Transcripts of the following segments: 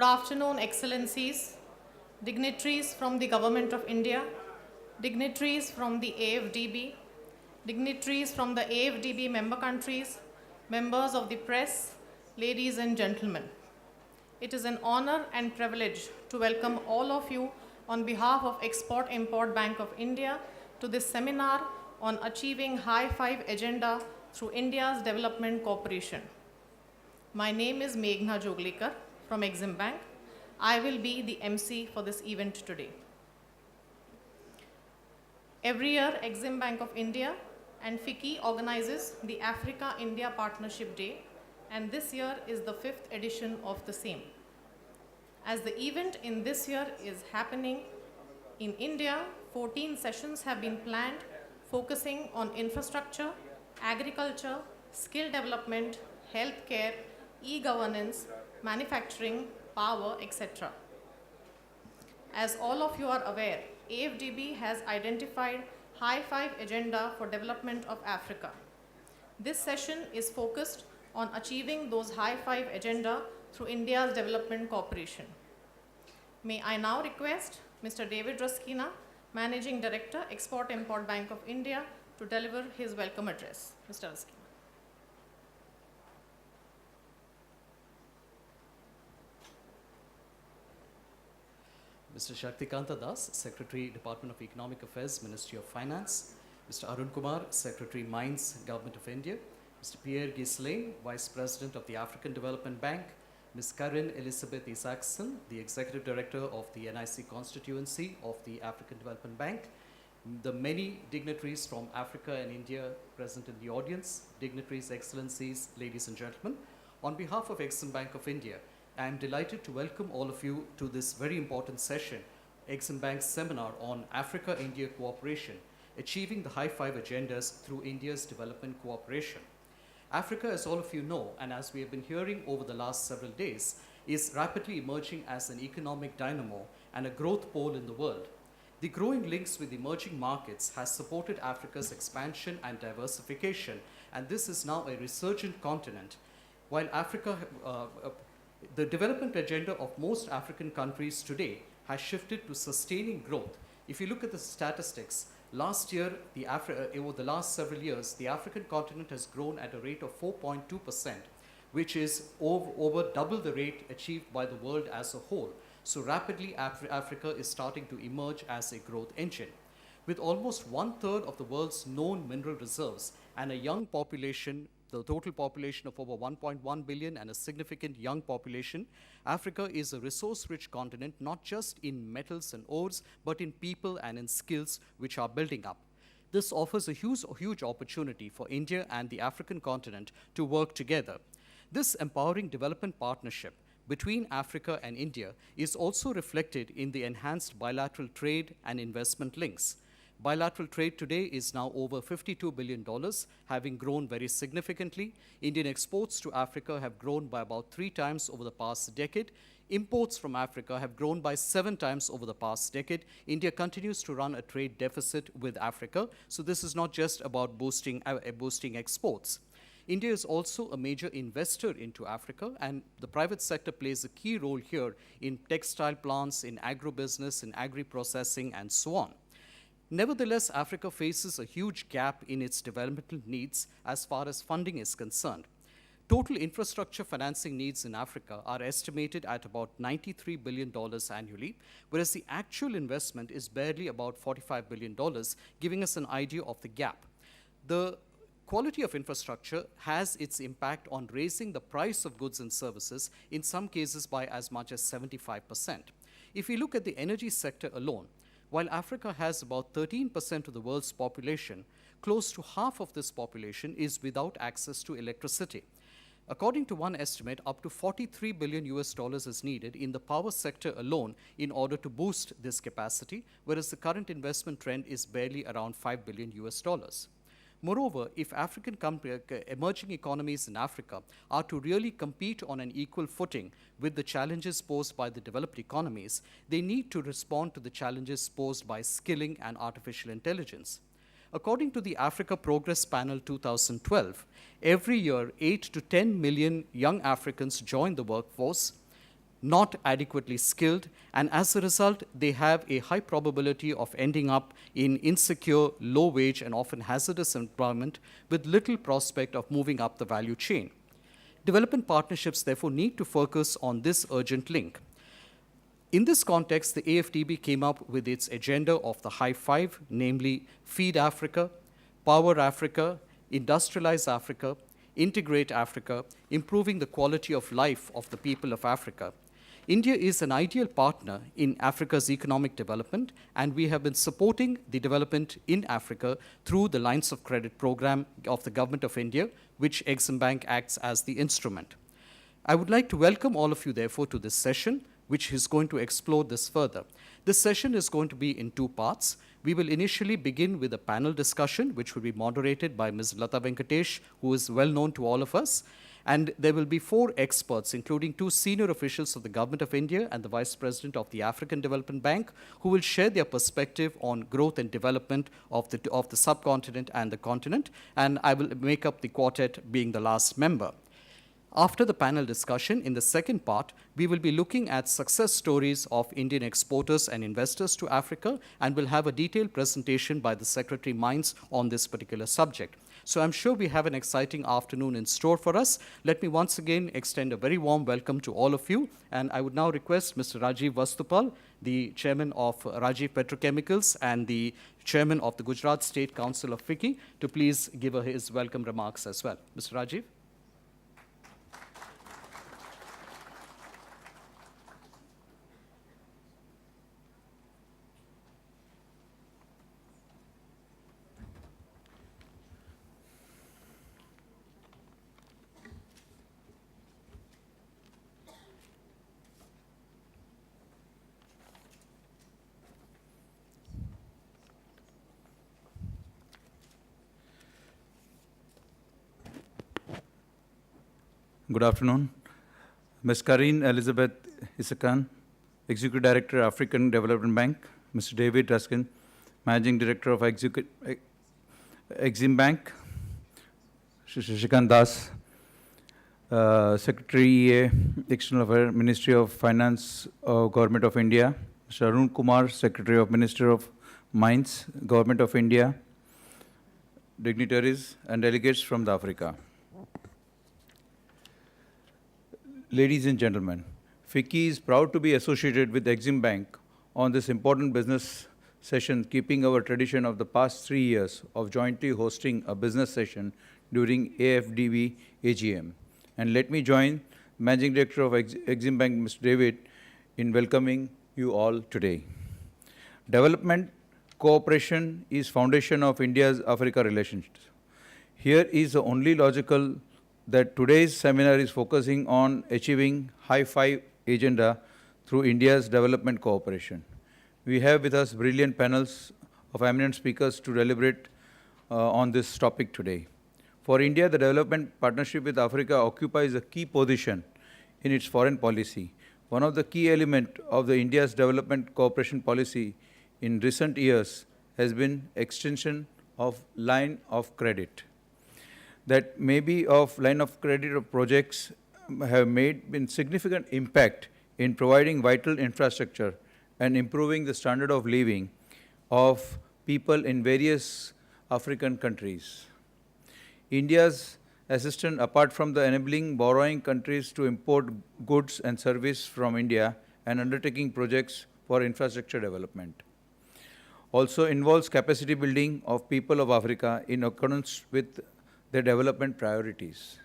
afternoon, Excellencies, dignitaries from the Government of India, dignitaries from the AFDB, dignitaries from the AFDB member countries, members of the press, ladies and gentlemen. It is an honor and privilege to welcome all of you on behalf of Export-Import Bank of India to this seminar on achieving High Five Agenda through India's Development Cooperation. My name is Meghna Joglikar from Exim Bank. I will be the MC for this event today. Every year, Exim Bank of India and FICCI organizes the Africa-India Partnership Day, and this year is the 5th edition of the same. As the event in this year is happening in India, 14 sessions have been planned focusing on infrastructure, agriculture, skill development, healthcare, e-governance, manufacturing, power, etc. As all of you are aware, AFDB has identified High Five Agenda for Development of Africa. This session is focused on achieving those High Five Agenda through India's Development Cooperation. May I now request Mr. David Ruskina, Managing Director, Export-Import Bank of India, to deliver his welcome address. Mr. Ruskina. Mr. Shaktikanta Das, Secretary, Department of Economic Affairs, Ministry of Finance. Mr. Arun Kumar, Secretary, Mines, Government of India. Mr. Pierre Ghislain, Vice President of the African Development Bank. Ms. Karin Elizabeth Isaacson, the Executive Director of the NIC Constituency of the African Development Bank. The many dignitaries from Africa and India present in the audience, dignitaries, excellencies, ladies and gentlemen. On behalf of Exim Bank of India, I am delighted to welcome all of you to this very important session, Exim Bank's seminar on Africa-India cooperation, achieving the High Five Agendas through India's development cooperation. Africa, as all of you know, and as we have been hearing over the last several days, is rapidly emerging as an economic dynamo and a growth pole in the world. The growing links with emerging markets has supported Africa's expansion and diversification, and this is now a resurgent continent. While the development agenda of most African countries today has shifted to sustaining growth. If you look at the statistics, last year, over the last several years, the African continent has grown at a rate of 4.2%, which is over double the rate achieved by the world as a whole. So rapidly, Africa is starting to emerge as a growth engine. With almost 1/3 of the world's known mineral reserves and a young population, the total population of over 1.1 billion and a significant young population, Africa is a resource-rich continent, not just in metals and ores, but in people and in skills which are building up. This offers a huge opportunity for India and the African continent to work together. This empowering development partnership between Africa and India is also reflected in the enhanced bilateral trade and investment links. Bilateral trade today is now over $52 billion, having grown very significantly. Indian exports to Africa have grown by about 3 times over the past decade. Imports from Africa have grown by 7 times over the past decade. India continues to run a trade deficit with Africa, so this is not just about boosting exports. India is also a major investor into Africa, and the private sector plays a key role here in textile plants, in agribusiness, in agri-processing, and so on. Nevertheless, Africa faces a huge gap in its developmental needs as far as funding is concerned. Total infrastructure financing needs in Africa are estimated at about $93 billion annually, whereas the actual investment is barely about $45 billion, giving us an idea of the gap. The quality of infrastructure has its impact on raising the price of goods and services, in some cases by as much as 75%. If we look at the energy sector alone, while Africa has about 13% of the world's population, close to half of this population is without access to electricity. According to one estimate, up to $43 billion is needed in the power sector alone in order to boost this capacity, whereas the current investment trend is barely around $5 billion. Moreover, if emerging economies in Africa are to really compete on an equal footing with the challenges posed by the developed economies, they need to respond to the challenges posed by skilling and artificial intelligence. According to the Africa Progress Panel 2012, every year 8 to 10 million young Africans join the workforce. not adequately skilled, and as a result, they have a high probability of ending up in insecure, low-wage, and often hazardous employment with little prospect of moving up the value chain. Development partnerships, therefore, need to focus on this urgent link. In this context, the AFDB came up with its agenda of the High Five, namely Feed Africa, Power Africa, Industrialize Africa, Integrate Africa, improving the quality of life of the people of Africa. India is an ideal partner in Africa's economic development, and we have been supporting the development in Africa through the Lines of Credit program of the Government of India, which Exim Bank acts as the instrument. I would like to welcome all of you, therefore, to this session, which is going to explore this further. This session is going to be in two parts. We will initially begin with a panel discussion, which will be moderated by Ms. Lata Venkatesh, who is well known to all of us. And there will be 4 experts, including 2 senior officials of the Government of India and the Vice President of the African Development Bank, who will share their perspective on growth and development of the subcontinent and the continent. And I will make up the quartet being the last member. After the panel discussion, in the second part, we will be looking at success stories of Indian exporters and investors to Africa, and will have a detailed presentation by the Secretary Mines on this particular subject. So I'm sure we have an exciting afternoon in store for us. Let me once again extend a very warm welcome to all of you, and I would now request Mr. Rajiv Vastupal, the Chairman of Rajiv Petrochemicals and the Chairman of the Gujarat State Council of FICCI, to please give his welcome remarks as well. Mr. Rajiv. Good afternoon. Ms. Karine Elizabeth Isakan, Executive Director, African Development Bank. Mr. David Ruskin, Managing Director of Exim Bank. Shishikant Das, Secretary EA, External Affairs, Ministry of Finance, Government of India. Mr. Arun Kumar, Secretary of Ministry of Mines, Government of India. Dignitaries and delegates from the Africa. Ladies and gentlemen, FICCI is proud to be associated with Exim Bank on this important business session, keeping our tradition of the past 3 years of jointly hosting a business session during AFDB AGM. And let me join Managing Director of Exim Bank, Mr. David, in welcoming you all today. Development cooperation is foundation of India's Africa relations. Here is the only logical that today's seminar is focusing on achieving High Five agenda through India's development cooperation. We have with us brilliant panels of eminent speakers to deliberate on this topic today. For India, the development partnership with Africa occupies a key position in its foreign policy. One of the key elements of the India's development cooperation policy in recent years has been extension of line of credit. That maybe of line of credit of projects have been significant impact in providing vital infrastructure and improving the standard of living of people in various African countries. India's assistance, apart from the enabling borrowing countries to import goods and services from India and undertaking projects for infrastructure development, also involves capacity building of people of Africa in accordance with their development priorities.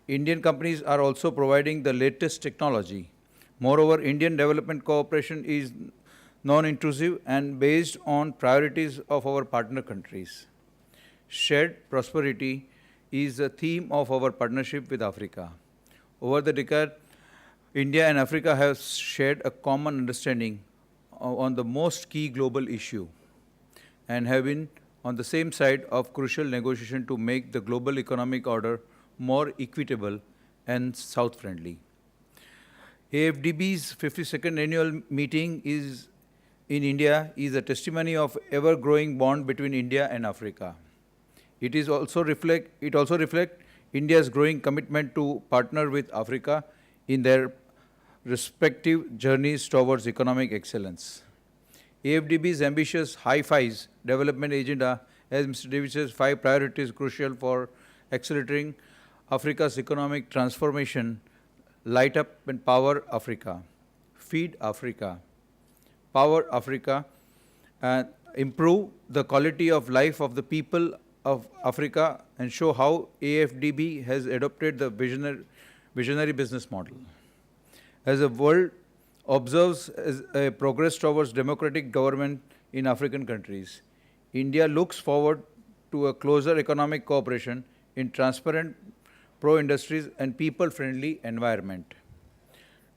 Indian companies are also providing the latest technology. Moreover, Indian development cooperation is non-intrusive and based on priorities of our partner countries. Shared prosperity is the theme of our partnership with Africa. Over the decade, India and Africa have shared a common understanding on the most key global issue and have been on the same side of crucial negotiation to make the global economic order more equitable and South-friendly. AFDB's 52nd annual meeting in India is a testimony of ever-growing bond between India and Africa. It also reflects India's growing commitment to partner with Africa in their respective journeys towards economic excellence. AFDB's ambitious high-fives development agenda, as Mr. David says, 5 priorities crucial for accelerating Africa's economic transformation: light up and power Africa, feed Africa, power Africa, and improve the quality of life of the people of Africa, and show how AFDB has adopted the visionary business model. As the world observes as a progress towards democratic government in African countries, India looks forward to a closer economic cooperation in transparent, pro-industries and people-friendly environment.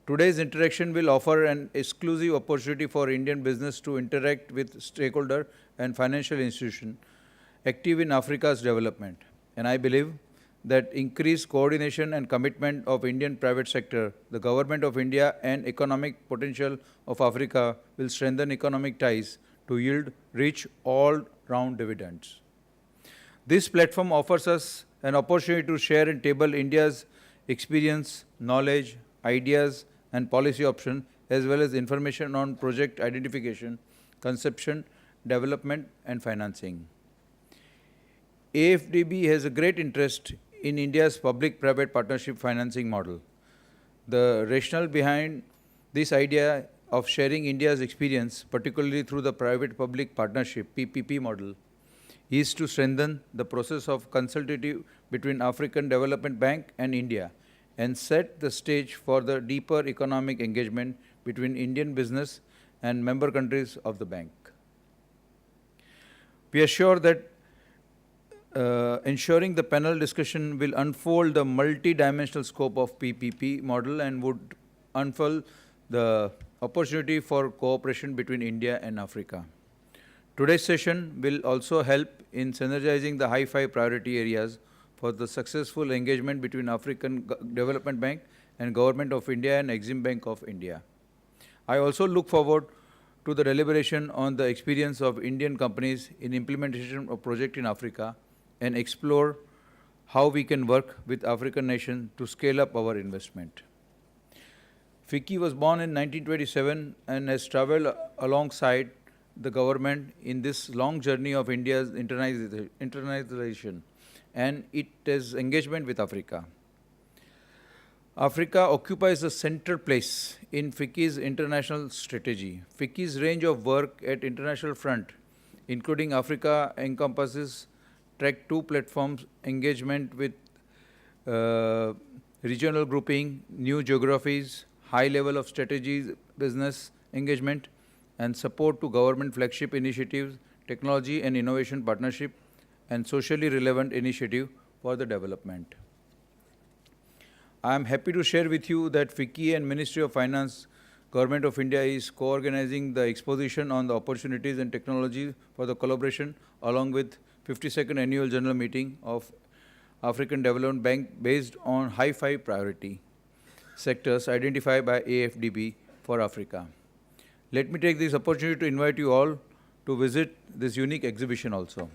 Today's interaction will offer an exclusive opportunity for Indian business to interact with stakeholder and financial institutions active in Africa's development. And I believe that increased coordination and commitment of Indian private sector, the government of India and economic potential of Africa will strengthen economic ties to yield rich all-round dividends. This platform offers us an opportunity to share and table India's experience, knowledge, ideas, and policy options, as well as information on project identification, conception, development, and financing. AFDB has a great interest in India's public-private partnership financing model. The rationale behind this idea of sharing India's experience, particularly through the private-public partnership (PPP) model, is to strengthen the process of consultative between African Development Bank and India, and set the stage for the deeper economic engagement between Indian business and member countries of the bank. We are sure that ensuring the panel discussion will unfold the multi-dimensional scope of PPP model and would unfold the opportunity for cooperation between India and Africa. Today's session will also help in synergizing the high-five priority areas for the successful engagement between African Development Bank and Government of India and Exim Bank of India. I also look forward to the deliberation on the experience of Indian companies in implementation of projects in Africa and explore how we can work with African nations to scale up our investment. FICCI was born in 1927 and has traveled alongside the government in this long journey of India's internationalization and its engagement with Africa. Africa occupies a central place in FICCI's international strategy. FICCI's range of work at international front, including Africa, encompasses track 2 platforms, engagement with regional grouping, new geographies, high level of strategies, business engagement, and support to government flagship initiatives, technology and innovation partnership, and socially relevant initiative for the development. I am happy to share with you that FICCI and Ministry of Finance, Government of India is co-organizing the exposition on the opportunities and technology for the collaboration along with 52nd Annual General Meeting of African Development Bank based on high-five priority sectors identified by AFDB for Africa. Let me take this opportunity to invite you all to visit this unique exhibition also.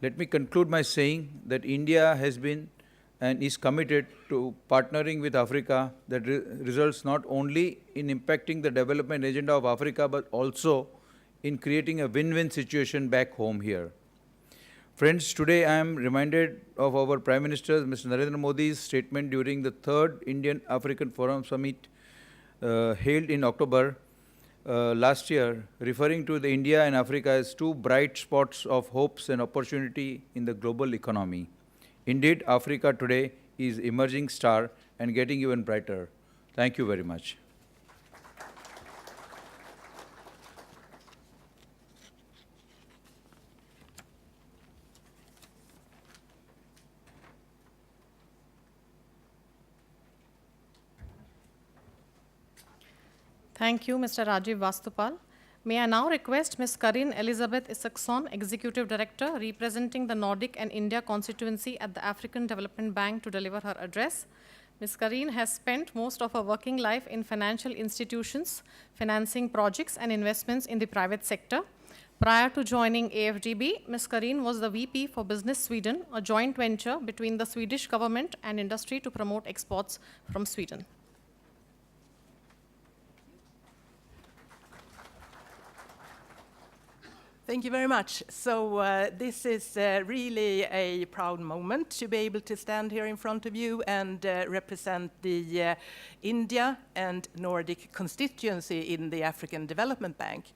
Let me conclude by saying that India has been and is committed to partnering with Africa that results not only in impacting the development agenda of Africa, but also in creating a win-win situation back home here. Friends, today I am reminded of our Prime Minister, Mr. Narendra Modi's statement during the 3rd Indian-African Forum Summit held in October last year, referring to the India and Africa as 2 bright spots of hopes and opportunity in the global economy. Indeed, Africa today is emerging star and getting even brighter. Thank you very much. Thank you, Mr. Rajiv Vastupal. May I now request Ms. Karin Elizabeth Isaacson, Executive Director, representing the Nordic and India constituency at the African Development Bank, to deliver her address. Ms. Karin has spent most of her working life in financial institutions, financing projects and investments in the private sector. Prior to joining AFDB, Ms. Karin was the VP for Business Sweden, a joint venture between the Swedish government and industry to promote exports from Sweden. Thank you very much. So this is really a proud moment to be able to stand here in front of you and represent the India and Nordic constituency in the African Development Bank.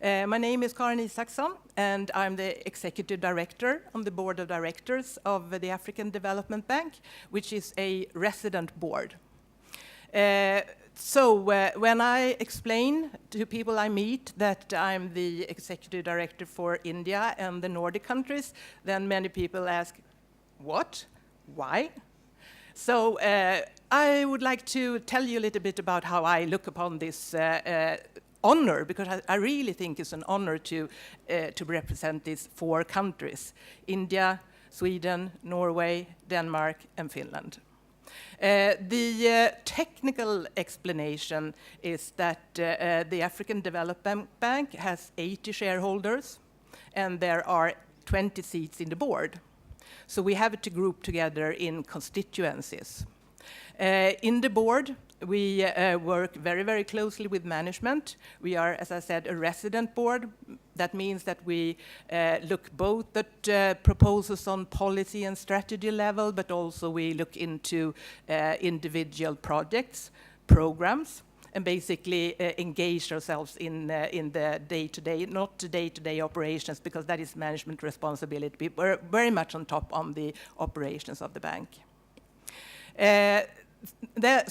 My name is Karin Isaksson, and I'm the Executive Director on the Board of Directors of the African Development Bank, which is a resident board. So when I explain to people I meet that I'm the executive director for India and the Nordic countries, then many people ask, what? Why? So I would like to tell you a little bit about how I look upon this honor, because I really think it's an honor to represent these 4 countries: India, Sweden, Norway, Denmark, and Finland. The technical explanation is that the African Development Bank has 80 shareholders, and there are 20 seats in the board. So we have to group together in constituencies. In the board, we work very, very closely with management. We are, as I said, a resident board. That means that we look both at proposals on policy and strategy level, but also we look into individual projects, programs, and basically engage ourselves in the day-to-day, not the day-to-day operations, because that is management responsibility. We're very much on top on the operations of the bank.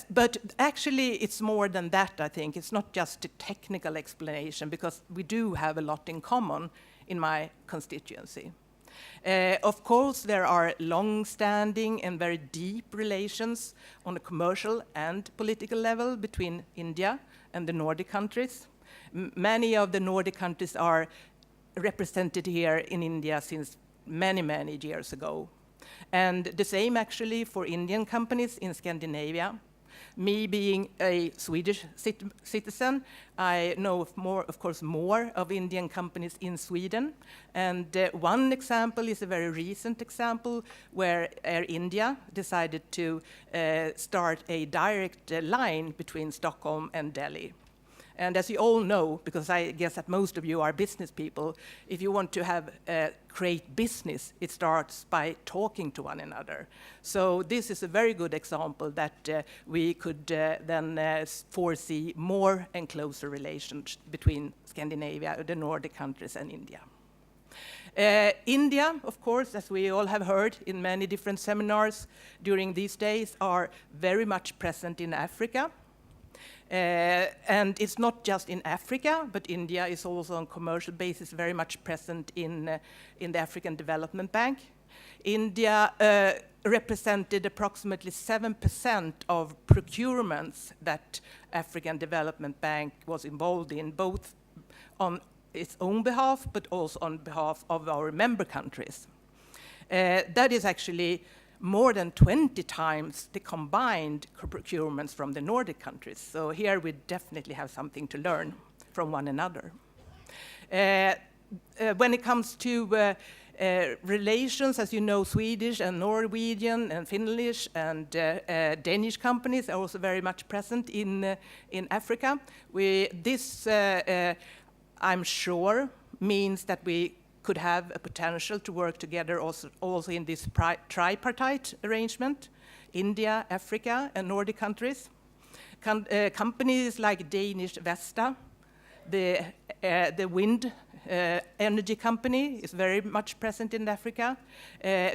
But actually, it's more than that, I think. It's not just a technical explanation, because we do have a lot in common in my constituency. Of course, there are long-standing and very deep relations on a commercial and political level between India and the Nordic countries. Many of the Nordic countries are represented here in India since many, many years ago. And the same actually for Indian companies in Scandinavia. Me being a Swedish citizen, I know of course, more of Indian companies in Sweden. And one example is a very recent example where Air India decided to start a direct line between Stockholm and Delhi. And as you all know, because I guess that most of you are business people, if you want to have create business, it starts by talking to one another. So this is a very good example that we could then foresee more and closer relations between Scandinavia, the Nordic countries, and India. India, of course, as we all have heard in many different seminars during these days, are very much present in Africa. And it's not just in Africa, but India is also on commercial basis very much present in the African Development Bank. India represented approximately 7% of procurements that African Development Bank was involved in, both on its own behalf, but also on behalf of our member countries. That is actually more than 20 times the combined procurements from the Nordic countries. So here we definitely have something to learn from one another. When it comes to relations, as you know, Swedish and Norwegian and Finnish and Danish companies are also very much present in Africa. This, I'm sure, means that we could have a potential to work together also in this tripartite arrangement, India, Africa, and Nordic countries. Companies like Danish Vesta, the wind energy company, is very much present in Africa.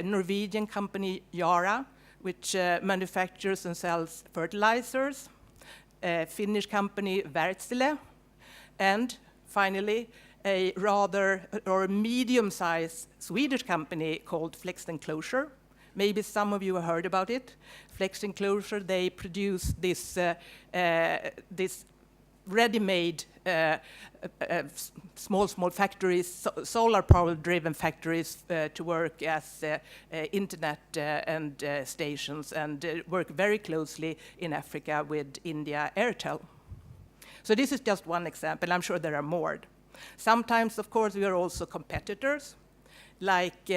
Norwegian company Yara, which manufactures and sells fertilizers. Finnish company Wärtsilä, and finally, a rather or medium-sized Swedish company called Flex Enclosure. Maybe some of you have heard about it. Flex Enclosure, they produce this ready-made small factories, solar power-driven factories to work as internet and stations, and work very closely in Africa with India Airtel. So this is just one example. I'm sure there are more. Sometimes, of course, we are also competitors. Like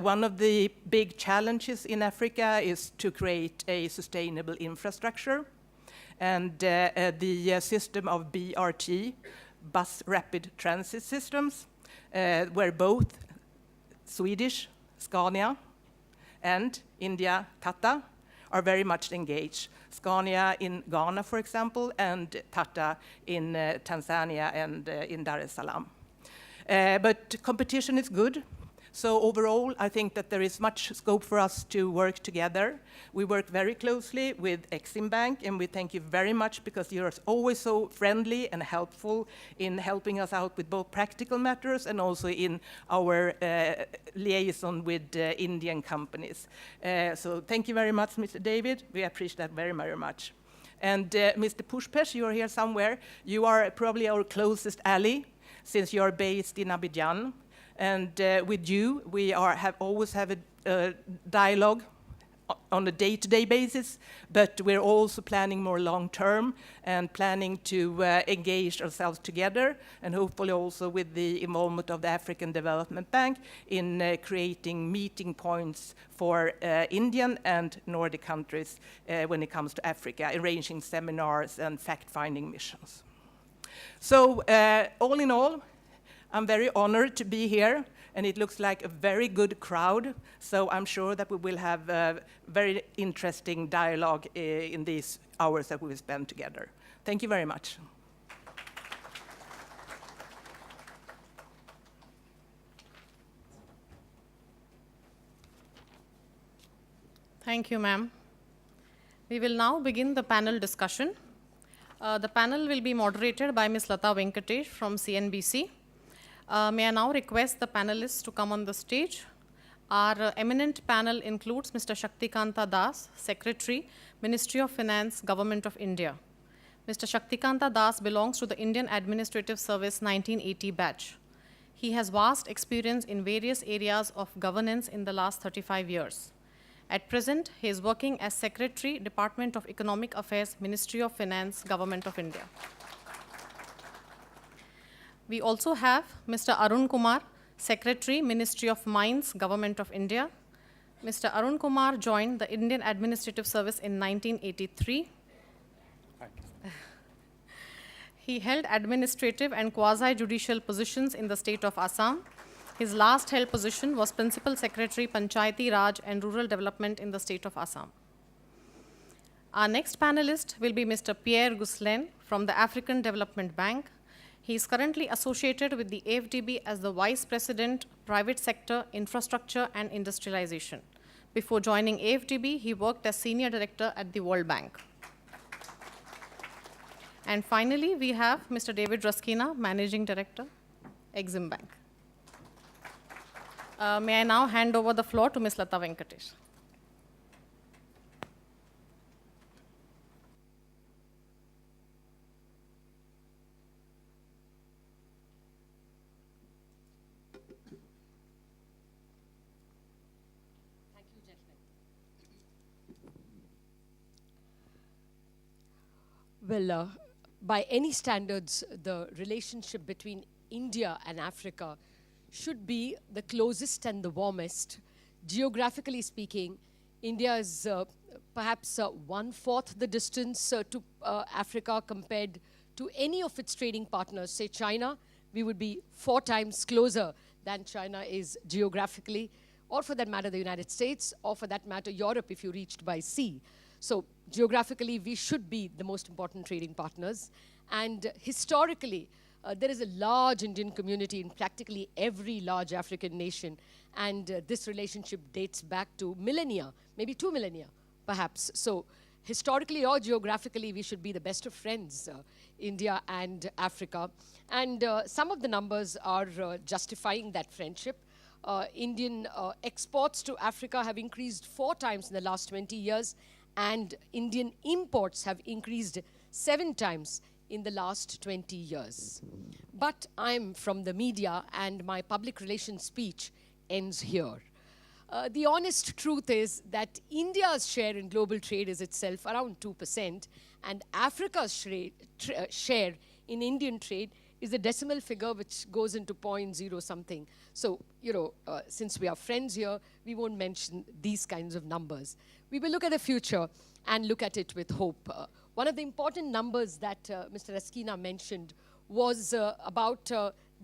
one of the big challenges in Africa is to create a sustainable infrastructure. And the system of BRT, bus rapid transit systems, where both Swedish, Scania, and India, Tata, are very much engaged. Scania in Ghana, for example, and Tata in Tanzania and in Dar es Salaam. But competition is good. So overall, I think that there is much scope for us to work together. We work very closely with Exim Bank, and we thank you very much because you're always so friendly and helpful in helping us out with both practical matters and also in our liaison with Indian companies. So thank you very much, Mr. David. We appreciate that very, very much. And Mr. Pushpesh, you are here somewhere. You are probably our closest ally since you are based in Abidjan. And with you, we always have a dialogue on a day-to-day basis, but we're also planning more long-term and planning to engage ourselves together, and hopefully also with the involvement of the African Development Bank in creating meeting points for Indian and Nordic countries when it comes to Africa, arranging seminars and fact-finding missions. So all in all, I'm very honored to be here, and it looks like a very good crowd, so I'm sure that we will have a very interesting dialogue in these hours that we will spend together. Thank you very much. Thank you, ma'am. We will now begin the panel discussion. The panel will be moderated by Ms. Lata Venkatesh from CNBC. May I now request the panelists to come on the stage. Our eminent panel includes Mr. Shaktikanta Das, Secretary, Ministry of Finance, Government of India. Mr. Shaktikanta Das belongs to the Indian Administrative Service 1980 batch. He has vast experience in various areas of governance in the last 35 years. At present, he is working as Secretary, Department of Economic Affairs, Ministry of Finance, Government of India. We also have Mr. Arun Kumar, Secretary, Ministry of Mines, Government of India. Mr. Arun Kumar joined the Indian Administrative Service in 1983. He held administrative and quasi-judicial positions in the state of Assam. His last held position was Principal Secretary, Panchayati Raj and Rural Development in the state of Assam. Our next panelist will be Mr. Pierre Ghislain from the African Development Bank. He is currently associated with the AFDB as the Vice President, Private Sector, Infrastructure and Industrialization. Before joining AFDB, he worked as Senior Director at the World Bank. And finally, we have Mr. David Ruskina, Managing Director, Exim Bank. May I now hand over the floor to Ms. Lata Venkatesh. Well, by any standards, the relationship between India and Africa should be the closest and the warmest. Geographically speaking, India is perhaps 1/4 the distance to Africa compared to any of its trading partners. Say China, we would be 4 times closer than China is geographically, or for that matter, the United States, or for that matter, Europe if you reached by sea. So geographically, we should be the most important trading partners. And historically, there is a large Indian community in practically every large African nation. And this relationship dates back to millennia, maybe 2 millennia, perhaps. So historically or geographically, we should be the best of friends, India and Africa. And some of the numbers are justifying that friendship. Indian exports to Africa have increased 4 times in the last 20 years. And Indian imports have increased 7 times in the last 20 years. But I'm from the media, and my public relations speech ends here. The honest truth is that India's share in global trade is itself around 2%, and Africa's share in Indian trade is a decimal figure which goes into 0.0 something. So, since we are friends here, we won't mention these kinds of numbers. We will look at the future and look at it with hope. One of the important numbers that Mr. Ruskina mentioned was about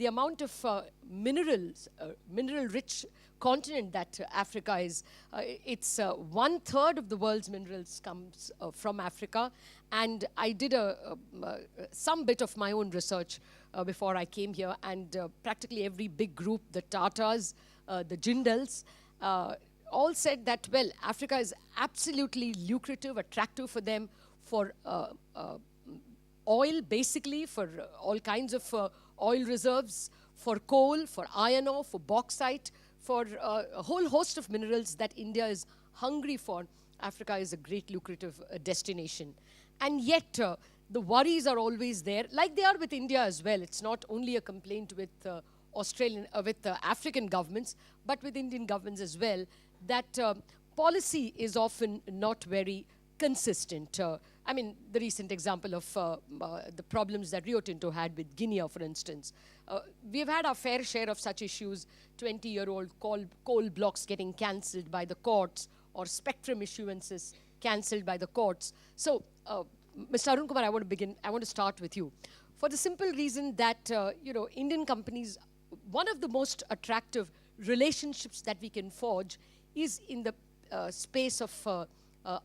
the amount of minerals, mineral-rich continent that Africa is. It's 1/3 of the world's minerals comes from Africa. And I did some bit of my own research before I came here, and practically every big group, the Tatas, the Jindals, all said that, well, Africa is absolutely lucrative, attractive for them for oil, basically, for all kinds of oil reserves, for coal, for iron ore, for bauxite, for a whole host of minerals that India is hungry for. Africa is a great lucrative destination. And yet, the worries are always there, like they are with India as well. It's not only a complaint with African governments, but with Indian governments as well, that policy is often not very consistent. I mean, the recent example of the problems that Rio Tinto had with Guinea, for instance. We've had our fair share of such issues, 20-year-old coal blocks getting cancelled by the courts, or spectrum issuances cancelled by the courts. So, Mr. Arun Kumar, I want to start with you. For the simple reason that, Indian companies, one of the most attractive relationships that we can forge is in the space of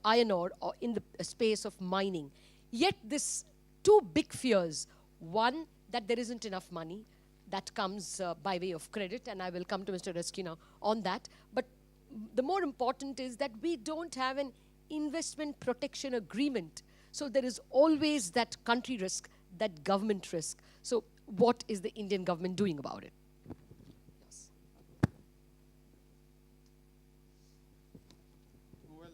iron ore, or in the space of mining. Yet this two big fears. One, that there isn't enough money that comes by way of credit, and I will come to Mr. Reskina on that. But the more important is that we don't have an investment protection agreement. So there is always that country risk, that government risk. So what is the Indian government doing about it? Yes. Well,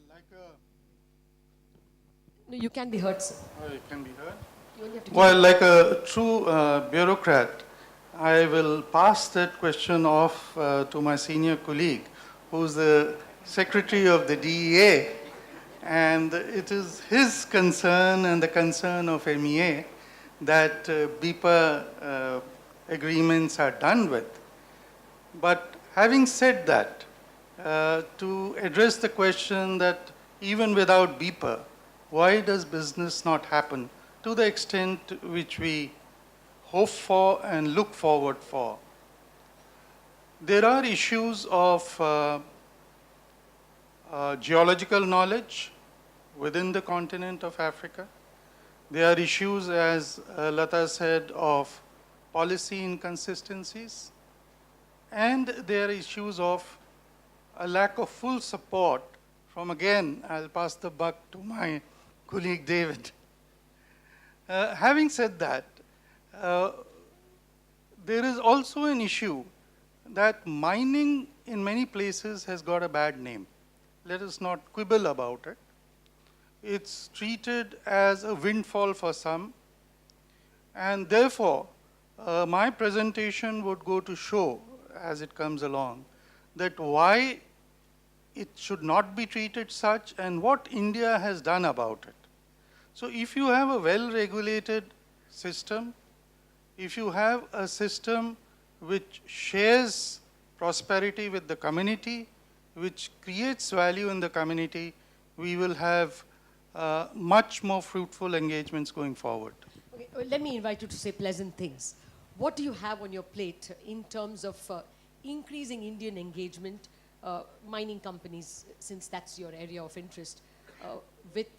No, you can be heard, sir. oh, it can be heard. You only have to Well, like a true bureaucrat, I will pass that question off to my senior colleague, who's the secretary of the DEA, and it is his concern and the concern of MEA that BIPA agreements are done with. But having said that, to address the question that even without BIPA, why does business not happen to the extent which we hope for and look forward for? There are issues of geological knowledge within the continent of Africa. There are issues, as Lata said, of policy inconsistencies. And there are issues of a lack of full support from, again, I'll pass the buck to my colleague David. Having said that, there is also an issue that mining in many places has got a bad name. Let us not quibble about it. It's treated as a windfall for some, and therefore, my presentation would go to show, as it comes along, that why it should not be treated such and what India has done about it. So if you have a well-regulated system, if you have a system which shares prosperity with the community, which creates value in the community, we will have much more fruitful engagements going forward. Okay, well, let me invite you to say pleasant things. What do you have on your plate in terms of increasing Indian engagement, mining companies, since that's your area of interest, with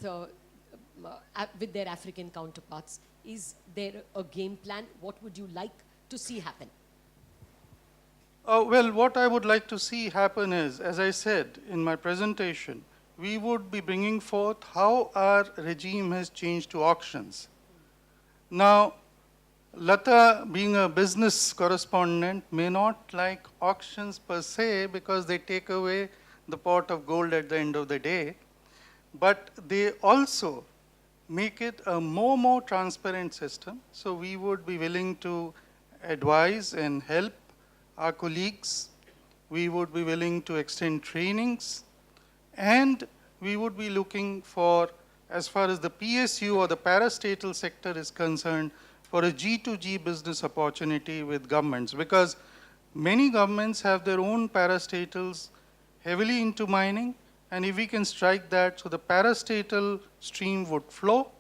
their African counterparts? Is there a game plan? What would you like to see happen? Well, what I would like to see happen is, as I said in my presentation, we would be bringing forth how our regime has changed to auctions. Now, Lata, being a business correspondent, may not like auctions per se because they take away the pot of gold at the end of the day, but they also make it a more transparent system. So we would be willing to advise and help our colleagues. We would be willing to extend trainings, and we would be looking for, as far as the PSU or the parastatal sector is concerned, for a G2G business opportunity with governments, because many governments have their own parastatals heavily into mining, and if we can strike that, so the parastatal stream would flow,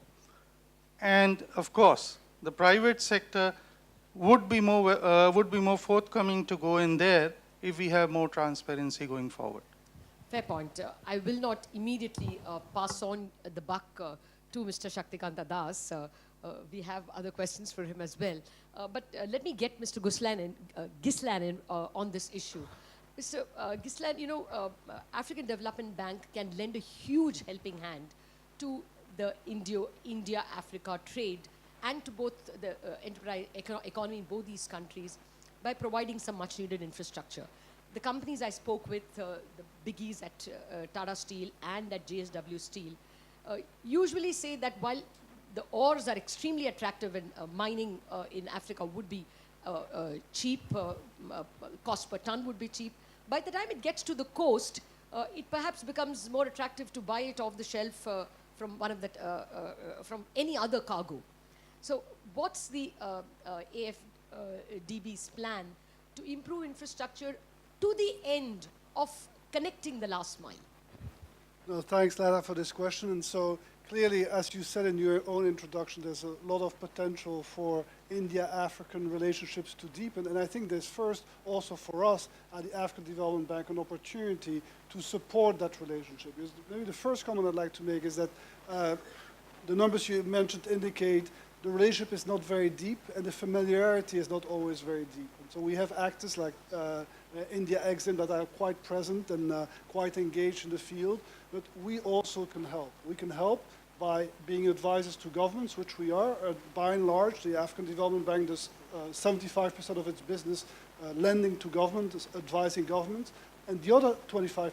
and of course, the private sector would be more forthcoming to go in there if we have more transparency going forward. Fair point. I will not immediately pass on the buck to Mr. Shaktikanta Das. We have other questions for him as well. But let me get Mr. Gislanin on this issue. Mr. Gislan, you know, African Development Bank can lend a huge helping hand to the India-Africa trade and to both the enterprise economy in both these countries by providing some much-needed infrastructure. The companies I spoke with, the biggies at Tata Steel and at JSW Steel, usually say that while the ores are extremely attractive and mining in Africa would be cheap, cost per ton would be cheap, by the time it gets to the coast, it perhaps becomes more attractive to buy it off the shelf from one of from any other cargo. So what's the AFDB's plan to improve infrastructure to the end of connecting the last mile? No, thanks, Lara, for this question. And so clearly, as you said in your own introduction, there's a lot of potential for India-African relationships to deepen. And I think there's first also for us at the African Development Bank an opportunity to support that relationship. Because maybe the first comment I'd like to make is that the numbers you mentioned indicate the relationship is not very deep and the familiarity is not always very deep. And so we have actors like India Exim that are quite present and quite engaged in the field, but we also can help. We can help by being advisors to governments, which we are. By and large, the African Development Bank does 75% of its business lending to government, advising governments, and the other 25%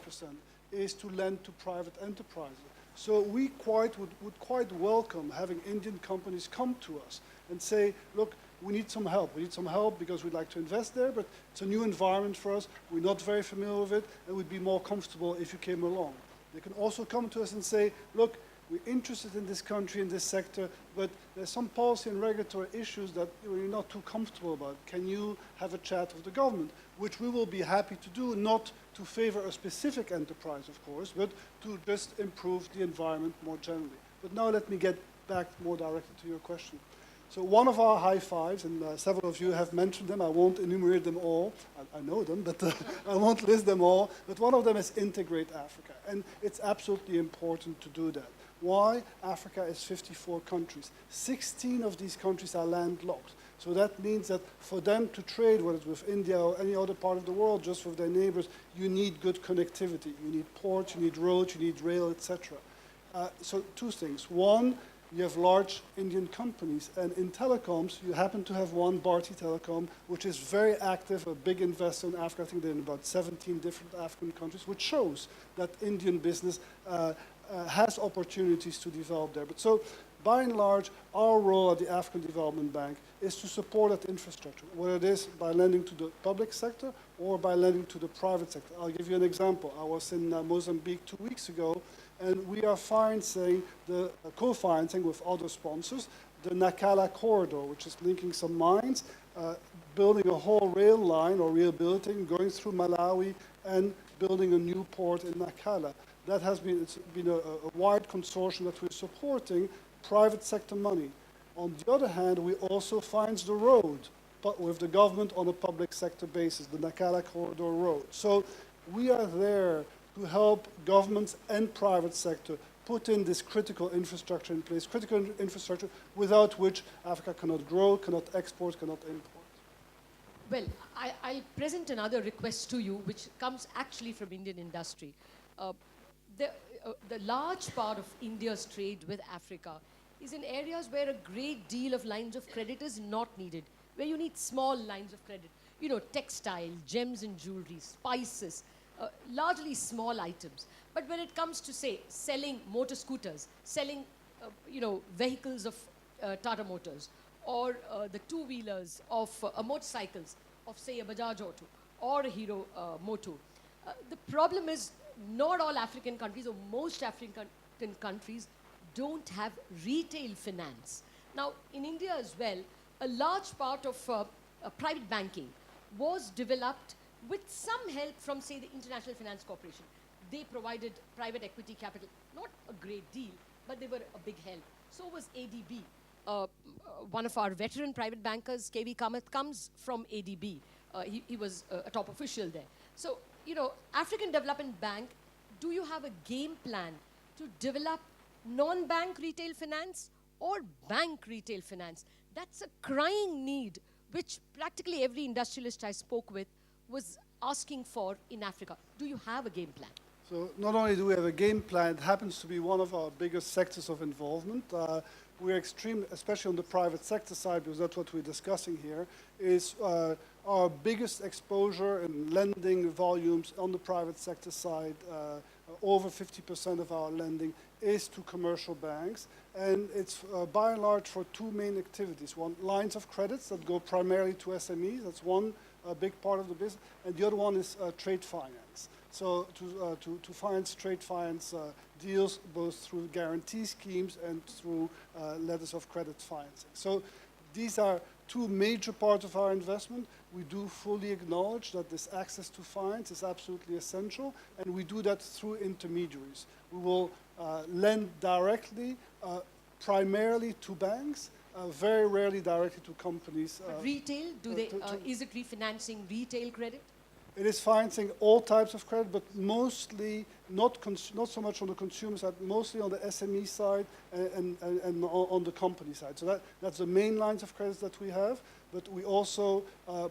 is to lend to private enterprises. So we would quite welcome having Indian companies come to us and say, look, we need some help. We need some help because we'd like to invest there, but it's a new environment for us. We're not very familiar with it, and we'd be more comfortable if you came along. They can also come to us and say, look, we're interested in this country, in this sector, but there's some policy and regulatory issues that we're not too comfortable about. Can you have a chat with the government? Which we will be happy to do, not to favor a specific enterprise, of course, but to just improve the environment more generally. But now let me get back more directly to your question. So one of our high fives, and several of you have mentioned them, I won't enumerate them all, I know them, but I won't list them all, but one of them is Integrate Africa, and it's absolutely important to do that. Why? Africa is 54 countries. 16 of these countries are landlocked. So that means that for them to trade, whether it's with India or any other part of the world, just with their neighbors, you need good connectivity. You need ports, you need roads, you need rail, etc. So two things. One, you have large Indian companies, and in telecoms, you happen to have one, Bharti Telecom, which is very active, a big investor in Africa. I think they're in about 17 different African countries, which shows that Indian business has opportunities to develop there. But so, by and large, our role at the African Development Bank is to support that infrastructure, whether it is by lending to the public sector or by lending to the private sector. I'll give you an example. I was in Mozambique 2 weeks ago, and we are financing the co-financing with other sponsors, the Nacala corridor, which is linking some mines, building a whole rail line or rehabilitating, going through Malawi, and building a new port in Nacala. That has been, it's been a wide consortium that we're supporting, private sector money. On the other hand, we also finance the road, but with the government on a public sector basis, the Nacala corridor road. So we are there to help governments and private sector put in this critical infrastructure in place, critical infrastructure without which Africa cannot grow, cannot export, cannot import. Well, I'll present another request to you, which comes actually from Indian industry. The large part of India's trade with Africa is in areas where a great deal of lines of credit is not needed, where you need small lines of credit. You know, textile, gems and jewelry, spices, largely small items. But when it comes to, say, selling motor scooters, selling, vehicles of Tata Motors, or the two-wheelers of motorcycles of, say, a Bajaj Auto or a Hero Moto, the problem is not all African countries, or most African countries, don't have retail finance. Now, in India as well, a large part of private banking was developed with some help from, say, the International Finance Corporation. They provided private equity capital, not a great deal, but they were a big help. So was ADB. one of our veteran private bankers, KV Kamath, comes from ADB. He was a top official there. So, you know, African Development Bank, do you have a game plan to develop non-bank retail finance or bank retail finance? That's a crying need, which practically every industrialist I spoke with was asking for in Africa. Do you have a game plan? So not only do we have a game plan, it happens to be one of our biggest sectors of involvement. We're extreme, especially on the private sector side, because that's what we're discussing here, is our biggest exposure in lending volumes on the private sector side. Over 50% of our lending is to commercial banks, and it's by and large for two main activities. One, lines of credits that go primarily to SMEs, that's one big part of the business, and the other one is trade finance. So to finance trade finance deals both through guarantee schemes and through letters of credit financing. So these are two major parts of our investment. We do fully acknowledge that this access to finance is absolutely essential, and we do that through intermediaries. We will lend directly, primarily to banks, very rarely directly to companies. Retail, is it refinancing retail credit? It is financing all types of credit, but mostly not so much on the consumer side, mostly on the SME side and on the company side. So that's the main lines of credits that we have. But we also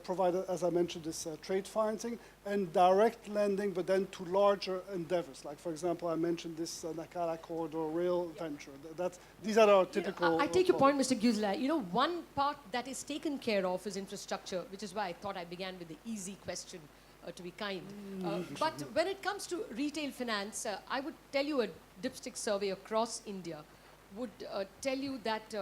provide, as I mentioned, this trade financing and direct lending, but then to larger endeavors. Like, for example, I mentioned this Nakala Corridor rail venture. These are our typical... I take your point, Mr. Guzla. You know, one part that is taken care of is infrastructure, which is why I thought I began with the easy question, to be kind. But when it comes to retail finance, I would tell you a dipstick survey across India would tell you that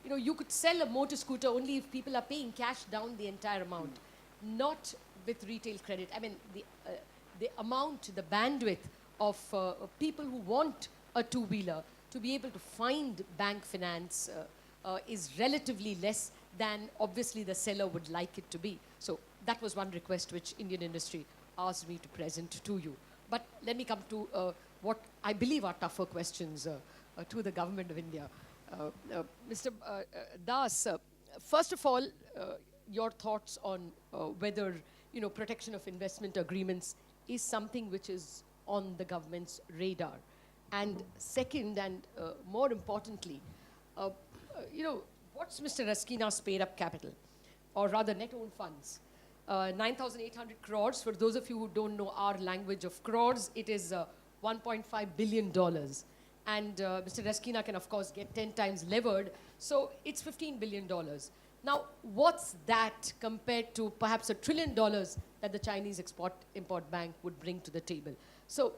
you know, you could sell a motor scooter only if people are paying cash down the entire amount, not with retail credit. I mean, the amount, the bandwidth of people who want a two-wheeler to be able to find bank finance is relatively less than obviously the seller would like it to be. So that was one request which Indian industry asked me to present to you. But let me come to what I believe are tougher questions to the government of India. Mr. Das, first of all, your thoughts on whether, you know, protection of investment agreements is something which is on the government's radar. And second, and more importantly, you know, what's Mr. Raskina's paid-up capital, or rather net-owned funds? 9,800 crores. For those of you who don't know our language of crores, it is $1.5 billion. And Mr. Raskina can, of course, get 10 times levered. So it's $15 billion. Now, what's that compared to perhaps $1 trillion that the Chinese Export-Import Bank would bring to the table? So,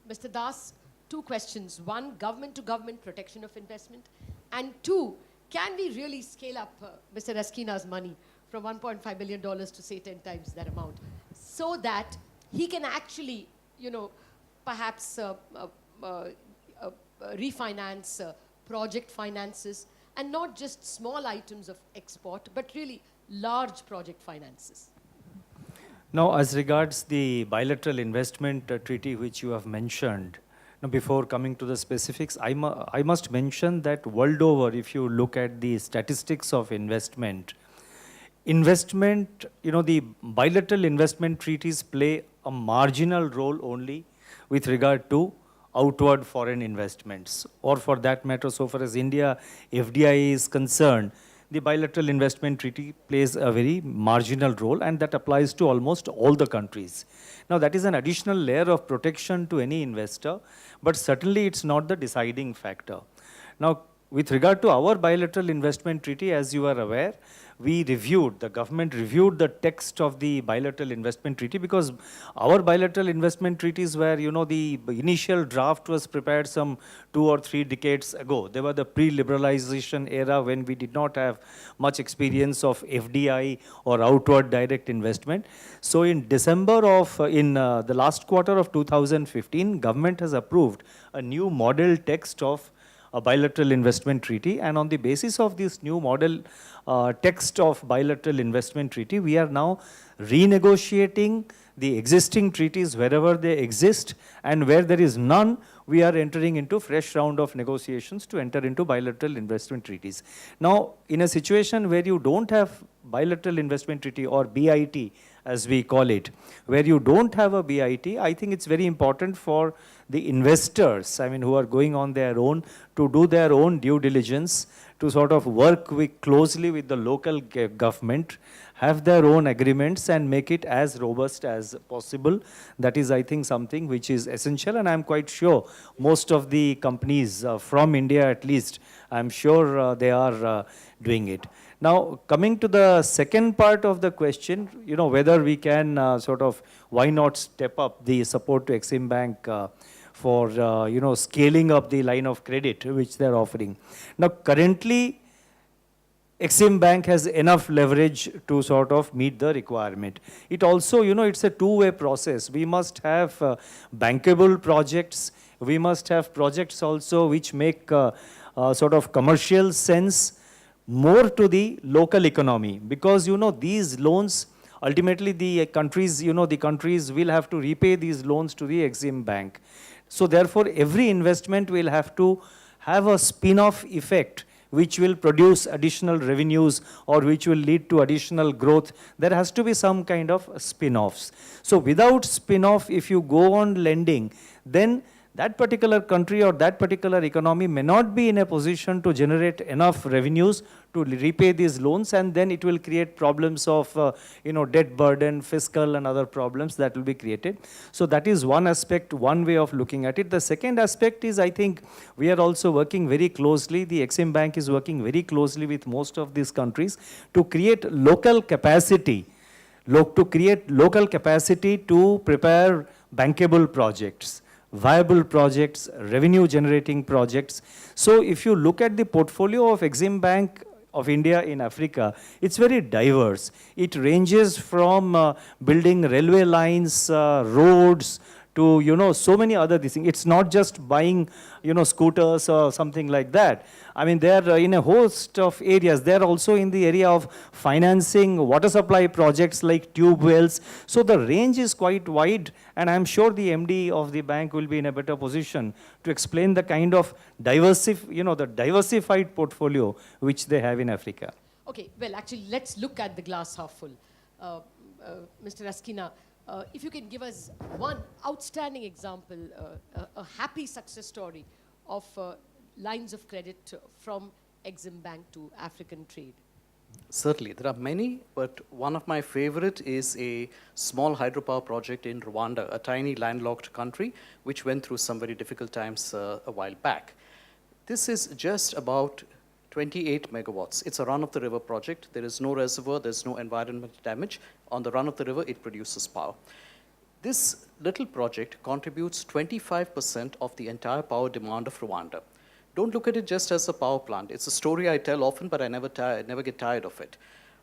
Mr. Das, two questions. One, government-to-government protection of investment. And two, can we really scale up Mr. Raskina's money from $1.5 billion to, say, 10 times that amount, so that he can actually, you know, perhaps refinance project finances, and not just small items of export, but really large project finances? Now, as regards the bilateral investment treaty which you have mentioned, now before coming to the specifics, I must mention that world over, if you look at the statistics of investment, you know, the bilateral investment treaties play a marginal role only with regard to outward foreign investments, or for that matter, so far as India FDI is concerned, the bilateral investment treaty plays a very marginal role, and that applies to almost all the countries. Now, that is an additional layer of protection to any investor, but certainly it's not the deciding factor. Now, with regard to our bilateral investment treaty, as you are aware, the government reviewed the text of the bilateral investment treaty, because our bilateral investment treaties were, you know, the initial draft was prepared some 2 or 3 decades ago. They were the pre-liberalization era when we did not have much experience of FDI or outward direct investment. So in the last quarter of 2015, government has approved a new model text of a bilateral investment treaty, and on the basis of this new model text of bilateral investment treaty, we are now renegotiating the existing treaties wherever they exist, and where there is none, we are entering into fresh round of negotiations to enter into bilateral investment treaties. Now, in a situation where you don't have bilateral investment treaty, or BIT as we call it, where you don't have a BIT, I think it's very important for the investors, I mean, who are going on their own, to do their own due diligence, to sort of work closely with the local government, have their own agreements and make it as robust as possible. That is, I think, something which is essential, and I'm quite sure most of the companies from India at least, I'm sure they are doing it. Now, coming to the second part of the question, you know, whether we can sort of, why not step up the support to Exim Bank for, you know, scaling up the line of credit which they're offering. Now, currently, Exim Bank has enough leverage to sort of meet the requirement. It also, you know, it's a two-way process. We must have bankable projects. We must have projects also which make sort of commercial sense more to the local economy, because, you know, these loans, ultimately the countries, you know, the countries will have to repay these loans to the Exim Bank. So therefore, every investment will have to have a spin-off effect which will produce additional revenues or which will lead to additional growth. There has to be some kind of spin-offs. So without spin-off, if you go on lending, then that particular country or that particular economy may not be in a position to generate enough revenues to repay these loans, and then it will create problems of you know, debt burden, fiscal and other problems that will be created. So that is one aspect, one way of looking at it. The second aspect is, I think we are also working very closely, the Exim Bank is working very closely with most of these countries to create local capacity, to prepare bankable projects, viable projects, revenue generating projects. So if you look at the portfolio of Exim Bank of India in Africa, it's very diverse. It ranges from building railway lines, roads, to, you know, so many other things. It's not just buying, you know, scooters or something like that. I mean, they're in a host of areas. They're also in the area of financing water supply projects like tube wells. So the range is quite wide, and I'm sure the MD of the bank will be in a better position to explain the kind of the diversified portfolio which they have in Africa. Okay, well, actually, let's look at the glass half full. Mr. Askina, if you can give us one outstanding example, a happy success story of lines of credit from Exim Bank to African trade. Certainly, there are many, but one of my favorite is a small hydropower project in Rwanda, a tiny landlocked country which went through some very difficult times a while back. This is just about 28 megawatts. It's a run-of-the-river project. There is no reservoir, there's no environmental damage. On the run-of-the-river, it produces power. This little project contributes 25% of the entire power demand of Rwanda. Don't look at it just as a power plant. It's a story I tell often, but I never get tired of it.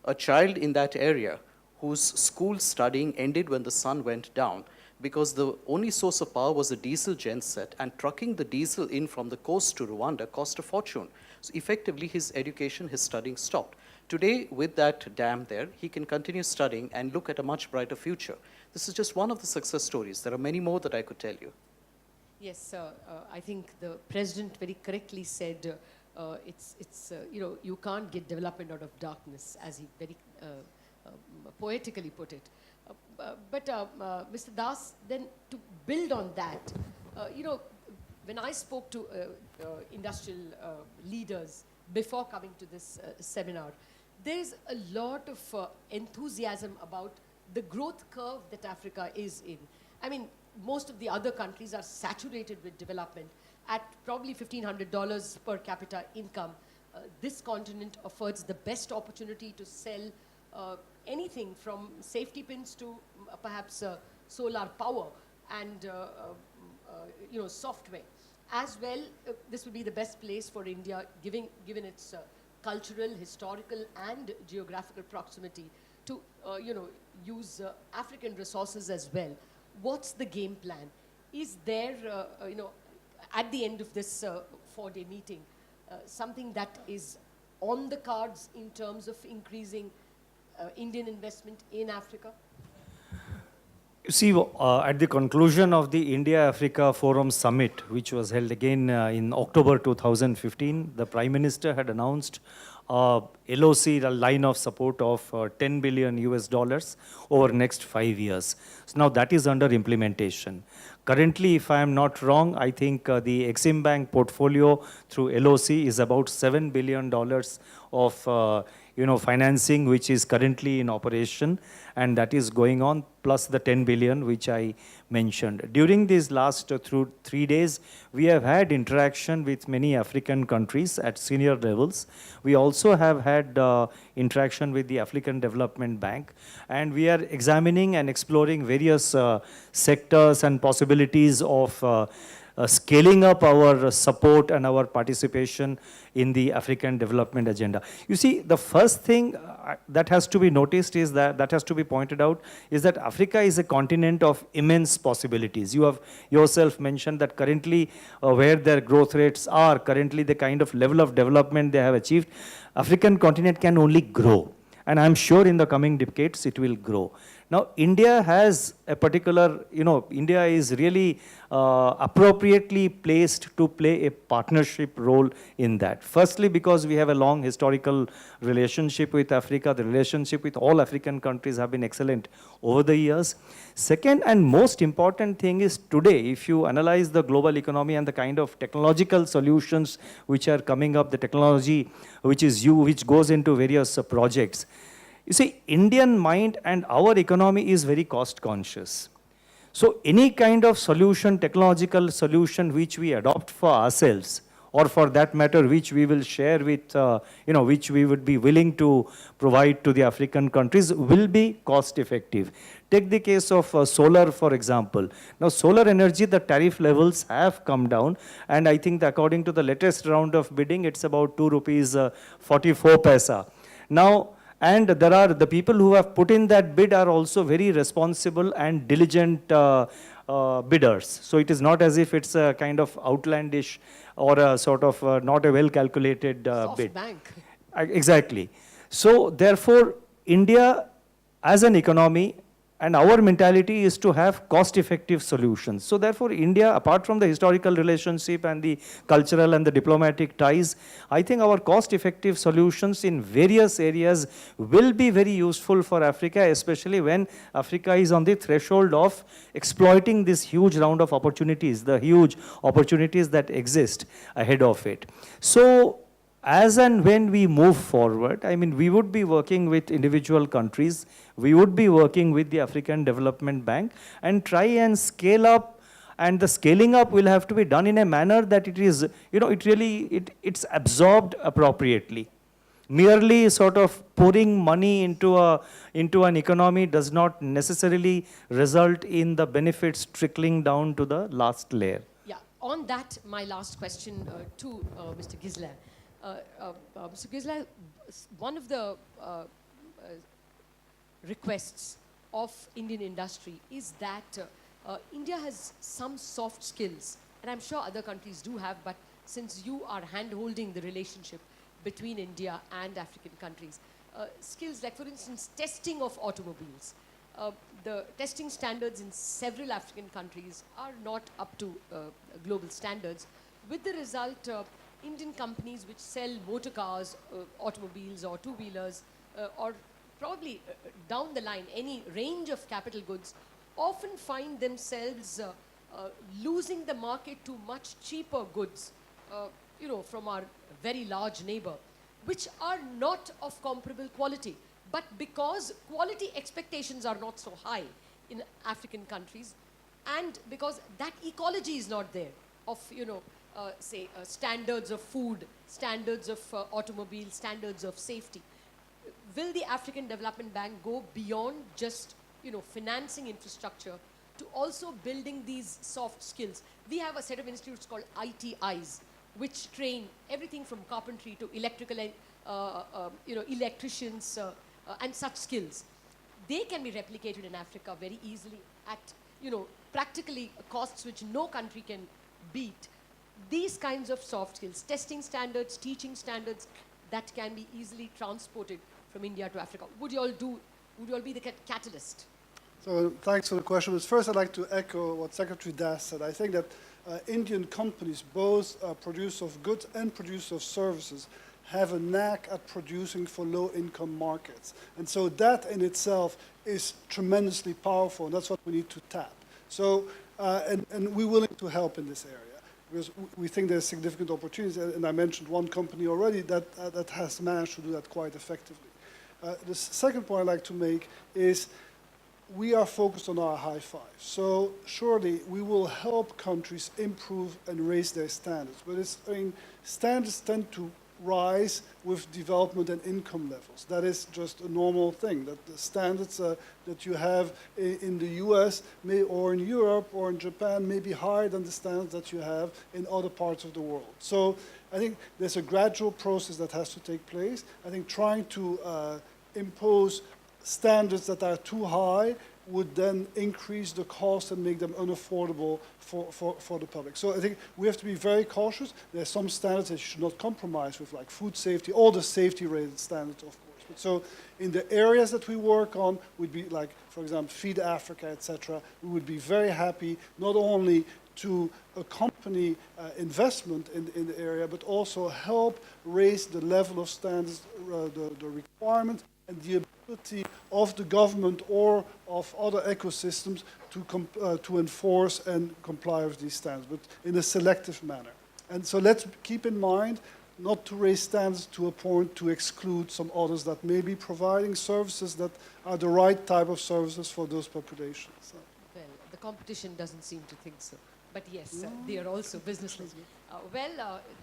A child in that area whose school studying ended when the sun went down because the only source of power was a diesel genset, and trucking the diesel in from the coast to Rwanda cost a fortune. So effectively, his education, his studying stopped. Today, with that dam there, he can continue studying and look at a much brighter future. This is just one of the success stories. There are many more that I could tell you. Yes, I think the president very correctly said you can't get development out of darkness, as he very poetically put it. But Mr. Das, then to build on that, when I spoke to industrial leaders before coming to this seminar, there's a lot of enthusiasm about the growth curve that Africa is in. I mean, most of the other countries are saturated with development at probably $1,500 per capita income. This continent affords the best opportunity to sell anything from safety pins to perhaps solar power and software. As well, this would be the best place for India, given its cultural, historical, and geographical proximity to use African resources as well. What's the game plan? Is there, at the end of this 4-day meeting, something that is on the cards in terms of increasing Indian investment in Africa? You see, at the conclusion of the India-Africa Forum Summit, which was held again in October 2015, the Prime Minister had announced LOC, a line of support of 10 billion US dollars over next 5 years. So now that is under implementation. Currently, if I am not wrong, I think the Exim Bank portfolio through LOC is about $7 billion of financing, which is currently in operation, and that is going on, plus the 10 billion which I mentioned. During these last 3 days, we have had interaction with many African countries at senior levels. We also have had interaction with the African Development Bank, and we are examining and exploring various sectors and possibilities of scaling up our support and our participation in the African development agenda. You see, the first thing that has to be noticed is that has to be pointed out, is that Africa is a continent of immense possibilities. You have yourself mentioned that currently where their growth rates are, currently the kind of level of development they have achieved, African continent can only grow. And I'm sure in the coming decades it will grow. Now, India has a particular, India is really appropriately placed to play a partnership role in that. Firstly, because we have a long historical relationship with Africa. The relationship with all African countries have been excellent over the years. Second and most important thing is today, if you analyze the global economy and the kind of technological solutions which are coming up, the technology which goes into various projects. You see, Indian mind and our economy is very cost conscious. So any kind of solution, technological solution which we adopt for ourselves, or for that matter, which we will share with, which we would be willing to provide to the African countries, will be cost effective. Take the case of solar, for example. Now, solar energy, the tariff levels have come down, and I think that according to the latest round of bidding, it's about 2 rupees 44 paisa. Now, and there are the people who have put in that bid are also very responsible and diligent bidders. So it is not as if it's a kind of outlandish or a sort of not a well calculated bid. Bank. Exactly. So therefore, India as an economy, and our mentality is to have cost-effective solutions. So therefore, India, apart from the historical relationship and the cultural and the diplomatic ties, I think our cost-effective solutions in various areas will be very useful for Africa, especially when Africa is on the threshold of exploiting this huge round of opportunities, the huge opportunities that exist ahead of it. So, as and when we move forward, I mean, we would be working with individual countries, we would be working with the African Development Bank and try and scale up, and the scaling up will have to be done in a manner that it is, it's absorbed appropriately. Merely sort of pouring money into an economy does not necessarily result in the benefits trickling down to the last layer. Yeah, on that, my last question to Mr. Gisler. Mr. Gisler, one of the requests of Indian industry is that India has some soft skills, and I'm sure other countries do have, but since you are hand-holding the relationship between India and African countries, skills like, for instance, testing of automobiles. The testing standards in several African countries are not up to global standards, with the result Indian companies which sell motor cars, automobiles or two-wheelers, or probably down the line any range of capital goods, often find themselves losing the market to much cheaper goods, from our very large neighbor, which are not of comparable quality. But because quality expectations are not so high in African countries, and because that ecology is not there of, standards of food, standards of automobile, standards of safety, will the African Development Bank go beyond just, financing infrastructure to also building these soft skills? We have a set of institutes called ITIs, which train everything from carpentry to electrical, electricians and such skills. They can be replicated in Africa very easily at, practically costs which no country can beat. These kinds of soft skills, testing standards, teaching standards, that can be easily transported from India to Africa. Would you all be the catalyst? So thanks for the question. But first, I'd like to echo what Secretary Das said. I think that Indian companies, both producers of goods and producers of services, have a knack at producing for low-income markets. And so that in itself is tremendously powerful, and that's what we need to tap. So, and we're willing to help in this area, because we think there's significant opportunities, and I mentioned one company already that has managed to do that quite effectively. The second point I'd like to make is we are focused on our high five. So surely we will help countries improve and raise their standards. But standards tend to rise with development and income levels. That is just a normal thing, that the standards that you have in the US or in Europe or in Japan may be higher than the standards that you have in other parts of the world. So I think there's a gradual process that has to take place. I think trying to impose standards that are too high would then increase the cost and make them unaffordable for the public. So I think we have to be very cautious. There are some standards that you should not compromise with, like food safety, all the safety-related standards, of course. But so in the areas that we work on, would be like, for example, Feed Africa, etc., we would be very happy not only to accompany investment in the area, but also help raise the level of standards, the requirement, and the ability of the government or of other ecosystems to enforce and comply with these standards, but in a selective manner. And so let's keep in mind not to raise standards to a point to exclude some others that may be providing services that are the right type of services for those populations. So. Well, the competition doesn't seem to think so. But yes, they are also businessmen.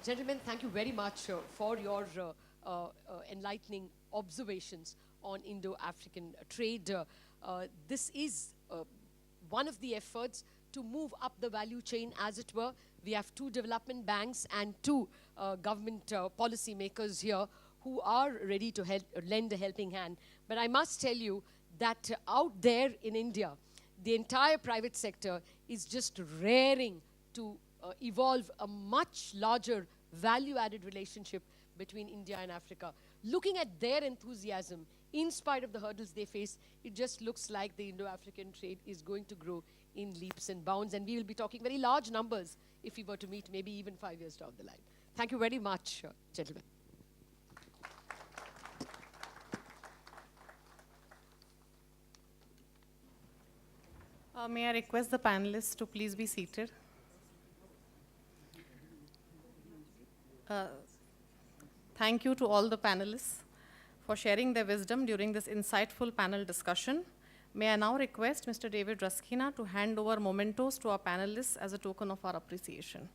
Gentlemen, thank you very much for your enlightening observations on Indo-African trade. This is one of the efforts to move up the value chain, as it were. We have two development banks and two government policy makers here who are ready to lend a helping hand. But I must tell you that out there in India, the entire private sector is just raring to evolve a much larger value-added relationship between India and Africa. Looking at their enthusiasm, in spite of the hurdles they face, it just looks like the Indo-African trade is going to grow in leaps and bounds, and we will be talking very large numbers if we were to meet maybe even 5 years down the line. Thank you very much, gentlemen. May I request the panelists to please be seated? Thank you to all the panelists for sharing their wisdom during this insightful panel discussion. May I now request Mr. David Ruskina to hand over mementos to our panelists as a token of our appreciation.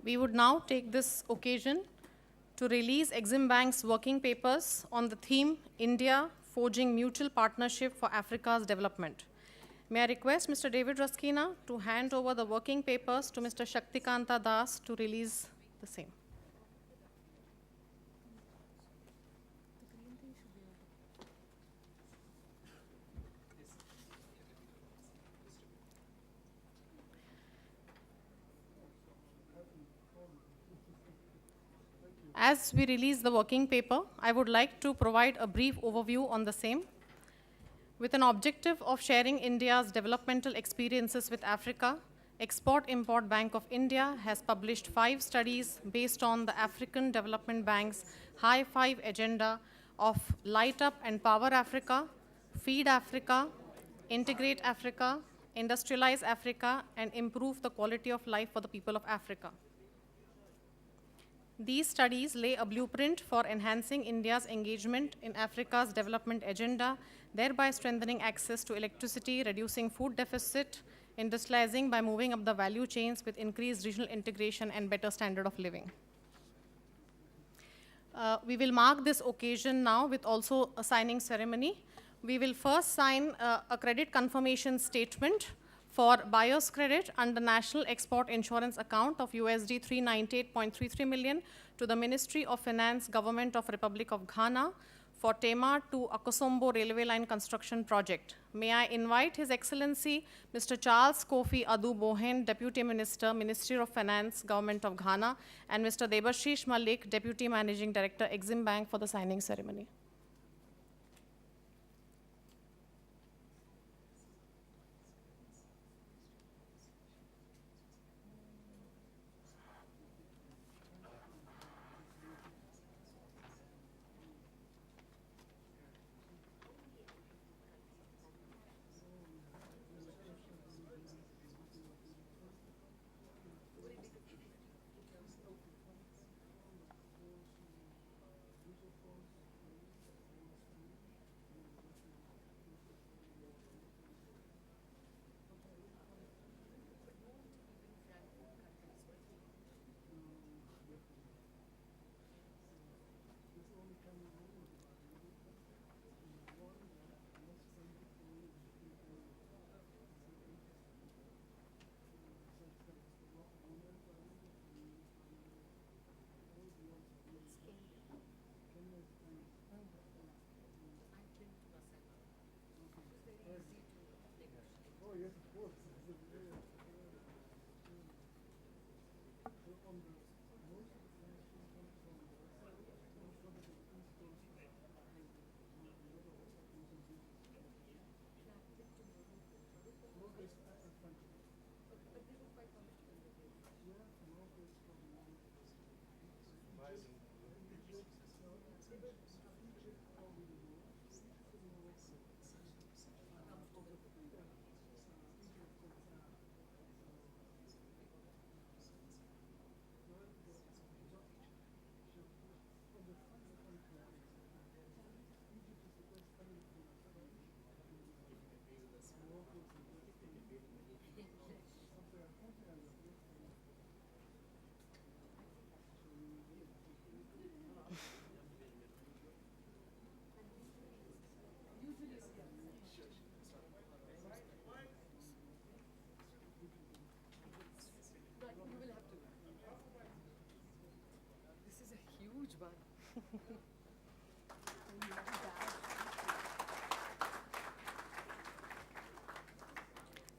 We would now take this occasion to release Exim Bank's working papers on the theme, India Forging Mutual Partnership for Africa's Development. May I request Mr. David Ruskina to hand over the working papers to Mr. Shaktikanta Das to release the same. As we release the working paper, I would like to provide a brief overview on the same. With an objective of sharing India's developmental experiences with Africa, Export-Import Bank of India has published 5 studies based on the African Development Bank's High Five agenda of Light Up and Power Africa, Feed Africa, Integrate Africa, industrialize Africa, and improve the quality of life for the people of Africa. These studies lay a blueprint for enhancing India's engagement in Africa's development agenda, thereby strengthening access to electricity, reducing food deficit, industrializing by moving up the value chains with increased regional integration and better standard of living. We will mark this occasion now with also a signing ceremony. We will first sign a credit confirmation statement for buyer's credit under National Export Insurance Account of USD 398.33 million to the Ministry of Finance, Government of Republic of Ghana for Tema to Akosombo Railway Line Construction Project. May I invite His Excellency Mr. Charles Kofi Adu Bohen, Deputy Minister, Ministry of Finance, Government of Ghana, and Mr. Debashish Malik, Deputy Managing Director, Exim Bank, for the signing ceremony.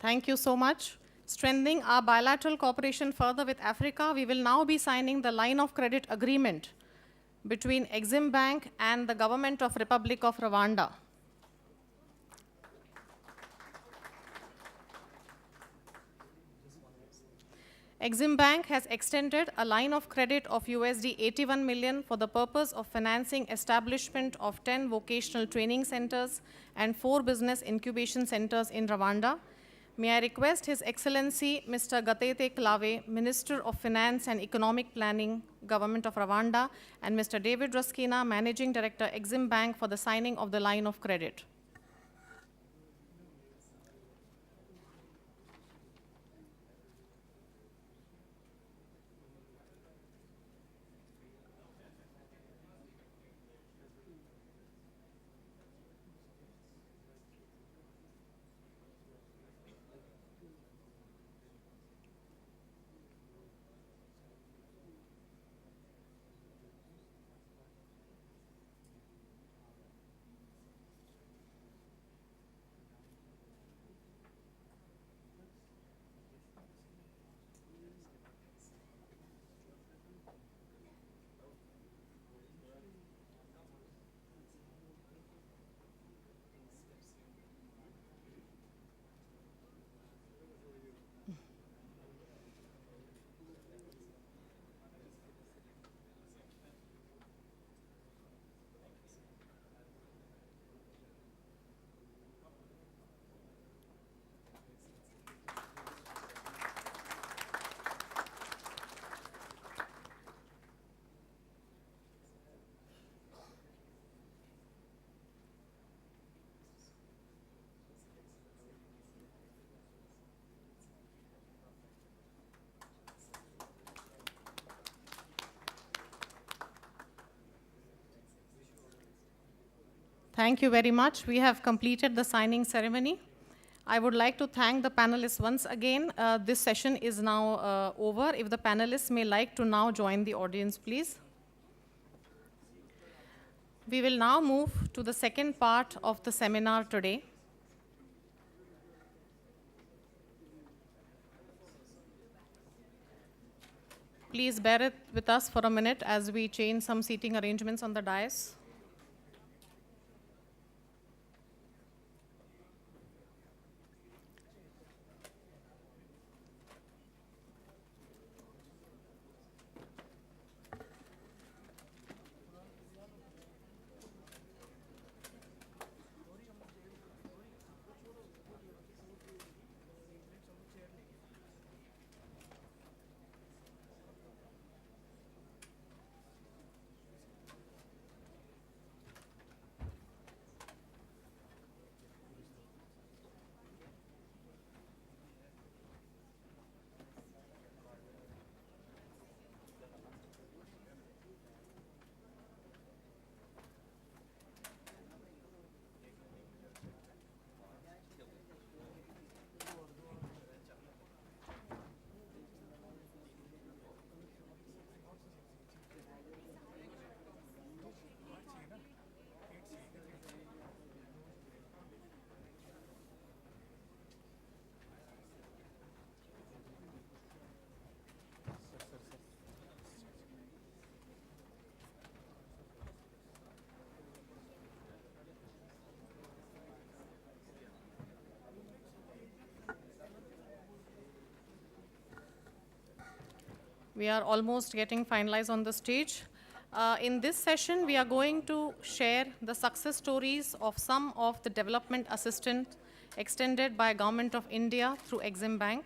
Thank you so much. Strengthening our bilateral cooperation further with Africa, we will now be signing the line of credit agreement between Exim Bank and the Government of Republic of Rwanda. Exim Bank has extended a line of credit of USD 81 million for the purpose of financing establishment of 10 vocational training centers and 4 business incubation centers in Rwanda. May I request His Excellency Mr. Gatete Klave, Minister of Finance and Economic Planning, Government of Rwanda, and Mr. David Ruskina, Managing Director, Exim Bank, for the signing of the line of credit. Thank you very much. We have completed the signing ceremony. I would like to thank the panelists once again. This session is now over. If the panelists may like to now join the audience, please. We will now move to the second part of the seminar today. Please bear it with us for a minute as we change some seating arrangements on the dais. We are almost getting finalized on the stage. In this session, we are going to share the success stories of some of the development assistance extended by Government of India through Exim Bank.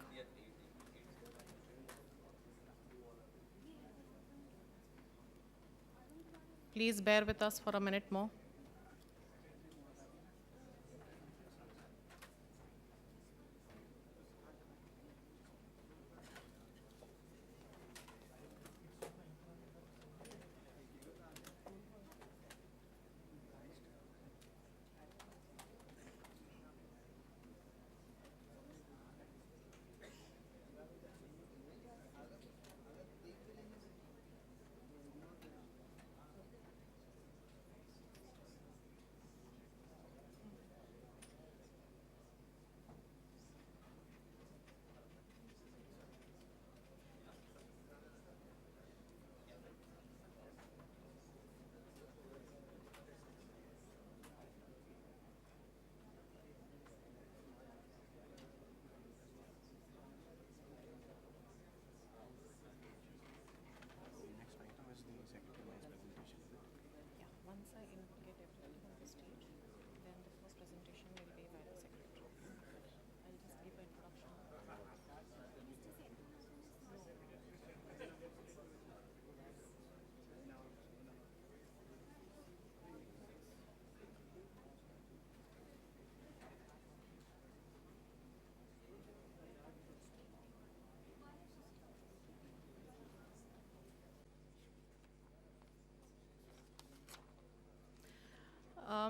Please bear with us for a minute more.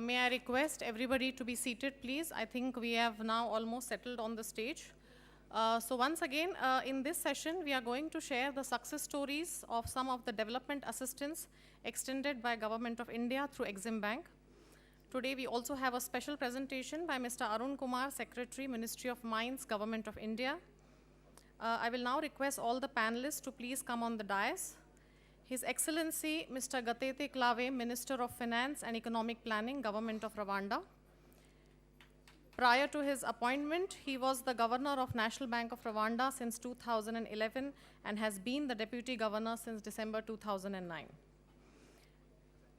May I request everybody to be seated, please? I think we have now almost settled on the stage. So once again, in this session, we are going to share the success stories of some of the development assistance extended by Government of India through Exim Bank. Today, we also have a special presentation by Mr. Arun Kumar, Secretary, Ministry of Mines, Government of India. I will now request all the panelists to please come on the dais. His Excellency, Mr. Gatete Clave, Minister of Finance and Economic Planning, Government of Rwanda. Prior to his appointment, he was the Governor of National Bank of Rwanda since 2011 and has been the Deputy Governor since December 2009.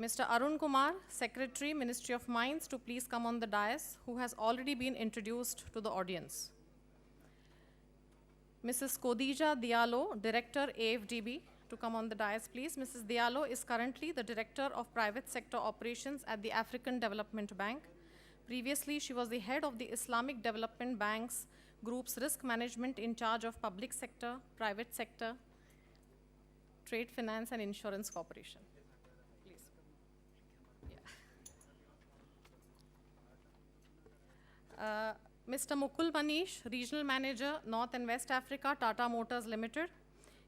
Mr. Arun Kumar, Secretary, Ministry of Mines, to please come on the dais, who has already been introduced to the audience. Mrs. Kodija Diallo, Director, AFDB, to come on the dais, please. Mrs. Diallo is currently the Director of Private Sector Operations at the African Development Bank. Previously, she was the head of the Islamic Development Bank's group's risk management in charge of public sector, private sector, trade finance, and insurance corporation. Please. Yeah. Mr. Mukul Manish, Regional Manager, North and West Africa, Tata Motors Limited.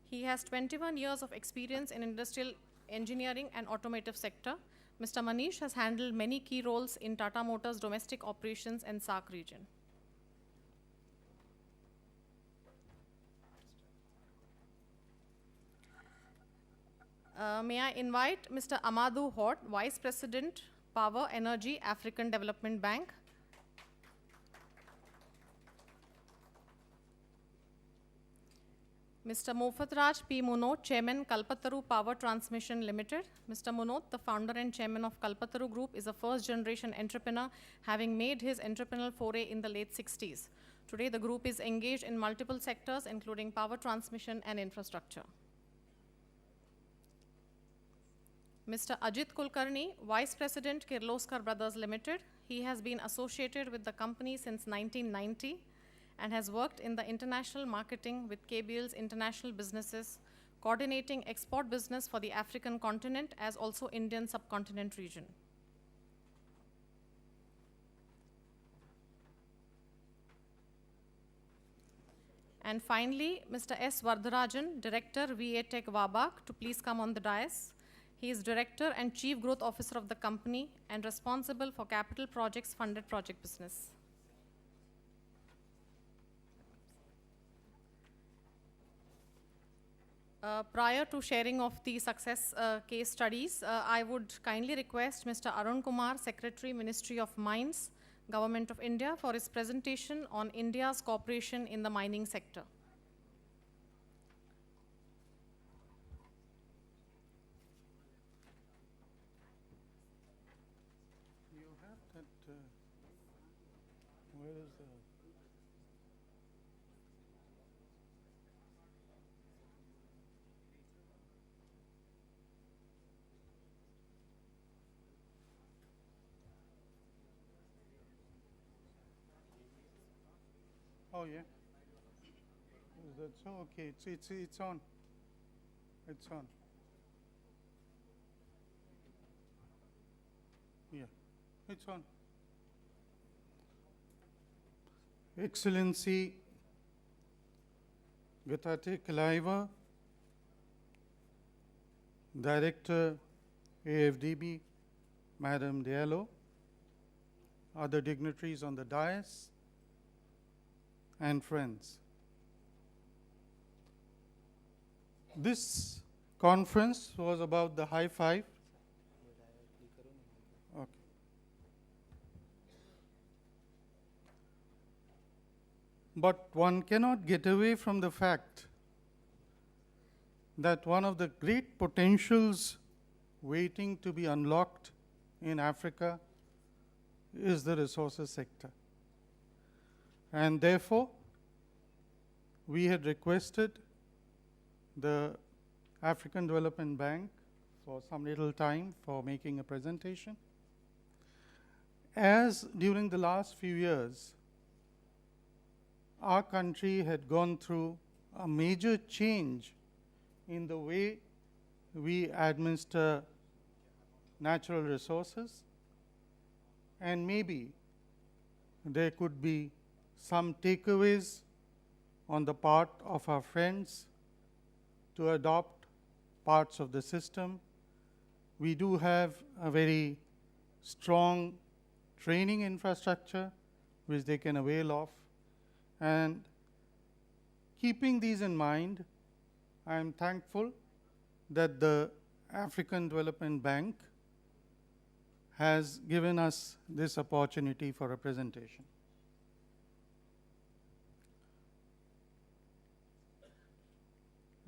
He has 21 years of experience in industrial engineering and automotive sector. Mr. Manish has handled many key roles in Tata Motors domestic operations and SAARC region. May I invite Mr. Amadou Hort, Vice President, Power Energy, African Development Bank. Mr. Mofatraj P. Munot, Chairman, Kalpataru Power Transmission Limited. Mr. Munot, the founder and chairman of Kalpataru Group, is a first-generation entrepreneur, having made his entrepreneurial foray in the late 60s. Today, the group is engaged in multiple sectors, including power transmission and infrastructure. Mr. Ajit Kulkarni, Vice President, Kirloskar Brothers Limited. He has been associated with the company since 1990 and has worked in the international marketing with KBL's international businesses, coordinating export business for the African continent as also Indian subcontinent region. And finally, Mr. S. Vardharajan, Director, VA Tech Wabak, to please come on the dais. He is Director and Chief Growth Officer of the company and responsible for capital projects funded project business. Prior to sharing of the success case studies, I would kindly request Mr. Arun Kumar, Secretary, Ministry of Mines, Government of India, for his presentation on India's cooperation in the mining sector. You have that, where is the? Oh, yeah. Is that so? Okay, it's on. It's on. Yeah, it's on. Excellency Gatate Kalaiva, Director AFDB, Madam Diallo, other dignitaries on the dais, and friends. This conference was about the high five. Okay. But one cannot get away from the fact that one of the great potentials waiting to be unlocked in Africa is the resources sector. And therefore, we had requested the African Development Bank for some little time for making a presentation. As during the last few years, our country had gone through a major change in the way we administer natural resources, and maybe there could be some takeaways on the part of our friends to adopt parts of the system. We do have a very strong training infrastructure which they can avail of, and keeping these in mind, I am thankful that the African Development Bank has given us this opportunity for a presentation.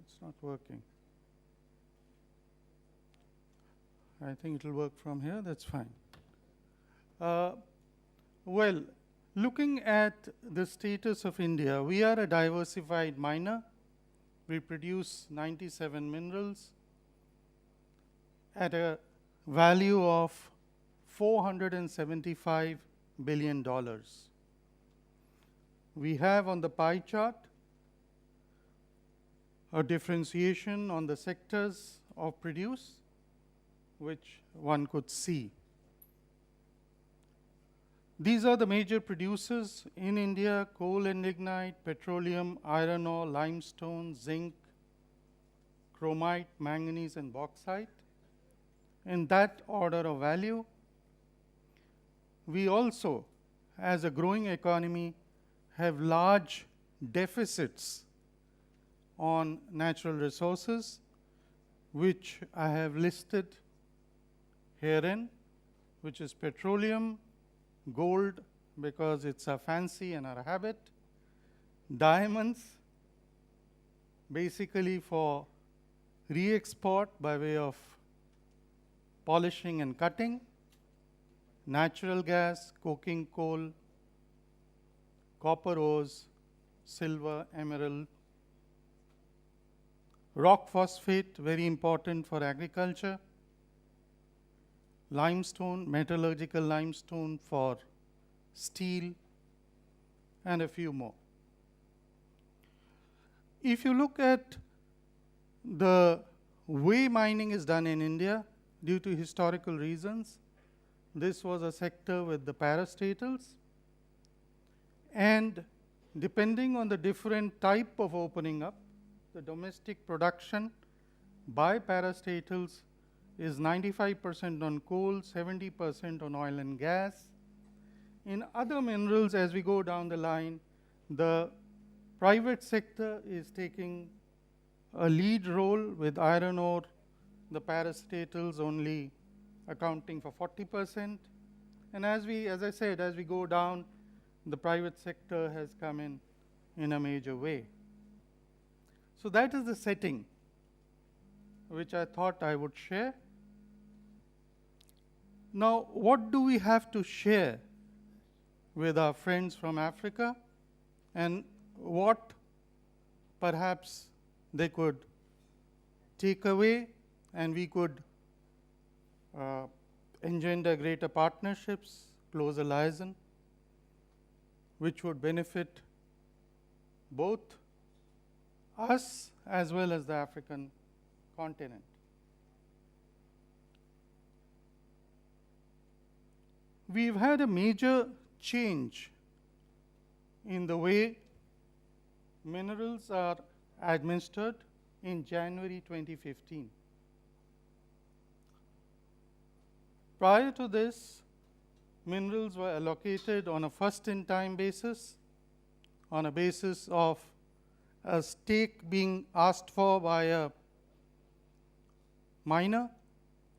It's not working. I think it will work from here, that's fine. Well, looking at the status of India, we are a diversified miner. We produce 97 minerals at a value of $475 billion. We have on the pie chart a differentiation on the sectors of produce, which one could see. These are the major producers in India: coal and lignite, petroleum, iron ore, limestone, zinc, chromite, manganese, and bauxite. In that order of value, we also, as a growing economy, have large deficits on natural resources, which I have listed herein, which is petroleum, gold, because it's a fancy and our habit, diamonds, basically for re-export by way of polishing and cutting, natural gas, coking coal, copper ores, silver, emerald, rock phosphate, very important for agriculture, limestone, metallurgical limestone for steel, and a few more. If you look at the way mining is done in India, due to historical reasons, this was a sector with the parastatals, and depending on the different type of opening up, the domestic production by parastatals is 95% on coal, 70% on oil and gas. In other minerals, as we go down the line, the private sector is taking a lead role with iron ore, the parastatals only accounting for 40%. And as I said, as we go down, the private sector has come in a major way. So that is the setting which I thought I would share. Now, what do we have to share with our friends from Africa, and what perhaps they could take away and we could engender greater partnerships, closer liaison, which would benefit both us as well as the African continent. We've had a major change in the way minerals are administered in January 2015. Prior to this, minerals were allocated on a first-in-time basis, on a basis of a stake being asked for by a miner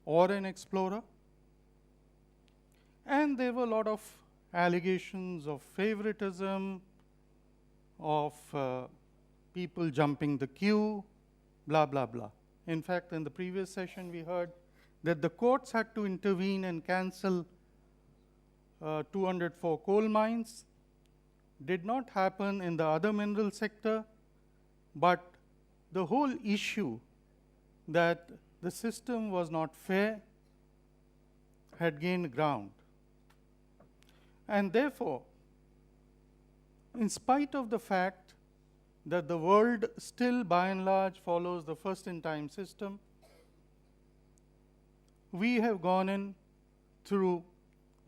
or an explorer. And there were a lot of allegations of favoritism, of people jumping the queue, blah, blah, blah. In fact, in the previous session, we heard that the courts had to intervene and cancel 204 coal mines. Did not happen in the other mineral sector, but the whole issue that the system was not fair had gained ground. And therefore, in spite of the fact that the world still by and large follows the first-in-time system, we have gone in through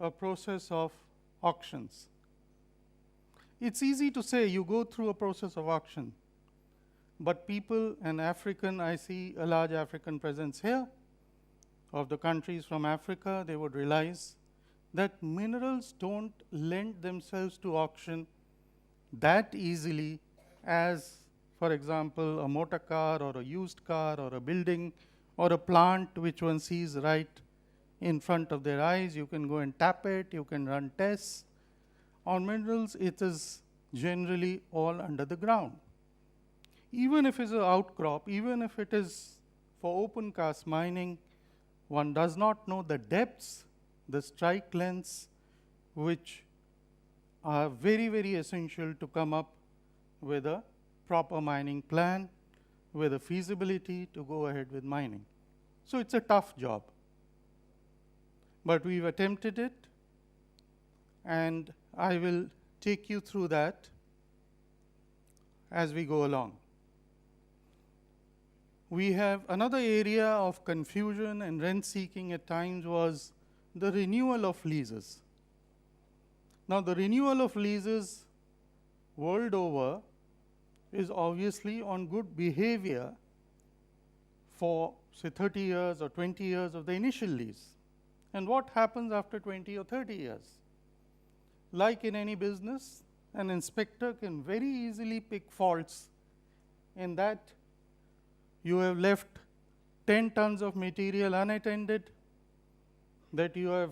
a process of auctions. It's easy to say you go through a process of auction, but people and African, I see a large African presence here, of the countries from Africa, they would realize that minerals don't lend themselves to auction that easily as, for example, a motor car or a used car or a building or a plant which one sees right in front of their eyes. You can go and tap it, you can run tests. On minerals, it is generally all under the ground. Even if it's an outcrop, even if it is for open cast mining, one does not know the depths, the strike lengths, which are very, very essential to come up with a proper mining plan, with a feasibility to go ahead with mining. So it's a tough job. But we've attempted it, and I will take you through that as we go along. We have another area of confusion and rent seeking at times was the renewal of leases. Now, the renewal of leases world over is obviously on good behavior for, say, 30 years or 20 years of the initial lease. And what happens after 20 or 30 years? Like in any business, an inspector can very easily pick faults in that you have left 10 tons of material unattended, that you have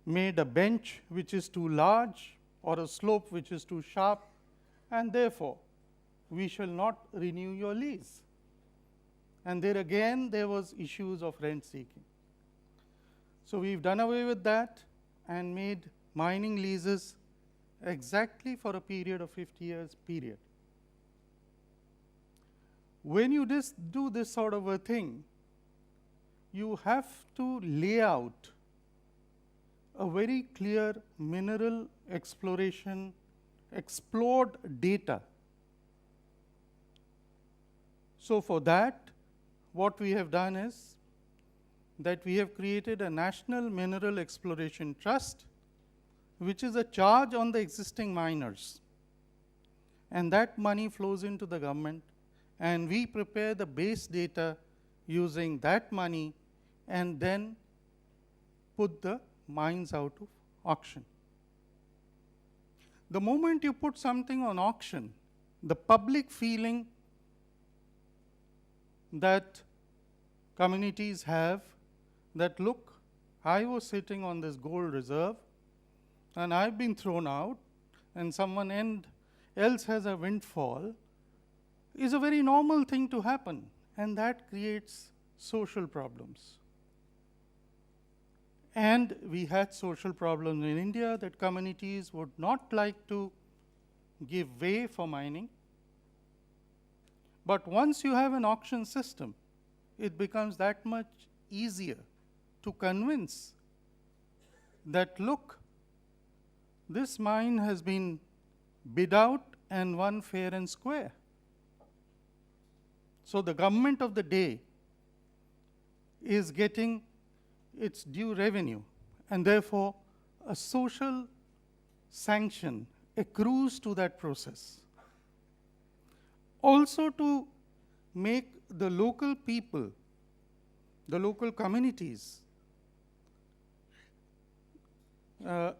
made a bench which is too large or a slope which is too sharp, and therefore we shall not renew your lease. And there again there was issues of rent seeking. So we've done away with that and made mining leases exactly for a period of 50 years period. When you do this sort of a thing, you have to lay out a very clear mineral exploration, explored data. So for that, what we have done is that we have created a National Mineral Exploration Trust, which is a charge on the existing miners. And that money flows into the government, and we prepare the base data using that money and then put the mines out of auction. The moment you put something on auction, the public feeling that communities have that, look, I was sitting on this gold reserve and I've been thrown out and someone else has a windfall, is a very normal thing to happen, and that creates social problems. And we had social problems in India that communities would not like to give way for mining. But once you have an auction system, it becomes that much easier to convince that, look, this mine has been bid out and won fair and square. So the government of the day is getting its due revenue, and therefore a social sanction accrues to that process. Also, to make the local people, the local communities,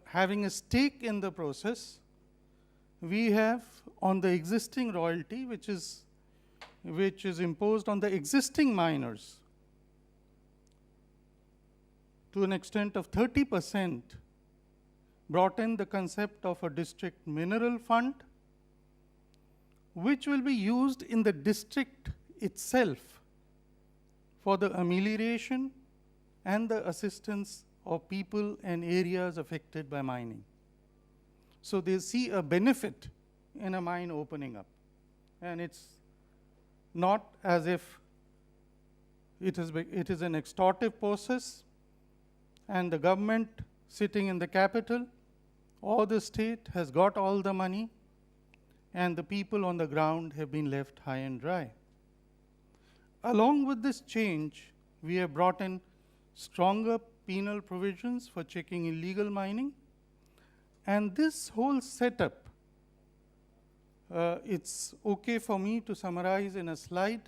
having a stake in the process, we have on the existing royalty, which is imposed on the existing miners to an extent of 30%, brought in the concept of a district mineral fund, which will be used in the district itself for the amelioration and the assistance of people and areas affected by mining. So they see a benefit in a mine opening up. And it's not as if it is an extortive process, and the government sitting in the capital or the state has got all the money, and the people on the ground have been left high and dry. Along with this change, we have brought in stronger penal provisions for checking illegal mining. And this whole setup, it's okay for me to summarize in a slide,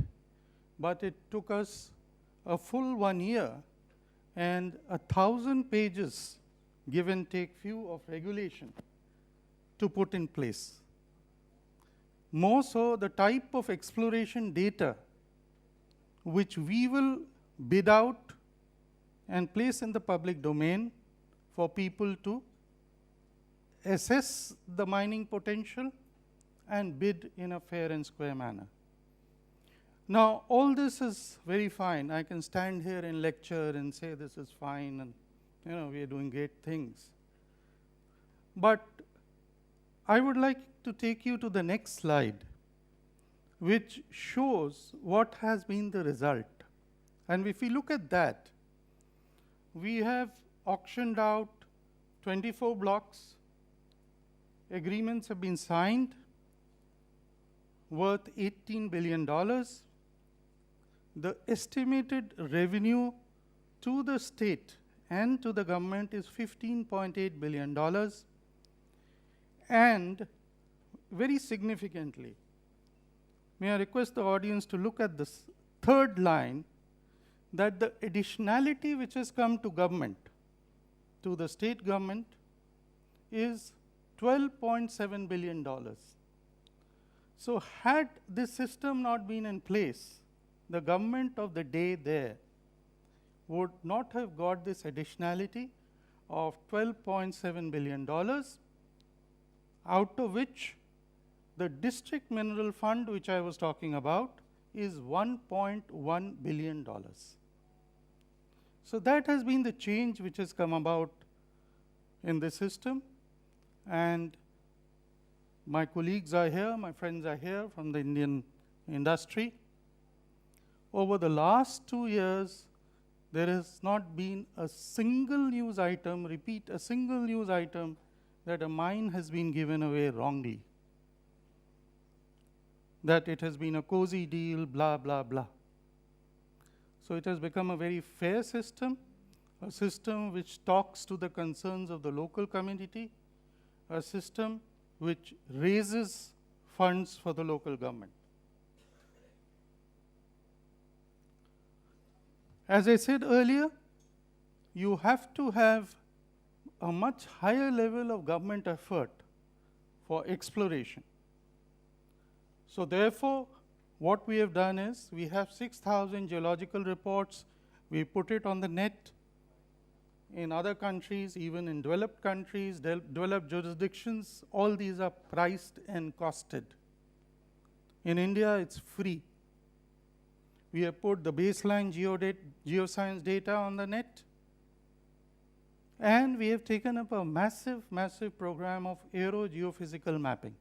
but it took us a full 1 year and 1,000 pages, give and take few, of regulation to put in place. More so, the type of exploration data which we will bid out and place in the public domain for people to assess the mining potential and bid in a fair and square manner. Now, all this is very fine. I can stand here and lecture and say this is fine and we are doing great things. But I would like to take you to the next slide, which shows what has been the result. And if we look at that, we have auctioned out 24 blocks. Agreements have been signed worth $18 billion. The estimated revenue to the state and to the government is $15.8 billion. And very significantly, may I request the audience to look at this third line, that the additionality which has come to government, to the state government, is $12.7 billion. So had this system not been in place, the government of the day there would not have got this additionality of $12.7 billion, out of which the district mineral fund, which I was talking about, is $1.1 billion. So that has been the change which has come about in the system. And my colleagues are here, my friends are here from the Indian industry. Over the last 2 years, there has not been a single news item, repeat, a single news item, that a mine has been given away wrongly, that it has been a cozy deal, blah, blah, blah. So it has become a very fair system, a system which talks to the concerns of the local community, a system which raises funds for the local government. As I said earlier, you have to have a much higher level of government effort for exploration. So therefore, what we have done is, we have 6,000 geological reports. We put it on the net. In other countries, even in developed countries, developed jurisdictions, all these are priced and costed. In India, it's free. We have put the baseline geoscience data on the net. And we have taken up a massive, massive program of aerogeophysical mapping.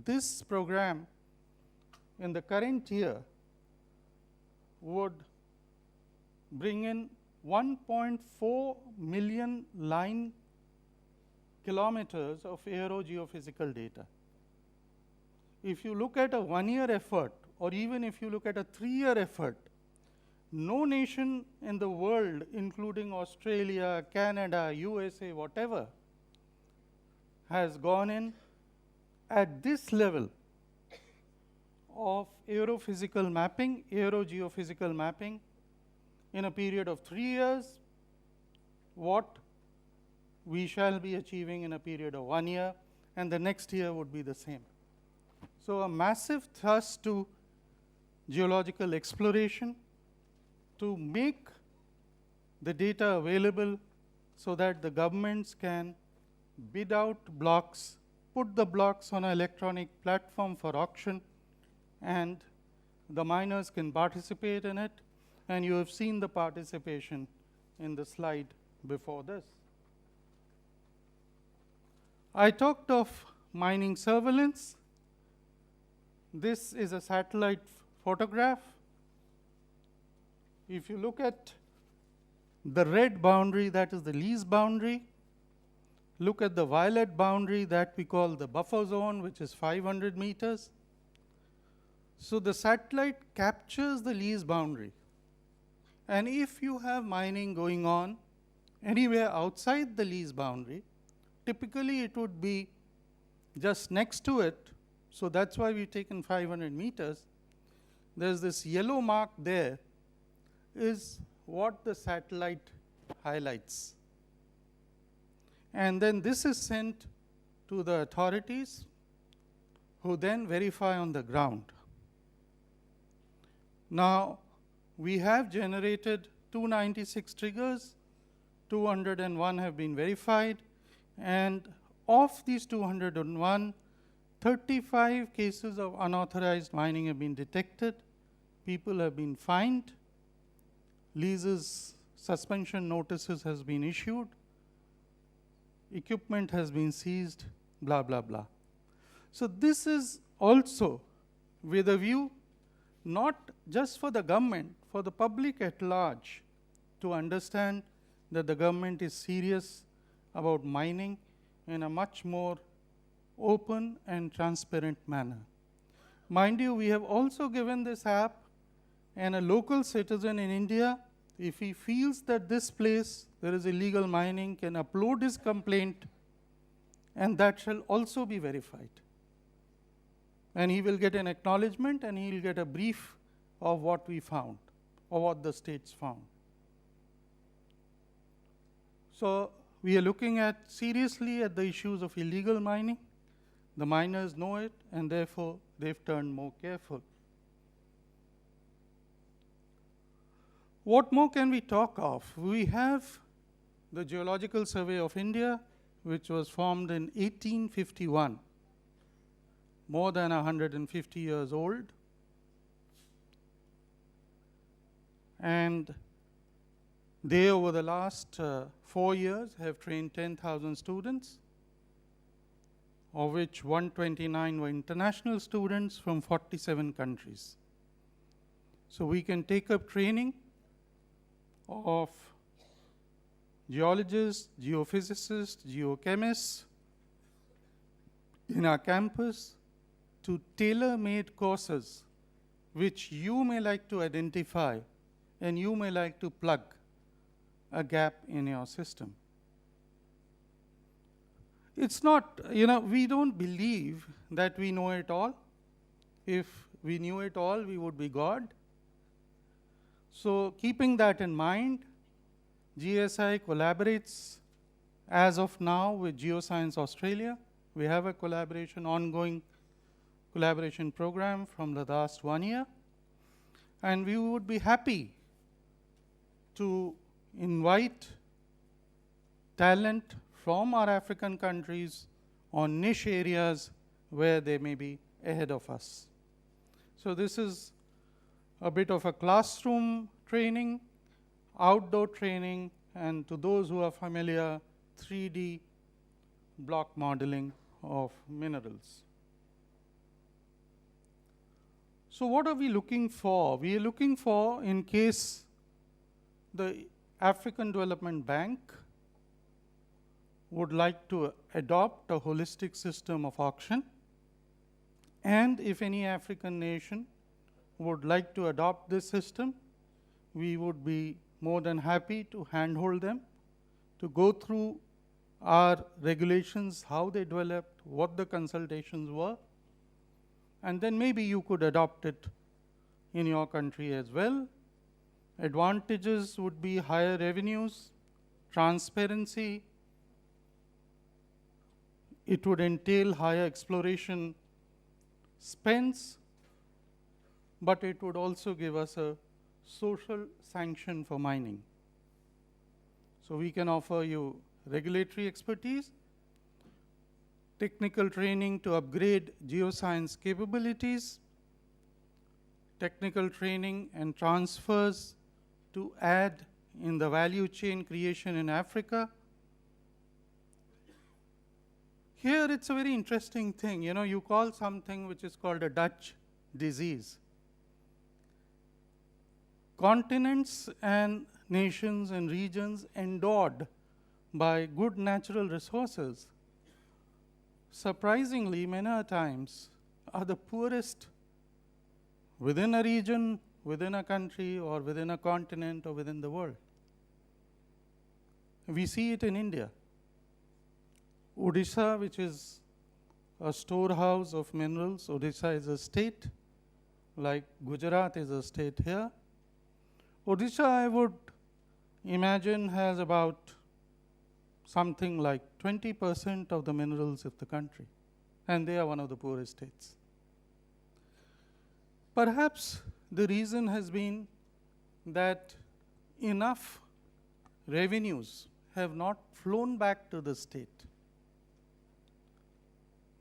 This program, in the current year, would bring in 1.4 million line kilometers of aerogeophysical data. If you look at a 1-year effort, or even if you look at a 3-year effort, no nation in the world, including Australia, Canada, USA, whatever, has gone in at this level of aerophysical mapping, aerogeophysical mapping, in a period of 3 years, what we shall be achieving in a period of 1 year, and the next year would be the same. So a massive thrust to geological exploration, to make the data available so that the governments can bid out blocks, put the blocks on an electronic platform for auction, and the miners can participate in it. And you have seen the participation in the slide before this. I talked of mining surveillance. This is a satellite photograph. If you look at the red boundary, that is the lease boundary. Look at the violet boundary that we call the buffer zone, which is 500 meters. So the satellite captures the lease boundary. And if you have mining going on anywhere outside the lease boundary, typically it would be just next to it. So that's why we've taken 500 meters. There's this yellow mark there, is what the satellite highlights. And then this is sent to the authorities, who then verify on the ground. Now, we have generated 296 triggers, 201 have been verified, and of these 201, 35 cases of unauthorized mining have been detected. People have been fined. Leases, suspension notices has been issued. Equipment has been seized, blah, blah, blah. So this is also with a view not just for the government, for the public at large, to understand that the government is serious about mining in a much more open and transparent manner. Mind you, we have also given this app, and a local citizen in India, if he feels that this place there is illegal mining, can upload his complaint, and that shall also be verified. And he will get an acknowledgement, and he will get a brief of what we found, or what the states found. So we are looking at seriously at the issues of illegal mining. The miners know it, and therefore they've turned more careful. What more can we talk of? We have the Geological Survey of India, which was formed in 1851, more than 150 years old. And they, over the last 4 years, have trained 10,000 students, of which 129 were international students from 47 countries. So we can take up training of geologists, geophysicists, geochemists in our campus to tailor-made courses which you may like to identify and you may like to plug a gap in your system. It's not, we don't believe that we know it all. If we knew it all, we would be God. So keeping that in mind, GSI collaborates as of now with Geoscience Australia. We have a ongoing collaboration program from the last 1 year. And we would be happy to invite talent from our African countries on niche areas where they may be ahead of us. So this is a bit of a classroom training, outdoor training, and to those who are familiar, 3D block modeling of minerals. So what are we looking for? We are looking for, in case the African Development Bank would like to adopt a holistic system of auction, and if any African nation would like to adopt this system, we would be more than happy to handhold them to go through our regulations, how they developed, what the consultations were, and then maybe you could adopt it in your country as well. Advantages would be higher revenues, transparency. It would entail higher exploration spends, but it would also give us a social sanction for mining. So we can offer you regulatory expertise, technical training to upgrade geoscience capabilities, technical training and transfers to add in the value chain creation in Africa. Here it's a very interesting thing. You call something which is called a Dutch disease. Continents and nations and regions endowed by good natural resources, surprisingly, many times, are the poorest within a region, within a country, or within a continent, or within the world. We see it in India. Odisha, which is a storehouse of minerals, Odisha is a state, like Gujarat is a state here. Odisha, I would imagine, has about something like 20% of the minerals of the country, and they are one of the poorest states. Perhaps the reason has been that enough revenues have not flown back to the state.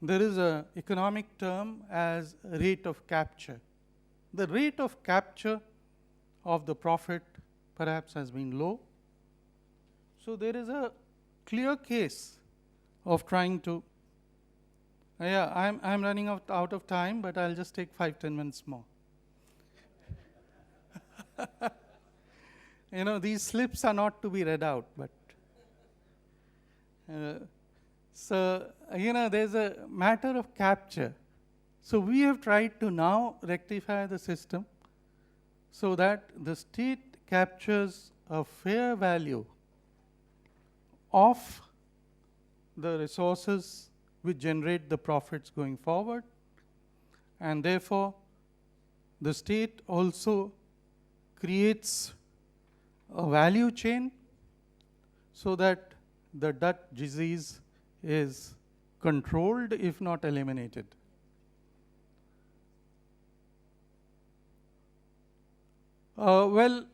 There is an economic term as rate of capture. The rate of capture of the profit perhaps has been low. So there is a clear case of trying to, I'm running out of time, but I'll just take 5-10 minutes more. These slips are not to be read out, but there's a matter of capture. So we have tried to now rectify the system so that the state captures a fair value of the resources which generate the profits going forward, and therefore the state also creates a value chain so that the Dutch disease is controlled, if not eliminated. Well,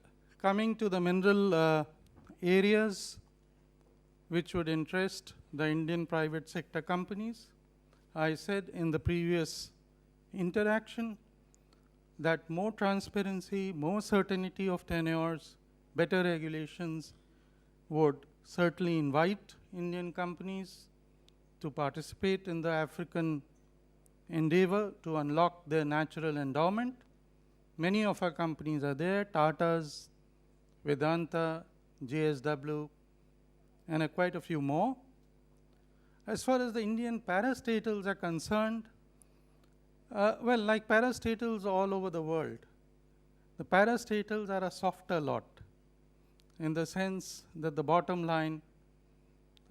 coming to the mineral areas which would interest the Indian private sector companies, I said in the previous interaction that more transparency, more certainty of tenures, better regulations would certainly invite Indian companies to participate in the African endeavor to unlock their natural endowment. Many of our companies are there, Tata's, Vedanta, JSW, and quite a few more. As far as the Indian parastatals are concerned, well, like parastatals all over the world, the parastatals are a softer lot in the sense that the bottom line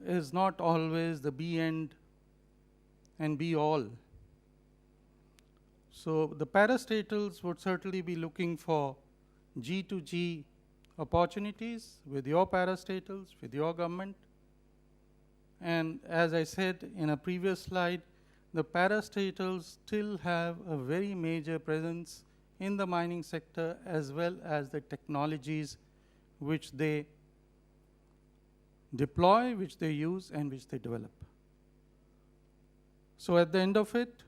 is not always the be end and be all. So the parastatals would certainly be looking for G to G opportunities with your parastatals, with your government. And as I said in a previous slide, the parastatals still have a very major presence in the mining sector as well as the technologies which they deploy, which they use, and which they develop. So at the end of it,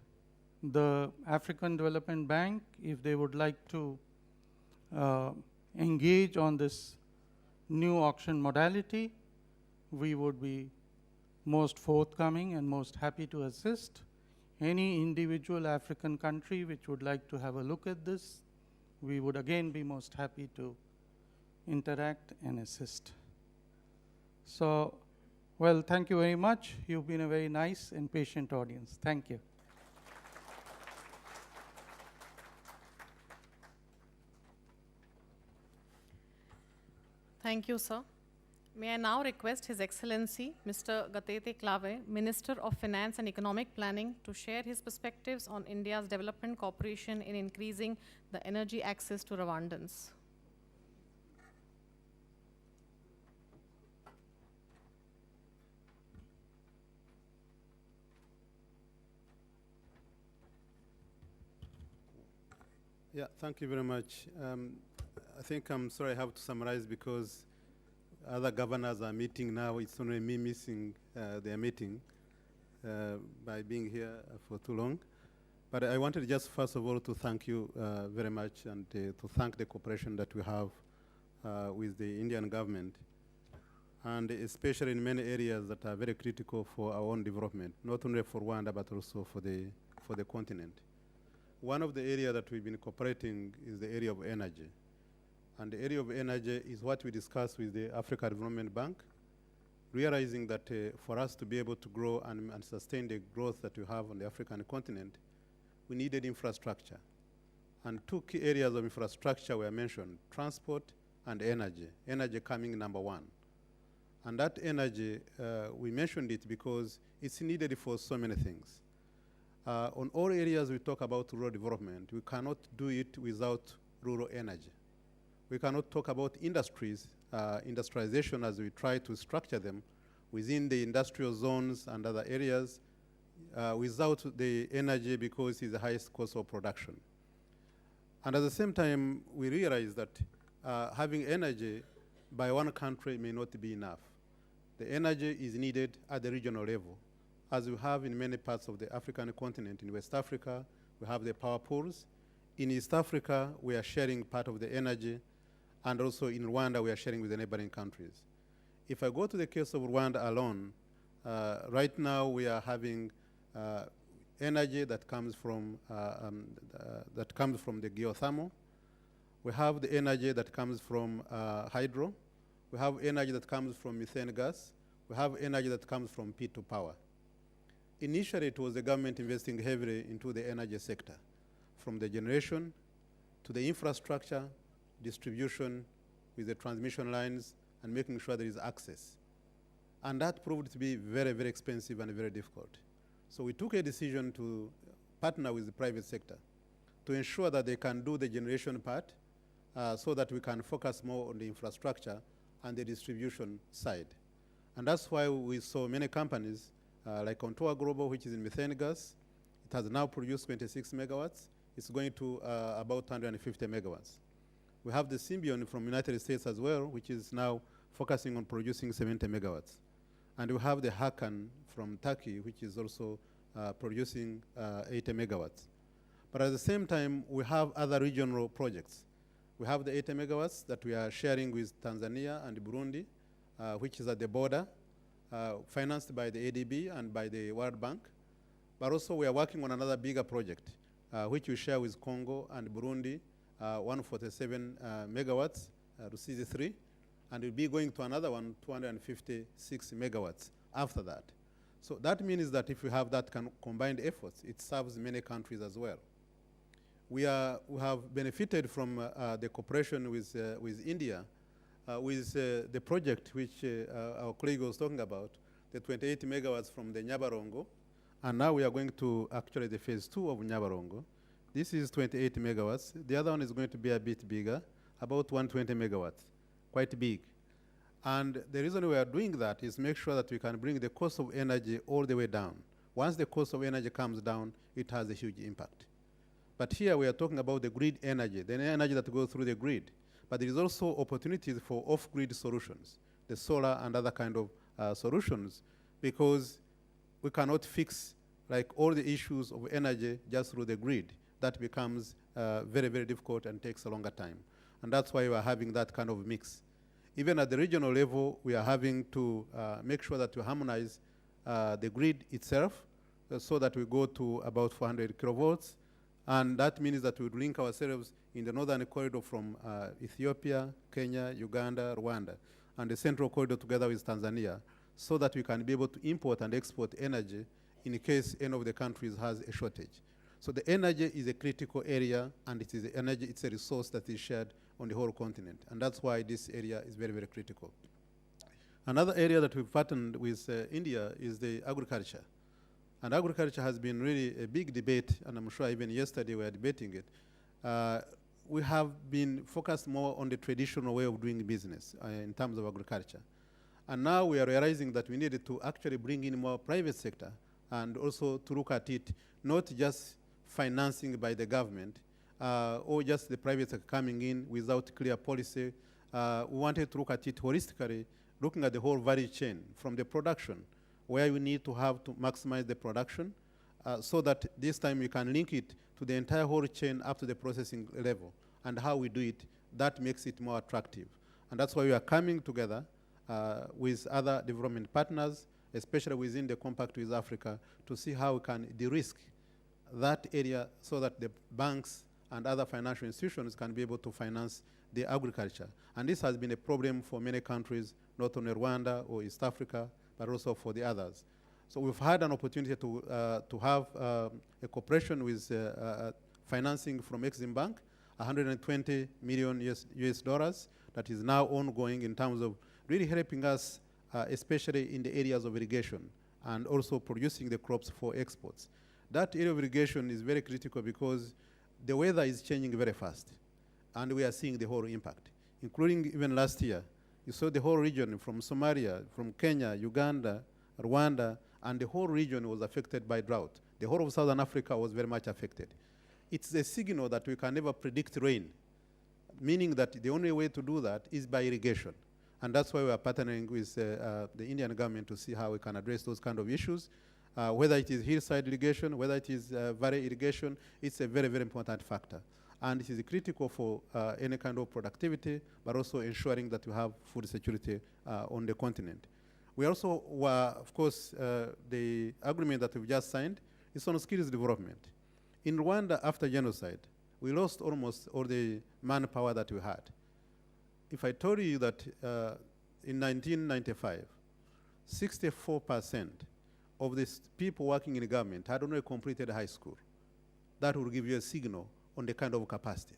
the African Development Bank, if they would like to engage on this new auction modality, we would be most forthcoming and most happy to assist. Any individual African country which would like to have a look at this, we would again be most happy to interact and assist. So, well, thank you very much. You've been a very nice and patient audience. Thank you. Thank you, sir. May I now request His Excellency, Mr. Gatete Clave, Minister of Finance and Economic Planning, to share his perspectives on India's development cooperation in increasing the energy access to Rwandans. Yeah, thank you very much. I think I'm sorry I have to summarize because other governors are meeting now. It's only me missing their meeting by being here for too long. But I wanted just first of all to thank you very much and to thank the cooperation that we have with the Indian government, and especially in many areas that are very critical for our own development, not only for Rwanda but also for the continent. One of the areas that we've been cooperating is the area of energy. And the area of energy is what we discussed with the Africa Development Bank, realizing that for us to be able to grow and sustain the growth that we have on the African continent, we needed infrastructure. And two key areas of infrastructure were mentioned, transport and energy, energy coming number one. And that energy, we mentioned it because it's needed for so many things. On all areas we talk about rural development, we cannot do it without rural energy. We cannot talk about industries, industrialization as we try to structure them within the industrial zones and other areas without the energy because it's the highest cost of production. And at the same time, we realize that having energy by one country may not be enough. The energy is needed at the regional level. As we have in many parts of the African continent, in West Africa, we have the power pools. In East Africa, we are sharing part of the energy, and also in Rwanda, we are sharing with the neighboring countries. If I go to the case of Rwanda alone, right now we are having energy that comes from the geothermal. We have the energy that comes from hydro. We have energy that comes from methane gas. We have energy that comes from P2 power. Initially, it was the government investing heavily into the energy sector, from the generation to the infrastructure, distribution with the transmission lines, and making sure there is access. And that proved to be very, very expensive and very difficult. So we took a decision to partner with the private sector to ensure that they can do the generation part so that we can focus more on the infrastructure and the distribution side. And that's why we saw many companies like Contour Global, which is in methane gas. It has now produced 26 megawatts. It's going to about 150 megawatts. We have the Symbion from United States as well, which is now focusing on producing 70 megawatts. And we have the Hakan from Turkey, which is also producing 80 megawatts. But at the same time, we have other regional projects. We have the 80 megawatts that we are sharing with Tanzania and Burundi, which is at the border, financed by the ADB and by the World Bank. But also we are working on another bigger project, which we share with Congo and Burundi, 147 megawatts, Rusizi 3, and we'll be going to another one, 256 megawatts after that. So that means that if we have that combined efforts, it serves many countries as well. We have benefited from the cooperation with India, with the project which our colleague was talking about, the 28 megawatts from the Nyabarongo, and now we are going to actually the phase 2 of Nyabarongo. This is 28 megawatts. The other one is going to be a bit bigger, about 120 megawatts, quite big. And the reason we are doing that is make sure that we can bring the cost of energy all the way down. Once the cost of energy comes down, it has a huge impact. But here we are talking about the grid energy, the energy that goes through the grid. But there is also opportunities for off-grid solutions, the solar and other kind of solutions, because we cannot fix like all the issues of energy just through the grid. That becomes very, very difficult and takes a longer time. And that's why we are having that kind of mix. Even at the regional level, we are having to make sure that we harmonize the grid itself so that we go to about 400 kilovolts. And that means that we would link ourselves in the northern corridor from Ethiopia, Kenya, Uganda, Rwanda, and the central corridor together with Tanzania, so that we can be able to import and export energy in case any of the countries has a shortage. So the energy is a critical area, and it is the energy, it's a resource that is shared on the whole continent. And that's why this area is very, very critical. Another area that we've partnered with India is the agriculture. And agriculture has been really a big debate, and I'm sure even yesterday we were debating it. We have been focused more on the traditional way of doing business in terms of agriculture. And now we are realizing that we needed to actually bring in more private sector and also to look at it, not just financing by the government or just the private sector coming in without clear policy. We wanted to look at it holistically, looking at the whole value chain from the production, where we need to have to maximize the production so that this time we can link it to the entire whole chain up to the processing level. And how we do it, that makes it more attractive. And that's why we are coming together with other development partners, especially within the Compact with Africa, to see how we can de-risk that area so that the banks and other financial institutions can be able to finance the agriculture. And this has been a problem for many countries, not only Rwanda or East Africa, but also for the others. So we've had an opportunity to have a cooperation with financing from Exim Bank, 120 million US dollars, that is now ongoing in terms of really helping us, especially in the areas of irrigation and also producing the crops for exports. That area of irrigation is very critical because the weather is changing very fast, and we are seeing the whole impact, including even last year. You saw the whole region from Somalia, from Kenya, Uganda, Rwanda, and the whole region was affected by drought. The whole of Southern Africa was very much affected. It's a signal that we can never predict rain, meaning that the only way to do that is by irrigation. And that's why we are partnering with the Indian government to see how we can address those kind of issues. Whether it is hillside irrigation, whether it is valley irrigation, it's a very, very important factor. And it is critical for any kind of productivity, but also ensuring that we have food security on the continent. We also, of course, the agreement that we've just signed is on skills development. In Rwanda, after genocide, we lost almost all the manpower that we had. If I told you that in 1995, 64% of the people working in the government had only completed high school, that will give you a signal on the kind of capacity.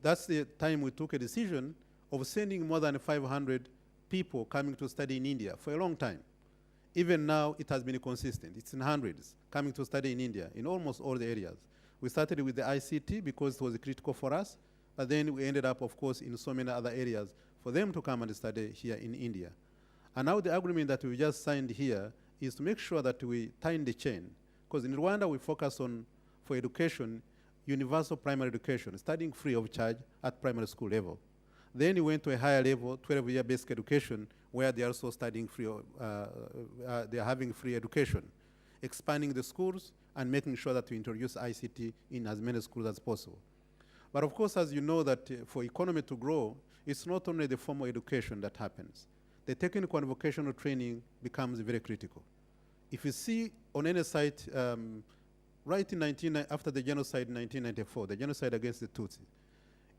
That's the time we took a decision of sending more than 500 people coming to study in India for a long time. Even now, it has been consistent. It's in hundreds coming to study in India in almost all the areas. We started with the ICT because it was critical for us, but then we ended up, of course, in so many other areas for them to come and study here in India. And now the agreement that we just signed here is to make sure that we tighten the chain. Because in Rwanda, we focus on, for education, universal primary education, studying free of charge at primary school level. Then we went to a higher level, 12-year basic education, where they are also studying free, they are having free education, expanding the schools and making sure that we introduce ICT in as many schools as possible. But of course, as you know, that for economy to grow, it's not only the formal education that happens. The technical and vocational training becomes very critical. If you see on any site, right in after the genocide in 1994, the genocide against the Tutsi,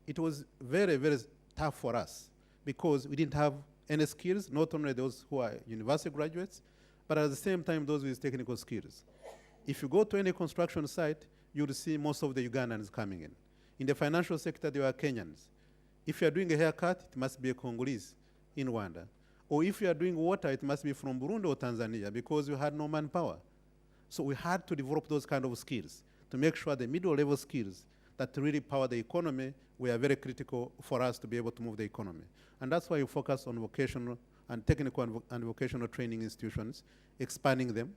it was very, very tough for us because we didn't have any skills, not only those who are university graduates, but at the same time, those with technical skills. If you go to any construction site, you'll see most of the Ugandans coming in. In the financial sector, there were Kenyans. If you are doing a haircut, it must be a Congolese in Rwanda. Or if you are doing water, it must be from Burundi or Tanzania because you had no manpower. So we had to develop those kind of skills to make sure the middle level skills that really power the economy were very critical for us to be able to move the economy. And that's why we focus on vocational and technical and vocational training institutions, expanding them.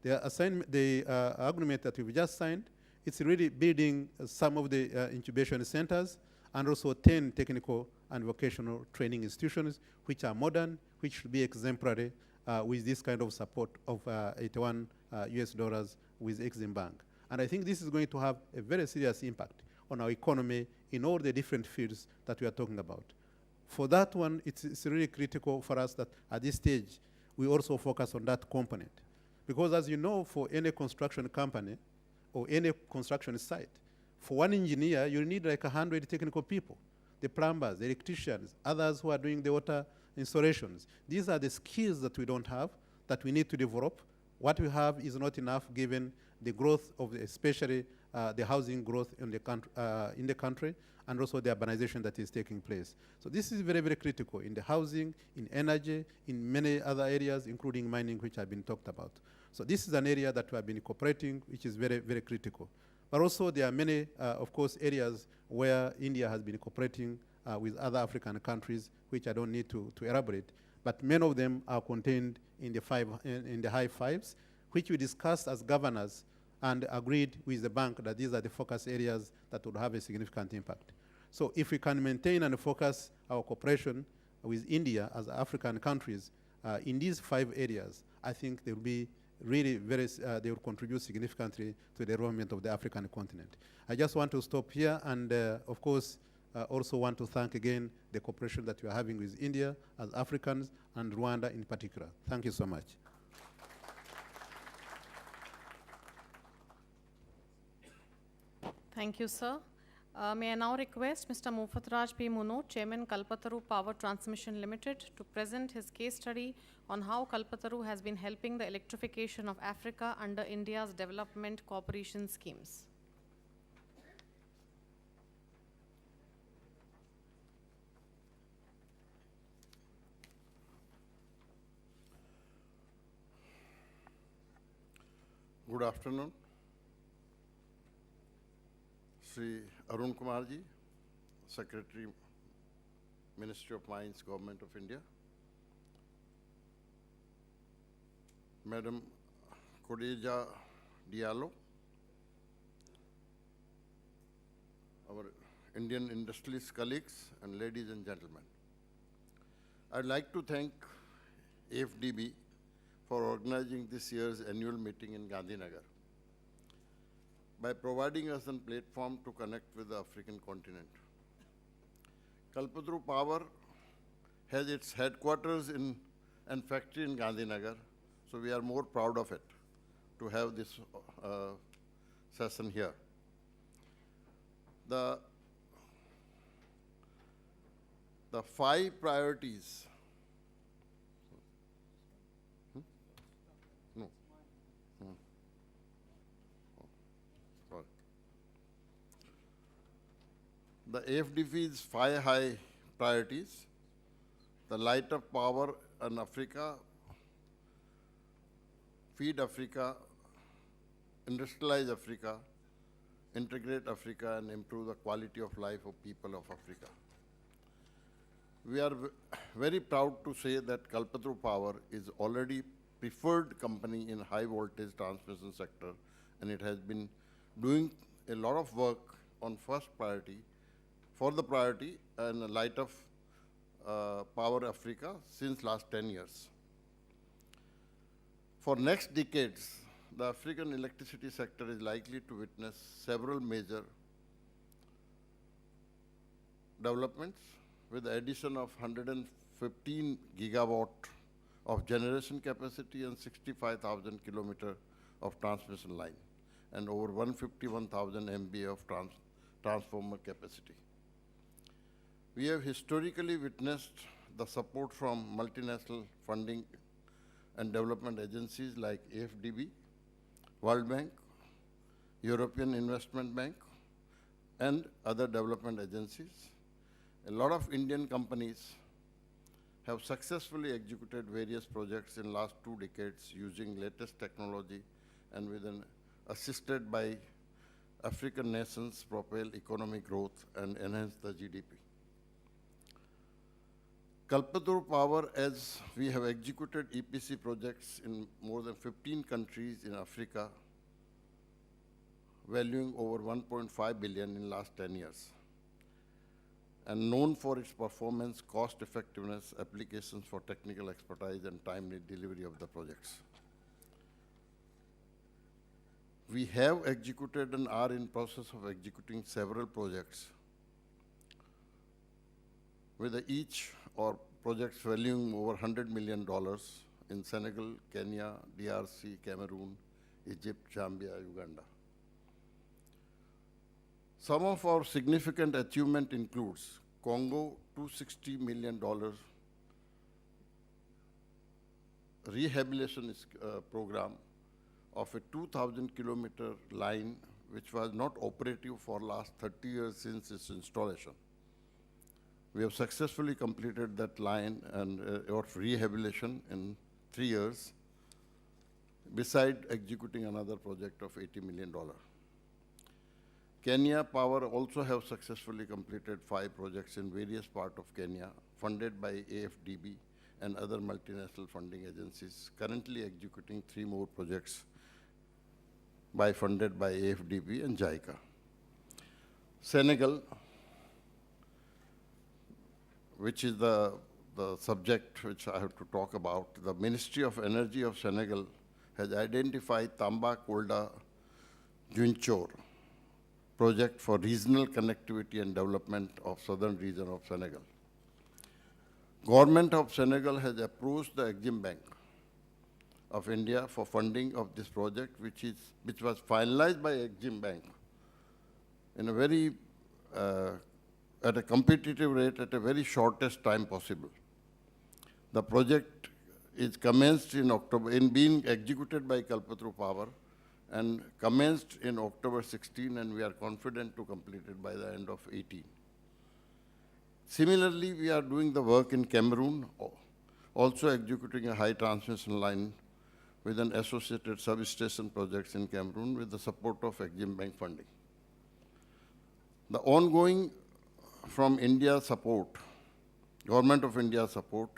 The agreement that we've just signed, it's really building some of the incubation centers and also 10 technical and vocational training institutions, which are modern, which should be exemplary with this kind of support of 81 US dollars with Exim Bank. And I think this is going to have a very serious impact on our economy in all the different fields that we are talking about. For that one, it's really critical for us that at this stage, we also focus on that component. Because as you know, for any construction company or any construction site, for one engineer, you need like 100 technical people, the plumbers, the electricians, others who are doing the water installations. These are the skills that we don't have, that we need to develop. What we have is not enough given the growth of, especially the housing growth in the country, and also the urbanization that is taking place. So this is very, very critical in the housing, in energy, in many other areas, including mining, which have been talked about. So this is an area that we have been cooperating, which is very, very critical. But also there are many, of course, areas where India has been cooperating with other African countries, which I don't need to elaborate. But many of them are contained in the high fives, which we discussed as governors and agreed with the bank that these are the focus areas that would have a significant impact. So if we can maintain and focus our cooperation with India as African countries in these 5 areas, I think they will be really they will contribute significantly to the development of the African continent. I just want to stop here and, of course, also want to thank again the cooperation that we are having with India as Africans and Rwanda in particular. Thank you so much. Thank you, sir. May I now request Mr. Mufatraj P. Muno, Chairman Kalpataru Power Transmission Limited, to present his case study on how Kalpataru has been helping the electrification of Africa under India's development cooperation schemes. Good afternoon. Sri Arun Kumar ji, Secretary, Ministry of Mines, Government of India. Madam Kodeja Diallo, our Indian industrialist colleagues, and ladies and gentlemen. I'd like to thank AFDB for organizing this year's annual meeting in Gandhinagar by providing us a platform to connect with the African continent. Kalpataru Power has its headquarters and factory in Gandhinagar, so we are more proud of it to have this session here. The 5 priorities. The AFDB's 5 high priorities the light of power in Africa, feed Africa, industrialize Africa, integrate Africa, and improve the quality of life of people of Africa. We are very proud to say that Kalpataru Power is already preferred company in high voltage transmission sector, and it has been doing a lot of work on first priority, for the priority and the light of Power Africa since last 10 years. For next decades, the African electricity sector is likely to witness several major developments with the addition of 115 gigawatt of generation capacity and 65,000 kilometer of transmission line and over 151,000 MVA of transformer capacity. We have historically witnessed the support from multinational funding and development agencies like AFDB, World Bank, European Investment Bank, and other development agencies. A lot of Indian companies have successfully executed various projects in last 2 decades using latest technology and assisted by African nations propel economic growth and enhance the GDP. Kalpataru Power, as we have executed EPC projects in more than 15 countries in Africa, valuing over 1.5 billion in last 10 years, and known for its performance, cost effectiveness, applications for technical expertise, and timely delivery of the projects. We have executed and are in process of executing several projects with each or projects valuing over $100 million in Senegal, Kenya, DRC, Cameroon, Egypt, Zambia, Uganda. Some of our significant achievement includes Congo $260 million rehabilitation program of a 2,000 kilometer line which was not operative for last 30 years since its installation. We have successfully completed that line and of rehabilitation in 3 years, beside executing another project of $80 million. Kenya Power also have successfully completed 5 projects in various parts of Kenya, funded by AFDB and other multinational funding agencies, currently executing 3 more projects funded by AFDB and JICA. Senegal, which is the subject which I have to talk about, the Ministry of Energy of Senegal has identified Tamba Kolda Junchor project for regional connectivity and development of southern region of Senegal. Government of Senegal has approached the Exim Bank of India for funding of this project, which was finalized by Exim Bank in a very at a competitive rate at a very shortest time possible. The project is commenced in October, being executed by Kalpataru Power, and commenced in October 16, and we are confident to complete it by the end of 18. Similarly, we are doing the work in Cameroon, also executing a high transmission line with an associated substation projects in Cameroon with the support of Exim Bank funding. The ongoing from India support, Government of India support,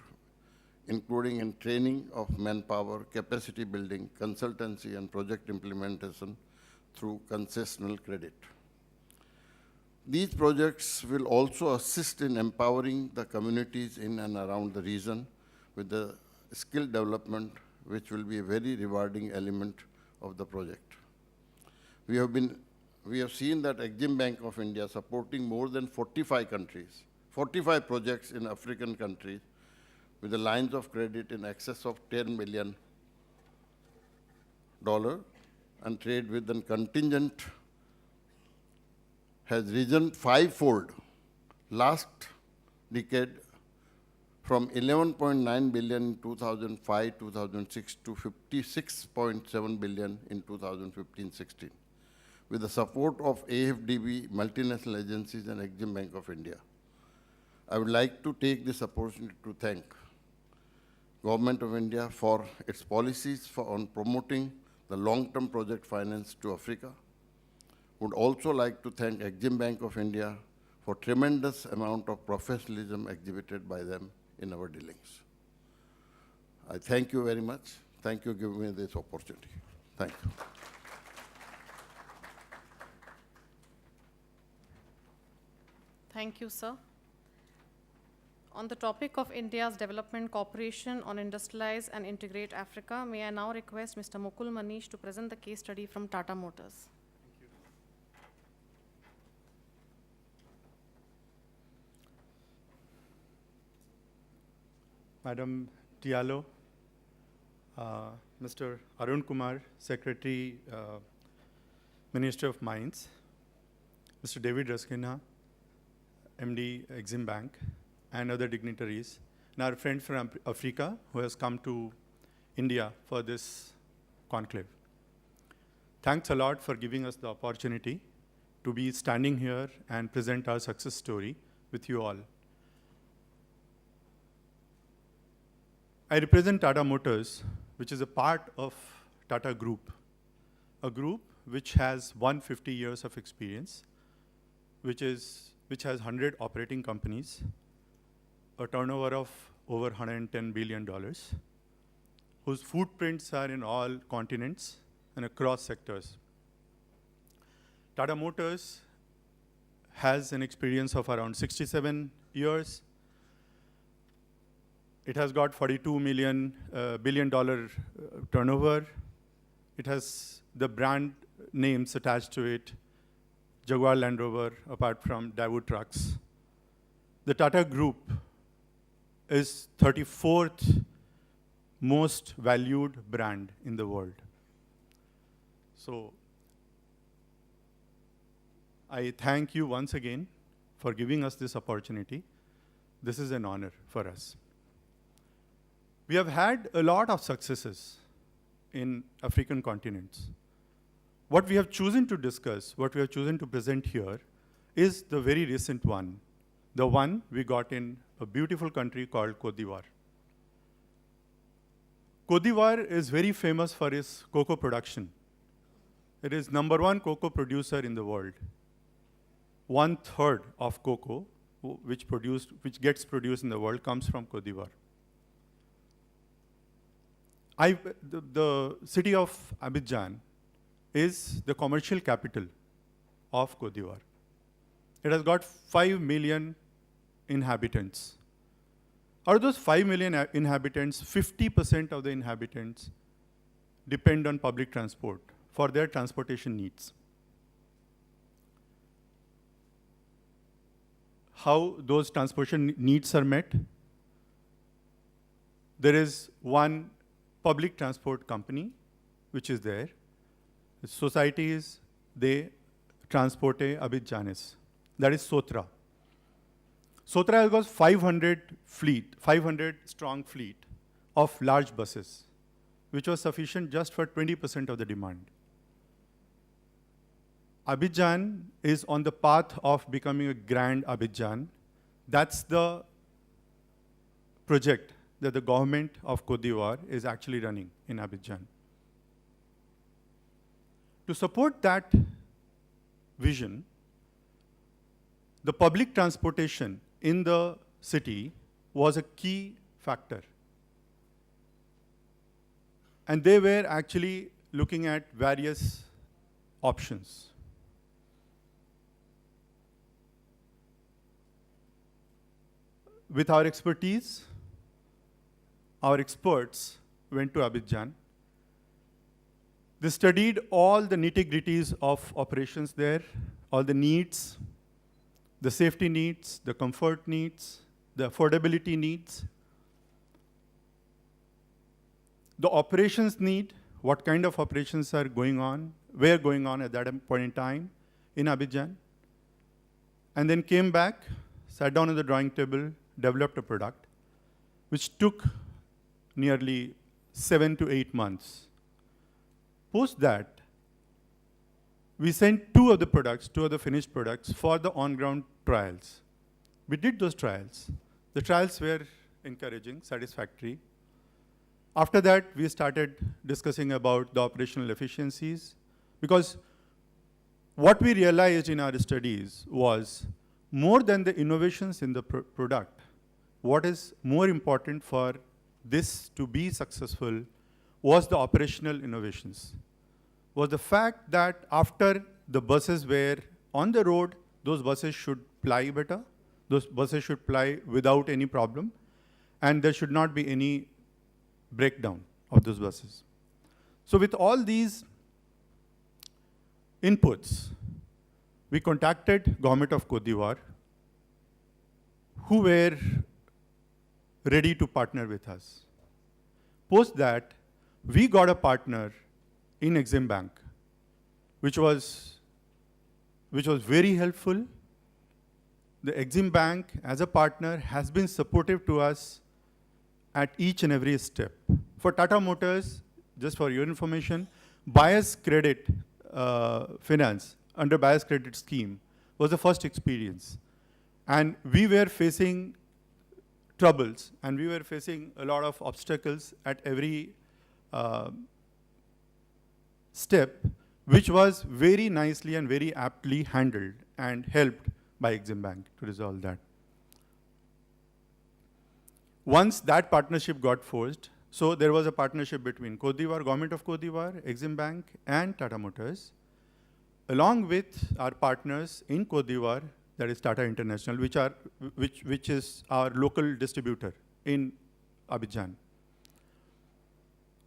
including in training of manpower, capacity building, consultancy, and project implementation through concessional credit. These projects will also assist in empowering the communities in and around the region with the skill development, which will be a very rewarding element of the project. We have seen that Exim Bank of India supporting more than 45 countries, 45 projects in African countries with the lines of credit in excess of $10 million and trade with the contingent has risen 5-fold last decade from 11.9 billion in 2005-2006 to 56.7 billion in 2015-16. With the support of AFDB, multinational agencies, and Exim Bank of India. I would like to take this opportunity to thank Government of India for its policies on promoting the long-term project finance to Africa. Would also like to thank Exim Bank of India for tremendous amount of professionalism exhibited by them in our dealings. I thank you very much. Thank you for giving me this opportunity. Thank you. Thank you, sir. On the topic of India's development cooperation on industrialize and integrate Africa, may I now request Mr. Mukul Manish to present the case study from Tata Motors. Madam Diallo, Mr. Arun Kumar, Secretary, Minister of Mines, Mr. David Raskinha, MD, Exim Bank, and other dignitaries, and our friend from Africa who has come to India for this conclave. Thanks a lot for giving us the opportunity to be standing here and present our success story with you all. I represent Tata Motors, which is a part of Tata Group, a group which has 150 years of experience, which has 100 operating companies, a turnover of over $110 billion, whose footprints are in all continents and across sectors. Tata Motors has an experience of around 67 years. It has got $42 billion turnover. It has the brand names attached to it, Jaguar Land Rover, apart from Daewoo Trucks. The Tata Group is 34th most valued brand in the world. So I thank you once again for giving us this opportunity. This is an honor for us. We have had a lot of successes in African continents. What we have chosen to discuss, what we have chosen to present here, is the very recent one, the one we got in a beautiful country called Côte d'Ivoire. Côte d'Ivoire is very famous for its cocoa production. It is #1 cocoa producer in the world. 1/3 of cocoa which gets produced in the world comes from Côte d'Ivoire. The city of Abidjan is the commercial capital of Côte d'Ivoire. It has got 5 million inhabitants. Out of those 5 million inhabitants, 50% of the inhabitants depend on public transport for their transportation needs. How those transportation needs are met? There is one public transport company which is there. The societies, they transporte Abidjanis. That is Sotra. Sotra has got 500 strong fleet of large buses, which was sufficient just for 20% of the demand. Abidjan is on the path of becoming a grand Abidjan. That's the project that the government of Côte d'Ivoire is actually running in Abidjan. To support that vision, the public transportation in the city was a key factor. And they were actually looking at various options. With our expertise, our experts went to Abidjan. They studied all the nitty-gritties of operations there, all the needs, the safety needs, the comfort needs, the affordability needs, the operations need, what kind of operations are going on, were going on at that point in time in Abidjan, and then came back, sat down at the drawing table, developed a product, which took nearly 7 to 8 months. Post that, we sent two of the finished products for the on-ground trials. we did those trials. The trials were encouraging, satisfactory. After that, we started discussing about the operational efficiencies, because what we realized in our studies was more than the innovations in the product, what is more important for this to be successful was the operational innovations. Was the fact that after the buses were on the road, those buses should ply better, those buses should ply without any problem, and there should not be any breakdown of those buses. So with all these inputs, we contacted government of Cote d'Ivoire, who were ready to partner with us. Post that, we got a partner in Exim Bank, which was very helpful. The Exim Bank, as a partner, has been supportive to us at each and every step. For Tata Motors, just for your information, buyer's credit finance under buyer's credit scheme was the first experience. And we were facing troubles, and we were facing a lot of obstacles at every step, which was very nicely and very aptly handled and helped by Exim Bank to resolve that. Once that partnership got forged, so there was a partnership between Cote d'Ivoire, Government of Cote d'Ivoire, Exim Bank, and Tata Motors, along with our partners in Cote d'Ivoire, that is Tata International, which is our local distributor in Abidjan.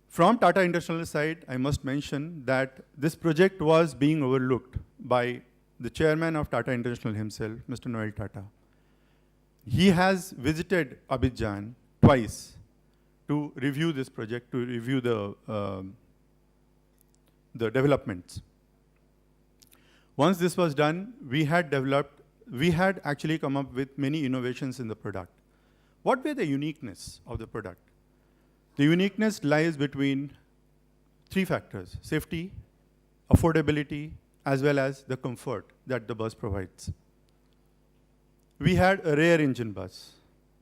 From Tata International side, I must mention that this project was being overlooked by the chairman of Tata International himself, Mr. Noel Tata. He has visited Abidjan twice to review this project, to review the developments. Once this was done, we had actually come up with many innovations in the product. What were the uniqueness of the product? The uniqueness lies between three factors: safety, affordability, as well as the comfort that the bus provides. We had a rear engine bus.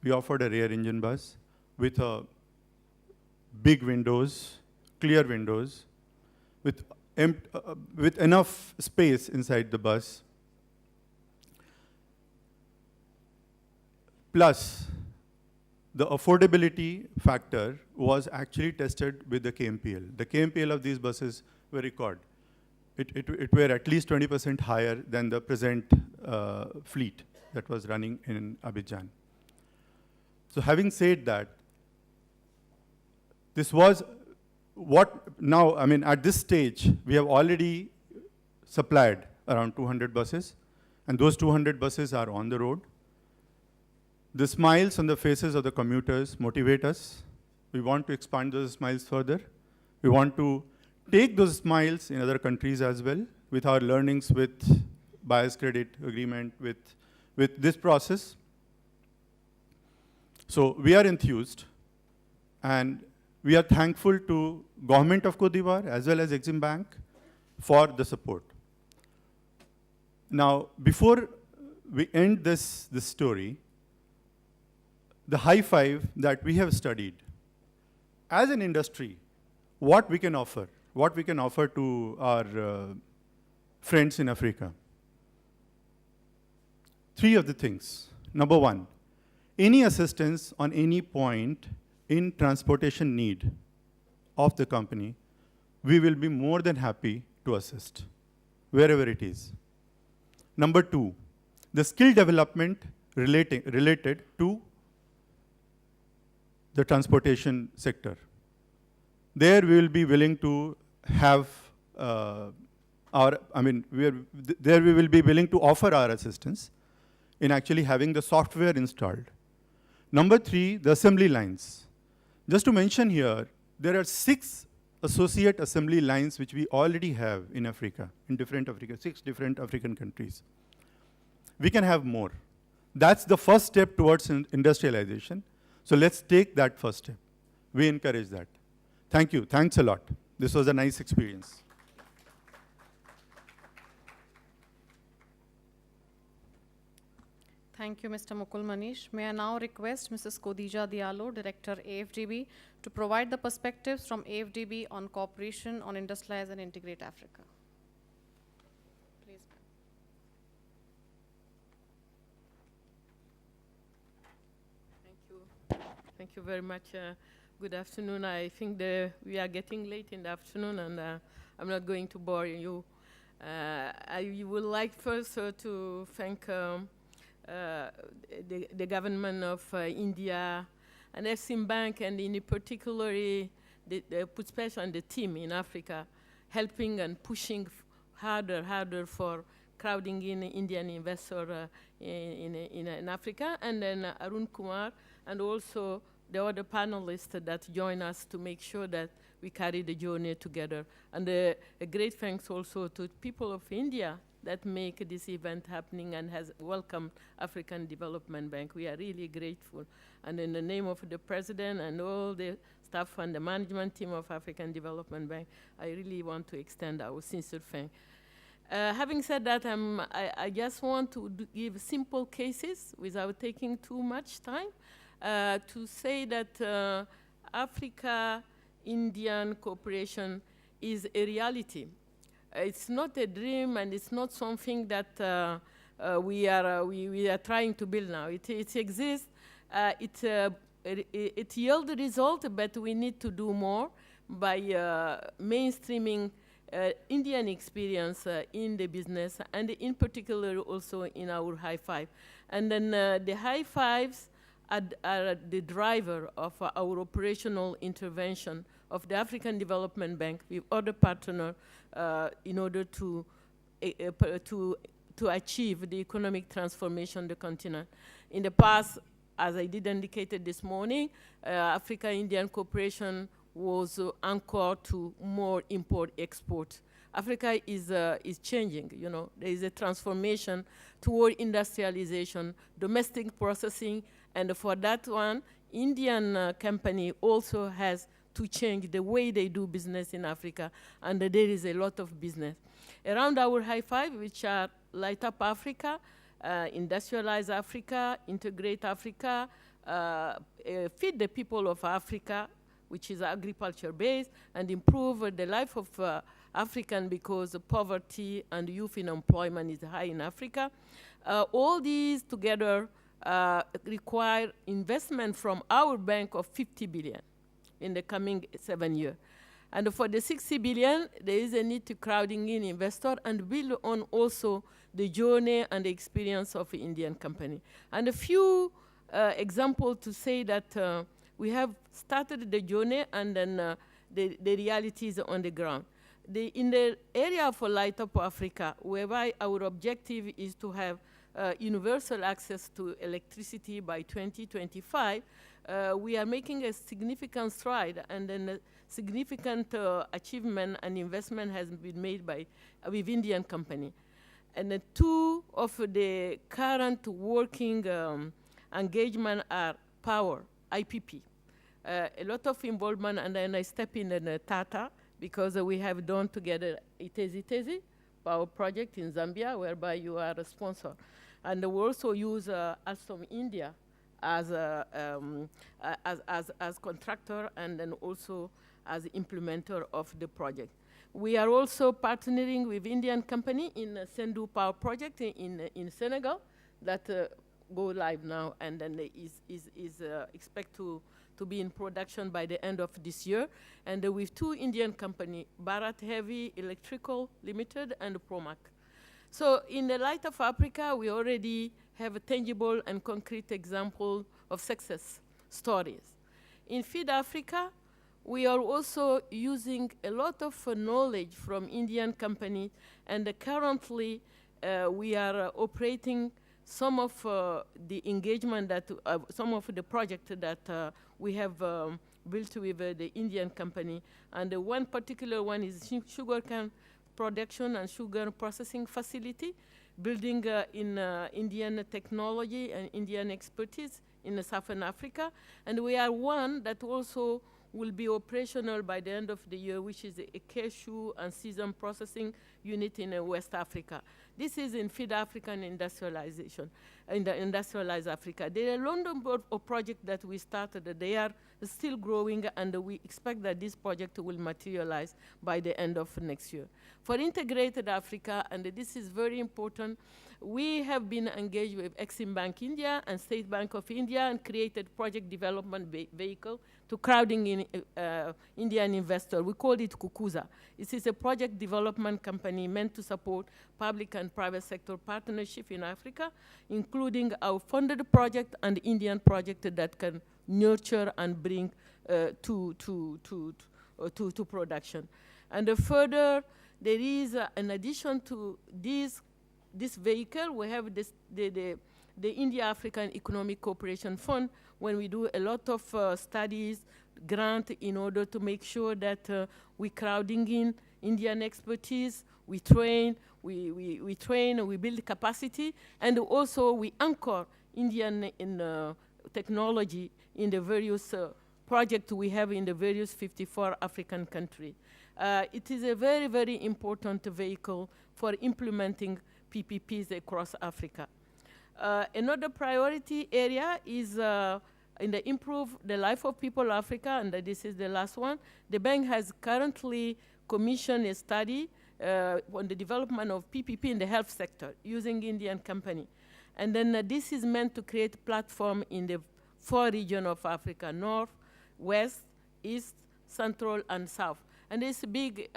We offered a rear engine bus with big windows, clear windows, with enough space inside the bus. Plus, the affordability factor was actually tested with the KMPL. The KMPL of these buses were record. It were at least 20% higher than the present fleet that was running in Abidjan. So having said that, this was what now, I mean, at this stage, we have already supplied around 200 buses, and those 200 buses are on the road. The smiles on the faces of the commuters motivate us. We want to expand those smiles further. We want to take those smiles in other countries as well, with our learnings with buyer's credit agreement, with this process. So we are enthused, and we are thankful to Government of Cote d'Ivoire as well as Exim Bank for the support. Now, before we end this story, the high five that we have studied, as an industry, what we can offer to our friends in Africa. Three of the things. Number one, any assistance on any point in transportation need of the company, we will be more than happy to assist, wherever it is. Number two, the skill development related to the transportation sector. There we will be willing to have there we will be willing to offer our assistance in actually having the software installed. Number three, the assembly lines. Just to mention here, there are 6 associate assembly lines which we already have in Africa, in 6 different African countries. We can have more. That's the first step towards industrialization. So let's take that first step. We encourage that. Thank you. Thanks a lot. This was a nice experience. Thank you, Mr. Mukul Manish. May I now request Mrs. Khadija Diallo, Director AFDB, to provide the perspectives from AFDB on cooperation on industrialize and integrate Africa. Please. Thank you. Thank you very much. Good afternoon. I think we are getting late in the afternoon, and I'm not going to bore you. I would like first to thank the government of India and Exim Bank, and in particular, put special on the team in Africa, helping and pushing harder for crowding in Indian investor in Africa, and then Arun Kumar, and also the other panelists that join us to make sure that we carry the journey together. And a great thanks also to people of India that make this event happening and has welcomed African Development Bank. We are really grateful. And in the name of the president and all the staff and the management team of African Development Bank, I really want to extend our sincere thanks. Having said that, I just want to give simple cases without taking too much time to say that Africa-Indian cooperation is a reality. It's not a dream, and it's not something that we are trying to build now. It exists. It yields result, but we need to do more by mainstreaming Indian experience in the business, and in particular also in our high five. And then the high fives are the driver of our operational intervention of the African Development Bank with other partners in order to achieve the economic transformation of the continent. In the past, as I did indicate this morning, Africa-Indian cooperation was anchored to more import-export. Africa is changing, you know. There is a transformation toward industrialization, domestic processing, and for that one, Indian company also has to change the way they do business in Africa, and there is a lot of business. Around our high five, which are Light Up Africa, Industrialize Africa, Integrate Africa, Feed the People of Africa, which is agriculture-based, and improve the life of African, because poverty and youth unemployment is high in Africa. All these together require investment from our bank of 50 billion in the coming 7 years. And for the 60 billion, there is a need to crowding in investor and build on also the journey and the experience of the Indian company. And a few examples to say that we have started the journey, and then the reality is on the ground. In the area of Light Up Africa, whereby our objective is to have universal access to electricity by 2025, we are making a significant stride, and then a significant achievement and investment has been made with Indian company. And two of the current working engagement are power, IPP. A lot of involvement, and then I step in Tata, because we have done together Itezi power project in Zambia, whereby you are a sponsor. And we also use Alstom India as contractor, and then also as implementer of the project. We are also partnering with Indian company in Sendou Power Project in Senegal that go live now, and then is expect to be in production by the end of this year. And with two Indian company, Bharat Heavy Electrical Limited and Promac. So in the Light of Africa, we already have a tangible and concrete example of success stories. In Feed Africa, we are also using a lot of knowledge from Indian companies, and currently we are operating some of the engagement that, some of the projects that we have built with the Indian company. And one particular one is sugarcane production and sugar processing facility, building in Indian technology and Indian expertise in Southern Africa. And we are one that also will be operational by the end of the year, which is a cashew and sesame processing unit in West Africa. This is in Feed African Industrialization, in the Industrialized Africa. There are a lot of projects that we started. They are still growing, and we expect that this project will materialize by the end of next year. For Integrated Africa, and this is very important, we have been engaged with Exim Bank India and State Bank of India and created project development vehicle to crowding in Indian investor. We call it Kukuza. This is a project development company meant to support public and private sector partnership in Africa, including our funded project and Indian project that can nurture and bring to production. And further, there is, in addition to this vehicle, we have the India-African Economic Cooperation Fund, when we do a lot of studies, grant, in order to make sure that we crowding in Indian expertise, we train, we train, we build capacity, and also we anchor Indian technology in the various projects we have in the various 54 African countries. It is a very, very important vehicle for implementing PPPs across Africa. Another priority area is in the improve the life of people of Africa, and this is the last one. The bank has currently commissioned a study on the development of PPP in the health sector using Indian company. And then this is meant to create a platform in the 4 regions of Africa: North, West, East, Central, and South. And it's a big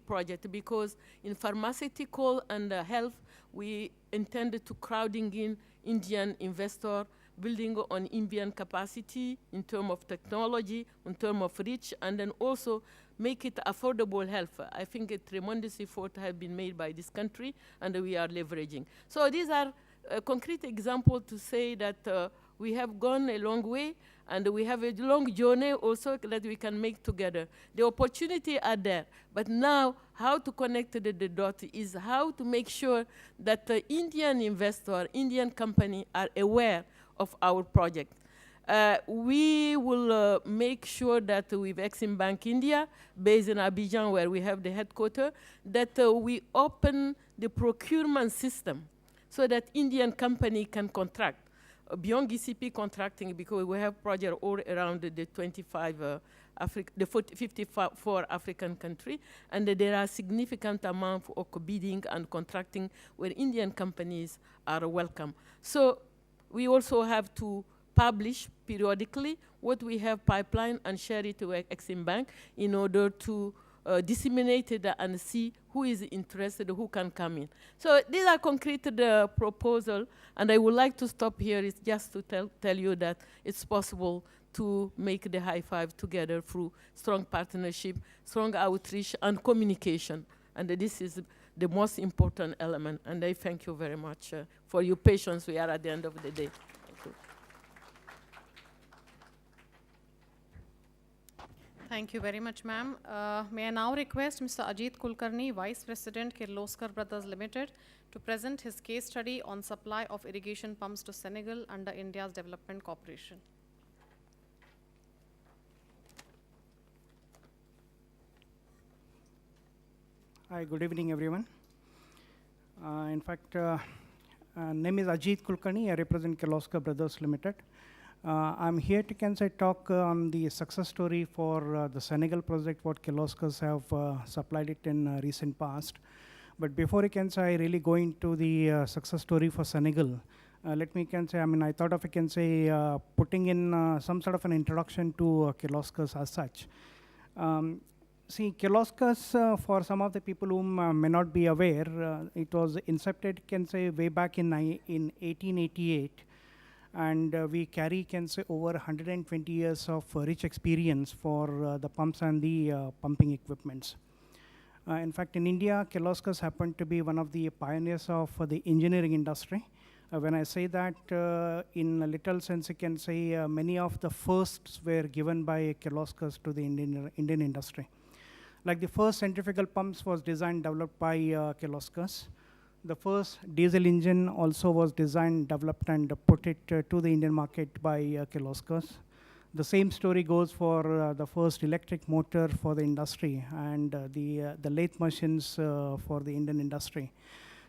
project, because in pharmaceutical and health, we intended to crowding in Indian investor, building on Indian capacity in terms of technology, in terms of reach, and then also make it affordable health. I think a tremendous effort has been made by this country, and we are leveraging. So these are a concrete example to say that we have gone a long way, and we have a long journey also that we can make together. The opportunity are there, but now how to connect the dot is how to make sure that the Indian investor, Indian company are aware of our project. We will make sure that with Exim Bank India, based in Abidjan, where we have the headquarters, that we open the procurement system so that Indian company can contract. Beyond GCP contracting, because we have projects all around the 54 African countries, and there are significant amount of bidding and contracting where Indian companies are welcome. So we also have to publish periodically what we have pipeline and share it with Exim Bank in order to disseminate it and see who is interested, who can come in. So these are concrete proposals, and I would like to stop here. It's just to tell you that it's possible to make the high five together through strong partnership, strong outreach, and communication. And this is the most important element. And I thank you very much for your patience. We are at the end of the day. Thank you. Thank you very much, ma'am. May I now request Mr. Ajit Kulkarni, Vice President, Kirloskar Brothers Limited, to present his case study on supply of irrigation pumps to Senegal under India's Development Corporation. Hi, good evening, everyone. In fact, name is Ajit Kulkarni. I represent Kirloskar Brothers Limited. I'm here to talk on the success story for the Senegal project, what Kirloskars have supplied it in recent past. But before I really go into the success story for Senegal, let me I thought of putting in some sort of an introduction to Kirloskars as such. See, Kirloskars, for some of the people whom may not be aware, it was incepted, way back in 1888. And we carry, over 120 years of rich experience for the pumps and the pumping equipments. In fact, in India, Kirloskars happened to be one of the pioneers of the engineering industry. When I say that, in a literal sense, you can say many of the firsts were given by Kirloskars to the Indian industry. Like the first centrifugal pumps was designed, developed by Kirloskars. The first diesel engine also was designed, developed, and put it to the Indian market by Kirloskars. The same story goes for the first electric motor for the industry and the lathe machines for the Indian industry.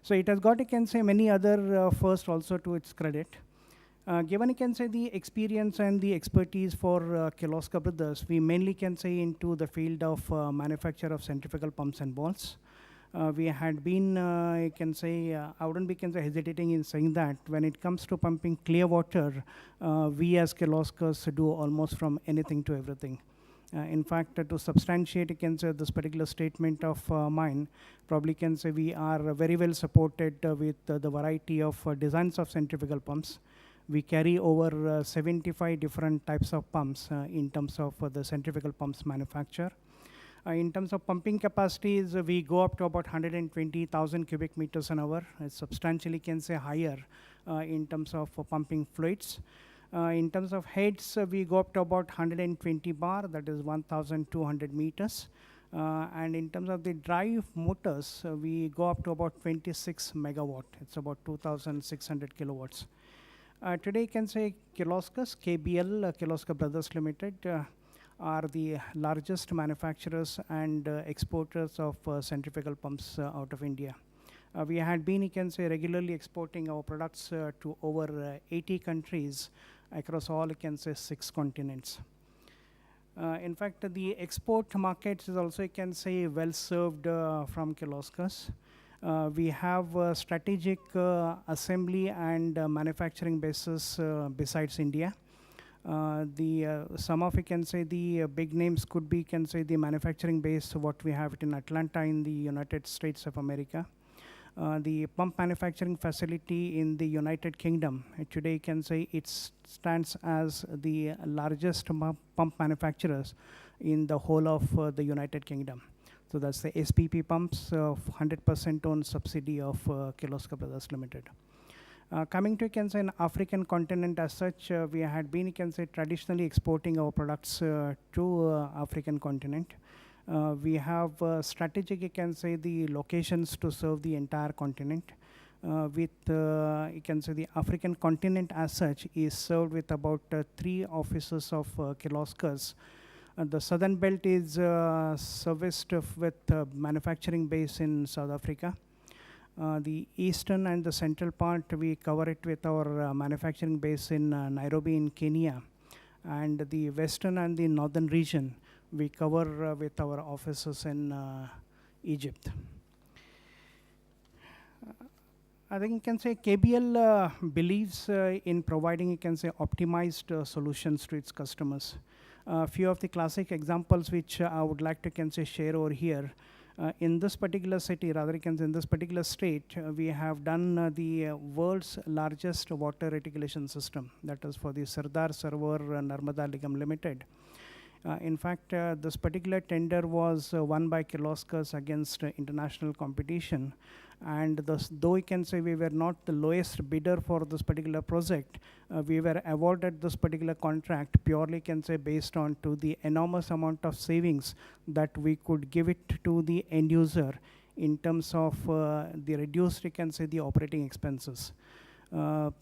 So it has got, you can say, many other firsts also to its credit. Given, you can say, the experience and the expertise for Kirloskar Brothers, we mainly can say into the field of manufacture of centrifugal pumps and valves. We had been, I can say, I wouldn't be hesitating in saying that when it comes to pumping clear water, we as Kirloskars do almost from anything to everything. In fact, to substantiate, you can say, this particular statement of mine, probably can say we are very well supported with the variety of designs of centrifugal pumps. We carry over 75 different types of pumps in terms of the centrifugal pumps manufacture. In terms of pumping capacities, we go up to about 120,000 cubic meters an hour. It's substantially, can say, higher in terms of pumping fluids. In terms of heads, we go up to about 120 bar, that is 1,200 meters. And in terms of the drive motors, we go up to about 26 megawatt. It's about 2,600 kilowatts. Today, you can say Kirloskars, KBL, Kirloskar Brothers Limited, are the largest manufacturers and exporters of centrifugal pumps out of India. We had been, you can say, regularly exporting our products to over 80 countries across all, you can say, 6 continents. In fact, the export markets is also, you can say, well served from Kirloskars. We have strategic assembly and manufacturing bases besides India. Some of, you can say, the big names could be, can say, the manufacturing base, what we have it in Atlanta in the United States of America. The pump manufacturing facility in the United Kingdom, today you can say it stands as the largest pump manufacturers in the whole of the United Kingdom. So that's the SPP pumps, 100% owned subsidiary of Kirloskar Brothers Limited. Coming to, you can say, an African continent as such, we had been, you can say, traditionally exporting our products to African continent. We have strategic, you can say, the locations to serve the entire continent. With, you can say, the African continent as such is served with about 3 offices of Kirloskars. The southern belt is serviced with manufacturing base in South Africa. The eastern and the central part, we cover it with our manufacturing base in Nairobi in Kenya. And the western and the northern region, we cover with our offices in Egypt. I think you can say KBL believes in providing, you can say, optimized solutions to its customers. A few of the classic examples which I would like to, can say, share over here. In this particular city, rather, you can say, in this particular state, we have done the world's largest water reticulation system. That is for the Sardar Sarovar Narmada Nigam Limited. In fact, this particular tender was won by Kirloskars against international competition. And though we can say we were not the lowest bidder for this particular project, we were awarded this particular contract purely, can say, based on to the enormous amount of savings that we could give it to the end user in terms of the reduced, you can say, the operating expenses.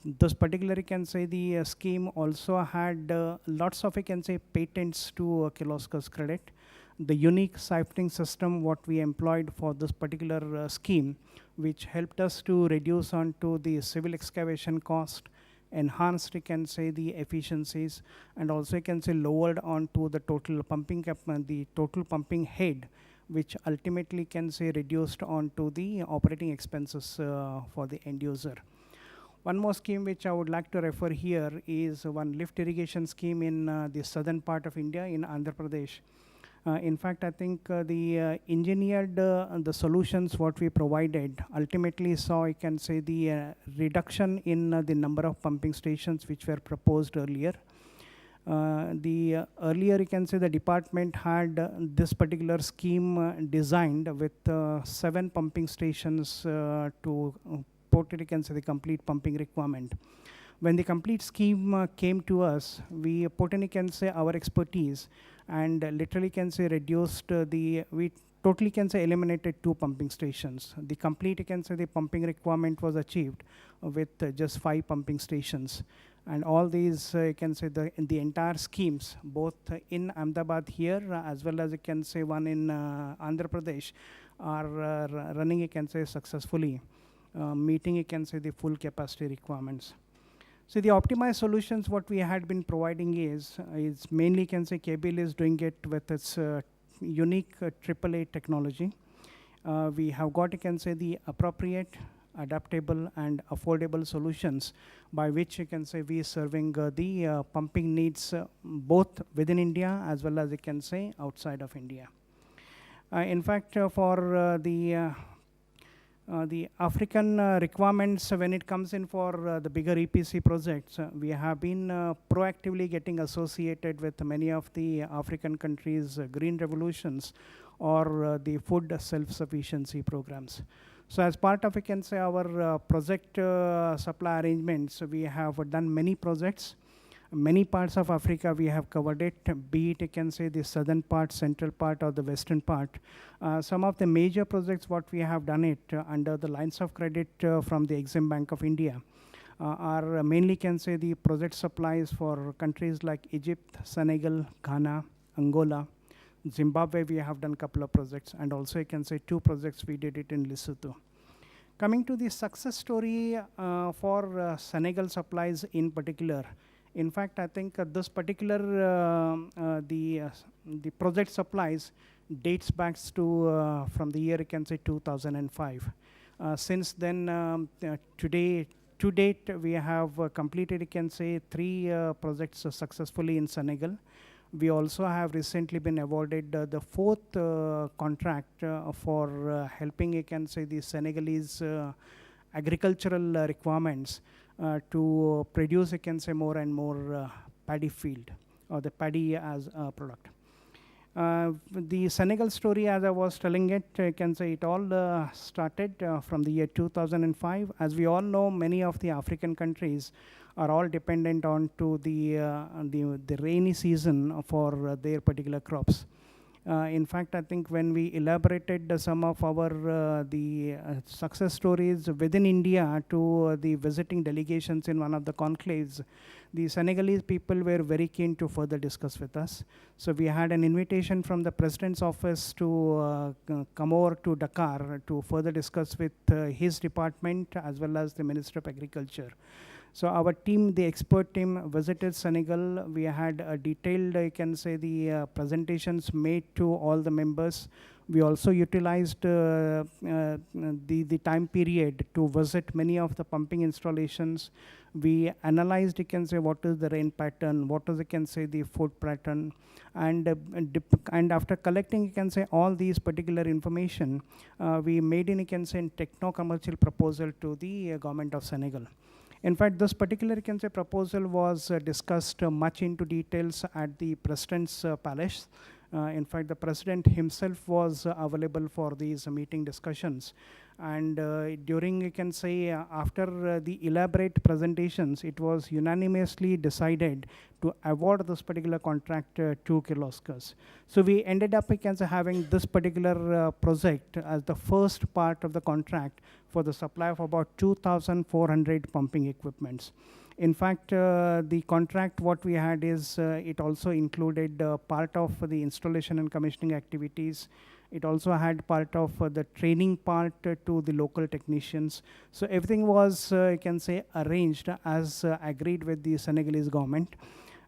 This particular, you can say, the scheme also had lots of, you can say, patents to Kirloskars' credit. The unique siphoning system what we employed for this particular scheme, which helped us to reduce on to the civil excavation cost, enhanced, you can say, the efficiencies, and also, you can say, lowered on to the total pumping the total pumping head, which ultimately, can say, reduced on to the operating expenses for the end user. One more scheme which I would like to refer here is one lift irrigation scheme in the southern part of India in Andhra Pradesh. In fact, I think the engineered the solutions what we provided ultimately saw, I can say, the reduction in the number of pumping stations which were proposed earlier. The earlier, you can say, the department had this particular scheme designed with 7 pumping stations to put it, you can say, the complete pumping requirement. When the complete scheme came to us, we put in, you can say, our expertise and literally, can say, reduced we totally, can say, eliminated 2 pumping stations. The complete, you can say, the pumping requirement was achieved with just 5 pumping stations. And all these, you can say, the entire schemes, both in Ahmedabad here, as well as, you can say, one in Andhra Pradesh, are running, you can say, successfully. meeting, you can say, the full capacity requirements. So the optimized solutions, what we had been providing is mainly, can say, KBL is doing it with its unique AAA technology. We have got, you can say, the appropriate, adaptable, and affordable solutions by which, you can say, we are serving the pumping needs both within India as well as, you can say, outside of India. In fact, for the African requirements, when it comes in for the bigger EPC projects, we have been proactively getting associated with many of the African countries' green revolutions or the food self-sufficiency programs. So as part of, you can say, our project supply arrangements, we have done many projects. Many parts of Africa we have covered it, be it, you can say, the southern part, central part, or the western part. Some of the major projects what we have done it under the lines of credit from the Exim Bank of India are mainly, can say, the project supplies for countries like Egypt, Senegal, Ghana, Angola, Zimbabwe. We have done a couple of projects, and also, you can say, 2 projects we did it in Lesotho. Coming to the success story for Senegal supplies in particular. In fact, I think this particular, the project supplies dates back to from the year, you can say, 2005. Since then, to date, we have completed, you can say, 3 projects successfully in Senegal. We also have recently been awarded the 4th contract for helping, you can say, the Senegalese agricultural requirements to produce, you can say, more and more paddy field, or the paddy as a product. The Senegal story, as I was telling it, you can say it all started from the year 2005. As we all know, many of the African countries are all dependent on to the rainy season for their particular crops. In fact, I think when we elaborated some of our success stories within India to the visiting delegations in one of the conclaves, the Senegalese people were very keen to further discuss with us. So we had an invitation from the President's office to come over to Dakar to further discuss with his department as well as the Minister of Agriculture. So our team, the expert team, visited Senegal. We had a detailed, I can say, the presentations made to all the members. We also utilized the time period to visit many of the pumping installations. We analyzed, you can say, what is the rain pattern, what is, you can say, the food pattern, and after collecting, you can say, all these particular information, we made in, you can say, techno-commercial proposal to the government of Senegal. In fact, this particular, you can say, proposal was discussed much into details at the President's Palace. In fact, the President himself was available for these meeting discussions. And during, you can say, after the elaborate presentations, it was unanimously decided to award this particular contract to Kirloskar. So we ended up, you can say, having this particular project as the first part of the contract for the supply of about 2,400 pumping equipments. In fact, the contract what we had is, it also included part of the installation and commissioning activities. It also had part of the training part to the local technicians. So everything was, you can say, arranged as agreed with the Senegalese government.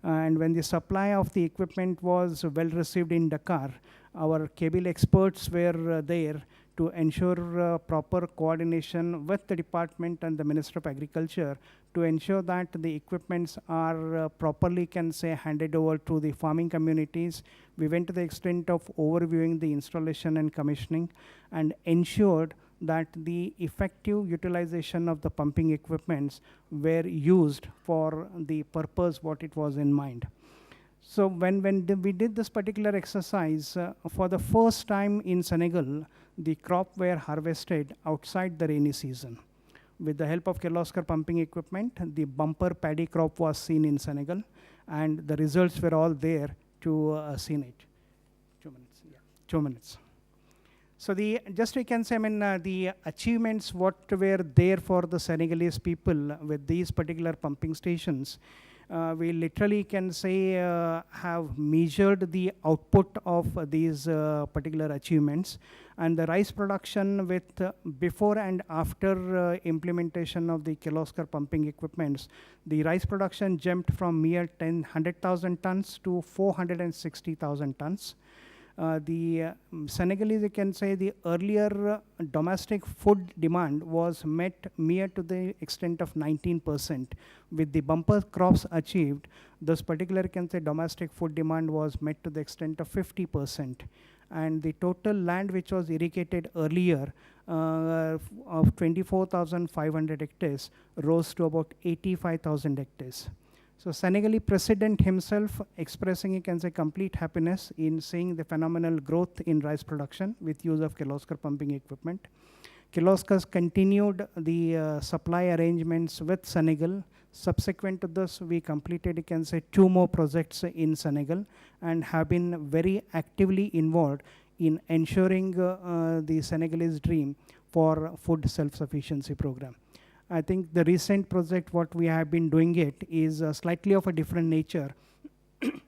And when the supply of the equipment was well received in Dakar, our KBL experts were there to ensure proper coordination with the department and the Minister of Agriculture to ensure that the equipments are properly, can say, handed over to the farming communities. We went to the extent of overviewing the installation and commissioning and ensured that the effective utilization of the pumping equipments were used for the purpose what it was in mind. So when we did this particular exercise, for the first time in Senegal, the crop were harvested outside the rainy season. With the help of Kirloskar pumping equipment, the bumper paddy crop was seen in Senegal, and the results were all there to see it. 2 minutes, yeah, 2 minutes. So just we can say, I mean, the achievements what were there for the Senegalese people with these particular pumping stations, we literally can say have measured the output of these particular achievements. And the rice production with before and after implementation of the Kirloskar pumping equipments, the rice production jumped from mere 100,000 tons to 460,000 tons. The Senegalese, you can say, the earlier domestic food demand was met mere to the extent of 19%. With the bumper crops achieved, this particular, can say, domestic food demand was met to the extent of 50%. And the total land which was irrigated earlier of 24,500 hectares rose to about 85,000 hectares. So Senegalese president himself expressing, you can say, complete happiness in seeing the phenomenal growth in rice production with use of Kirloskar pumping equipment. Kirloskar continued the supply arrangements with Senegal. Subsequent to this, we completed, you can say, 2 more projects in Senegal and have been very actively involved in ensuring the Senegalese dream for food self-sufficiency program. I think the recent project, what we have been doing it, is slightly of a different nature.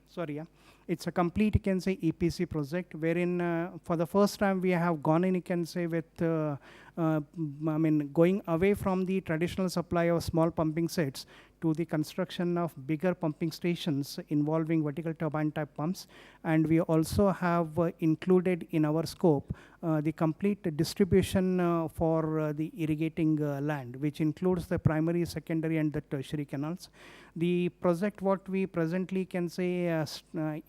Sorry, yeah. It's a complete, you can say, EPC project, wherein for the first time we have gone in, you can say, with, going away from the traditional supply of small pumping sets to the construction of bigger pumping stations involving vertical turbine type pumps. And we also have included in our scope the complete distribution for the irrigating land, which includes the primary, secondary, and the tertiary canals. The project, what we presently can say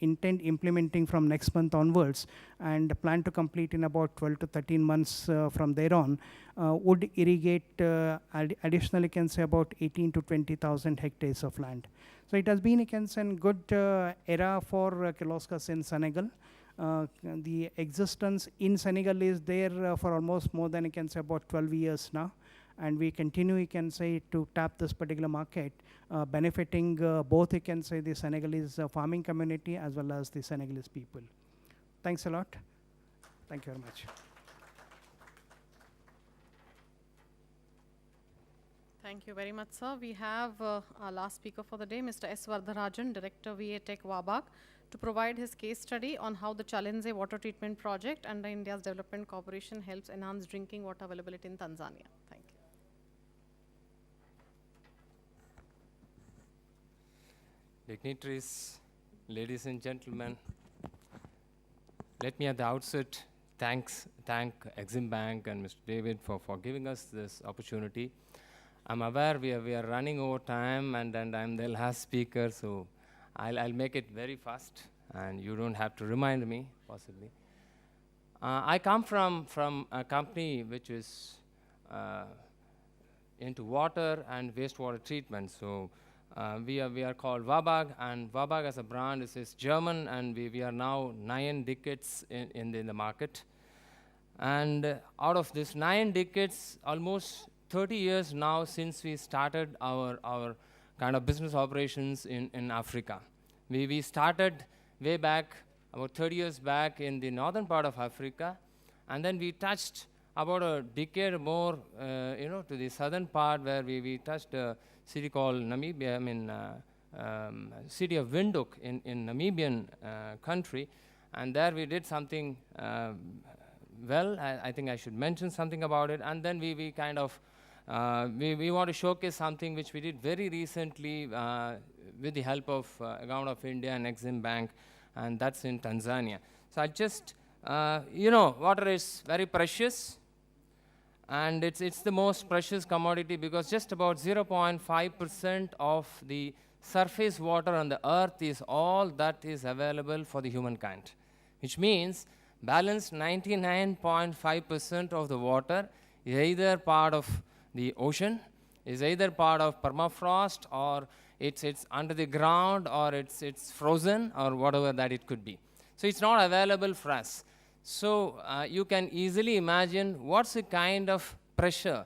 intend implementing from next month onwards and plan to complete in about 12 to 13 months from there on, would irrigate additionally, can say, about 18 to 20,000 hectares of land. So it has been, you can say, good era for Kirloskar in Senegal. The existence in Senegal is there for almost more than, you can say, about 12 years now. And we continue, you can say, to tap this particular market, benefiting both, you can say, the Senegalese farming community as well as the Senegalese people. Thanks a lot. Thank you very much. Thank you very much, sir. We have our last speaker for the day, Mr. S. Vardharajan, Director, VA Tech, Wabag, to provide his case study on how the Chalinze Water Treatment Project under India's Development Corporation helps enhance drinking water availability in Tanzania. Thank you. Dignitaries, ladies and gentlemen, let me at the outset thank Exim Bank and Mr. David for giving us this opportunity. I'm aware we are running over time, and I'm the last speaker, so I'll make it very fast, and you don't have to remind me, possibly. I come from a company which is into water and wastewater treatment. So we are called Wabag, and Wabag as a brand is German, and we are now 9 decades in the market. And out of this 9 decades, almost 30 years now since we started our kind of business operations in Africa. We started way back, about 30 years back in the northern part of Africa, and then we touched about a decade more, to the southern part, where we touched a city called Namibia, city of Windhoek in Namibian country, and there we did something well. I think I should mention something about it, and then we kind of we want to showcase something which we did very recently with the help of Government of India and Exim Bank, and that's in Tanzania. So I just, water is very precious, and it's the most precious commodity because just about 0.5% of the surface water on the earth is all that is available for the humankind, which means balanced 99.5% of the water is either part of the ocean, is either part of permafrost, or it's under the ground, or it's frozen, or whatever that it could be. So it's not available for us. So you can easily imagine what's the kind of pressure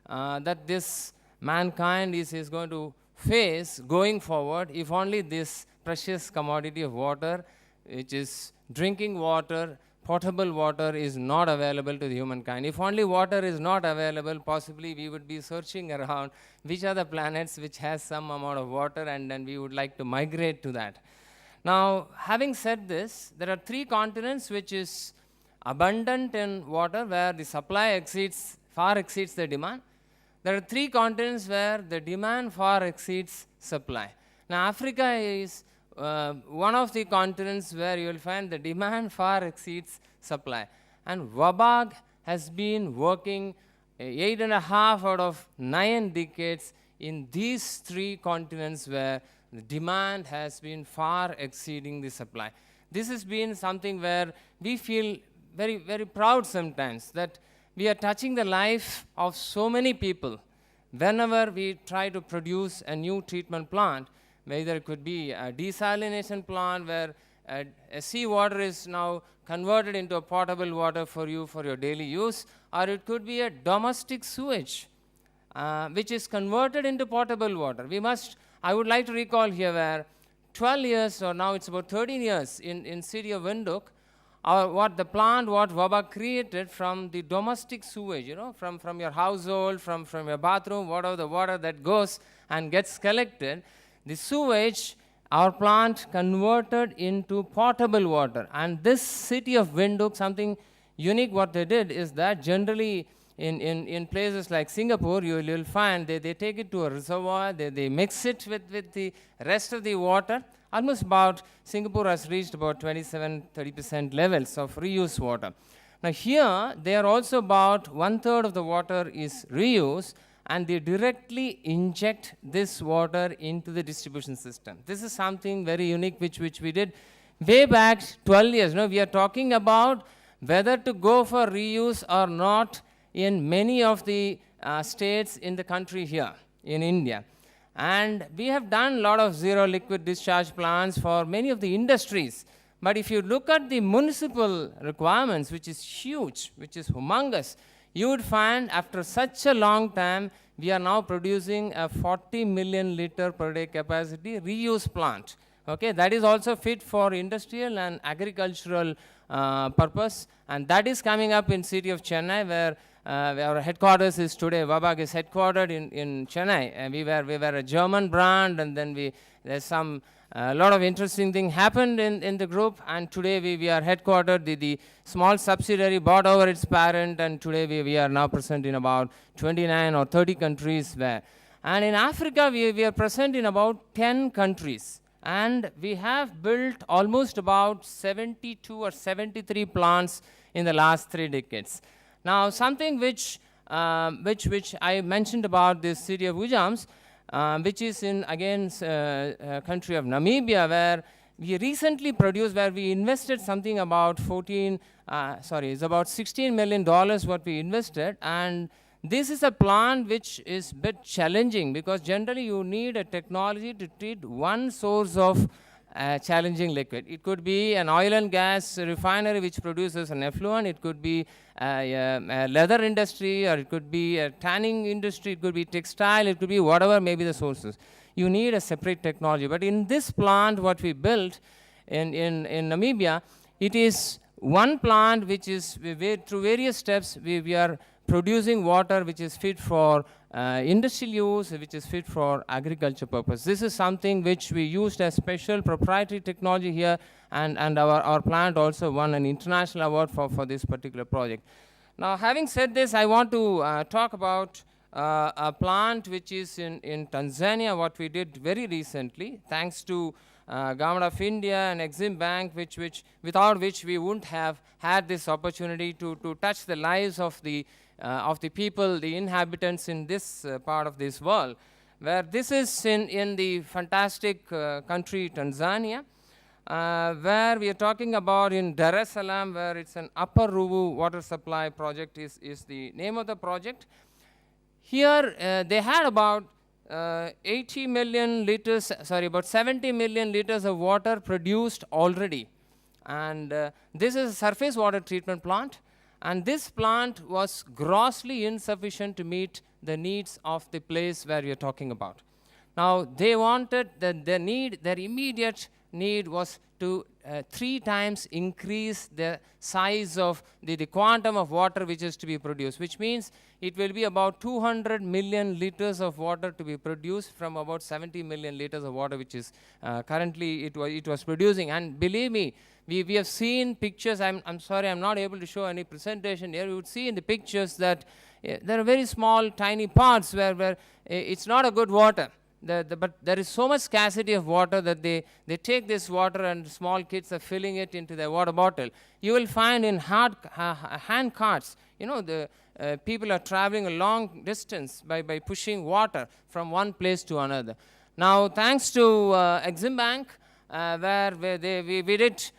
that this mankind is going to face going forward if only this precious commodity of water, which is drinking water potable water is not available to the humankind. If only water is not available, possibly we would be searching around which are the planets which has some amount of water, and then we would like to migrate to that. Now, having said this, there are 3 continents which is abundant in water, where the supply far exceeds the demand. There are 3 continents where the demand far exceeds supply. Now, Africa is one of the continents where you will find the demand far exceeds supply. And WABAG has been working 8.5 out of 9 decades in these 3 continents where the demand has been far exceeding the supply. This has been something where we feel very, very proud sometimes that we are touching the life of so many people. Whenever we try to produce a new treatment plant, whether it could be a desalination plant where a seawater is now converted into a potable water for you for your daily use, or it could be a domestic sewage which is converted into potable water. I would like to recall here where 12 years, or now it's about 13 years in city of Windhoek, what WABA created from the domestic sewage, from your household, from your bathroom, whatever the water that goes and gets collected, the sewage, our plant converted into potable water. And this city of Windhoek, something unique what they did is that generally in places like Singapore, you'll find they take it to a reservoir, they mix it with the rest of the water. Almost about, Singapore has reached about 27-30% levels of reuse water. Now here, they are also about 1/3 of the water is reused, and they directly inject this water into the distribution system. This is something very unique which we did way back 12 years. We are talking about whether to go for reuse or not in many of the states in the country here in India. And we have done a lot of zero liquid discharge plants for many of the industries. But if you look at the municipal requirements, which is huge, which is humongous, you would find after such a long time, we are now producing a 40 million liter per day capacity reuse plant. Okay, that is also fit for industrial and agricultural purpose. And that is coming up in city of Chennai, where our headquarters is today. WABAG is headquartered in Chennai. And we were a German brand, and then there's a lot of interesting thing happened in the group, and today we are headquartered. The small subsidiary bought over its parent, and today we are now present in about 29 or 30 countries there. And in Africa, we are present in about 10 countries. And we have built almost about 72 or 73 plants in the last 3 decades. Now, something which I mentioned about this city of Ujams, which is in, again, country of Namibia, where we recently produced, where we invested something about it's about $16 million what we invested. And this is a plant which is a bit challenging, because generally you need a technology to treat one source of challenging liquid. It could be an oil and gas refinery which produces an effluent. It could be a leather industry, or it could be a tanning industry, it could be textile, it could be whatever may be the sources. You need a separate technology. But in this plant, what we built in Namibia, it is one plant which is, through various steps, we are producing water which is fit for industrial use, which is fit for agriculture purpose. This is something which we used as special proprietary technology here, and our plant also won an international award for this particular project. Now, having said this, I want to talk about a plant which is in Tanzania, what we did very recently, thanks to Government of India and Exim Bank, without which we wouldn't have had this opportunity to touch the lives of the people, the inhabitants in this part of this world, where this is in the fantastic country Tanzania, where we are talking about in Dar es Salaam, where it's an Upper Ruvu water supply project is the name of the project. Here they had about 70 million liters of water produced already. And this is a surface water treatment plant. And this plant was grossly insufficient to meet the needs of the place where we are talking about. Now, they wanted their immediate need was to 3 times increase the size of the quantum of water which is to be produced, which means it will be about 200 million liters of water to be produced from about 70 million liters of water which is currently it was producing. And believe me, we have seen pictures. I'm sorry, I'm not able to show any presentation here. You would see in the pictures that there are very small, tiny parts where it's not a good water. But there is so much scarcity of water that they take this water and small kids are filling it into their water bottle. You will find in hand carts, you know, the people are traveling a long distance by pushing water from one place to another. Now, thanks to Exim Bank, where we did,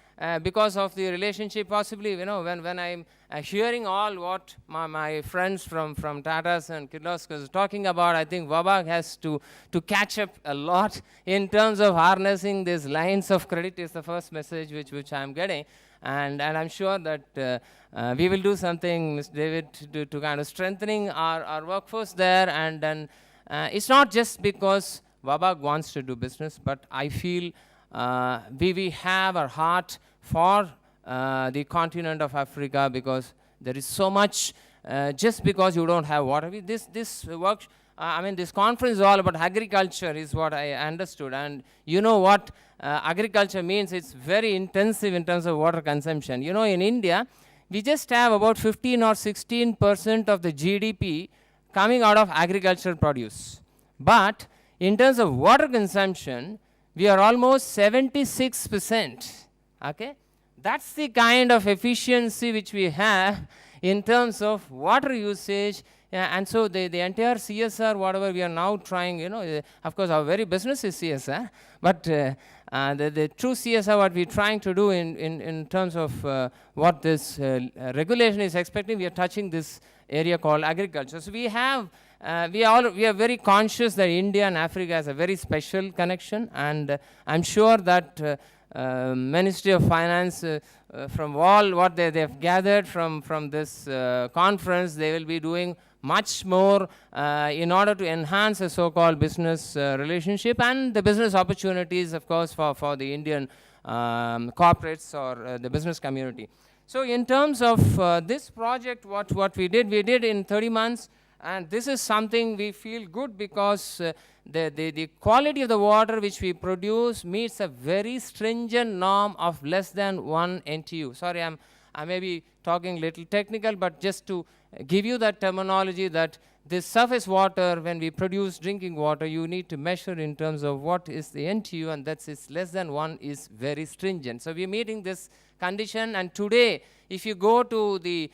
because of the relationship, possibly, you know, when I'm hearing all what my friends from Tatas and Kirloskar is talking about, I think WABAG has to catch up a lot in terms of harnessing these lines of credit is the first message which I'm getting. And I'm sure that we will do something, Mr. David, to kind of strengthening our workforce there. And then it's not just because WABAG wants to do business, but I feel we have our heart for the continent of Africa, because there is so much, just because you don't have water. This work, this conference is all about agriculture is what I understood. And you know what agriculture means? It's very intensive in terms of water consumption. You know, in India, we just have about 15 or 16% of the GDP coming out of agricultural produce. But in terms of water consumption, we are almost 76%. Okay? That's the kind of efficiency which we have in terms of water usage. And so the entire CSR, whatever we are now trying, you know, of course our very business is CSR, but the true CSR, what we're trying to do in terms of what this regulation is expecting, we are touching this area called agriculture. So we have, we are very conscious that India and Africa has a very special connection, and I'm sure that Ministry of Finance, from all what they have gathered from this conference, they will be doing much more in order to enhance a so-called business relationship and the business opportunities, of course, for the Indian corporates or the business community. So in terms of this project, what we did in 30 months, and this is something we feel good because the quality of the water which we produce meets a very stringent norm of less than 1 NTU. Sorry, I may be talking a little technical, but just to give you that terminology that this surface water, when we produce drinking water, you need to measure in terms of what is the NTU, and that's less than 1 is very stringent. So we're meeting this condition, and today, if you go to the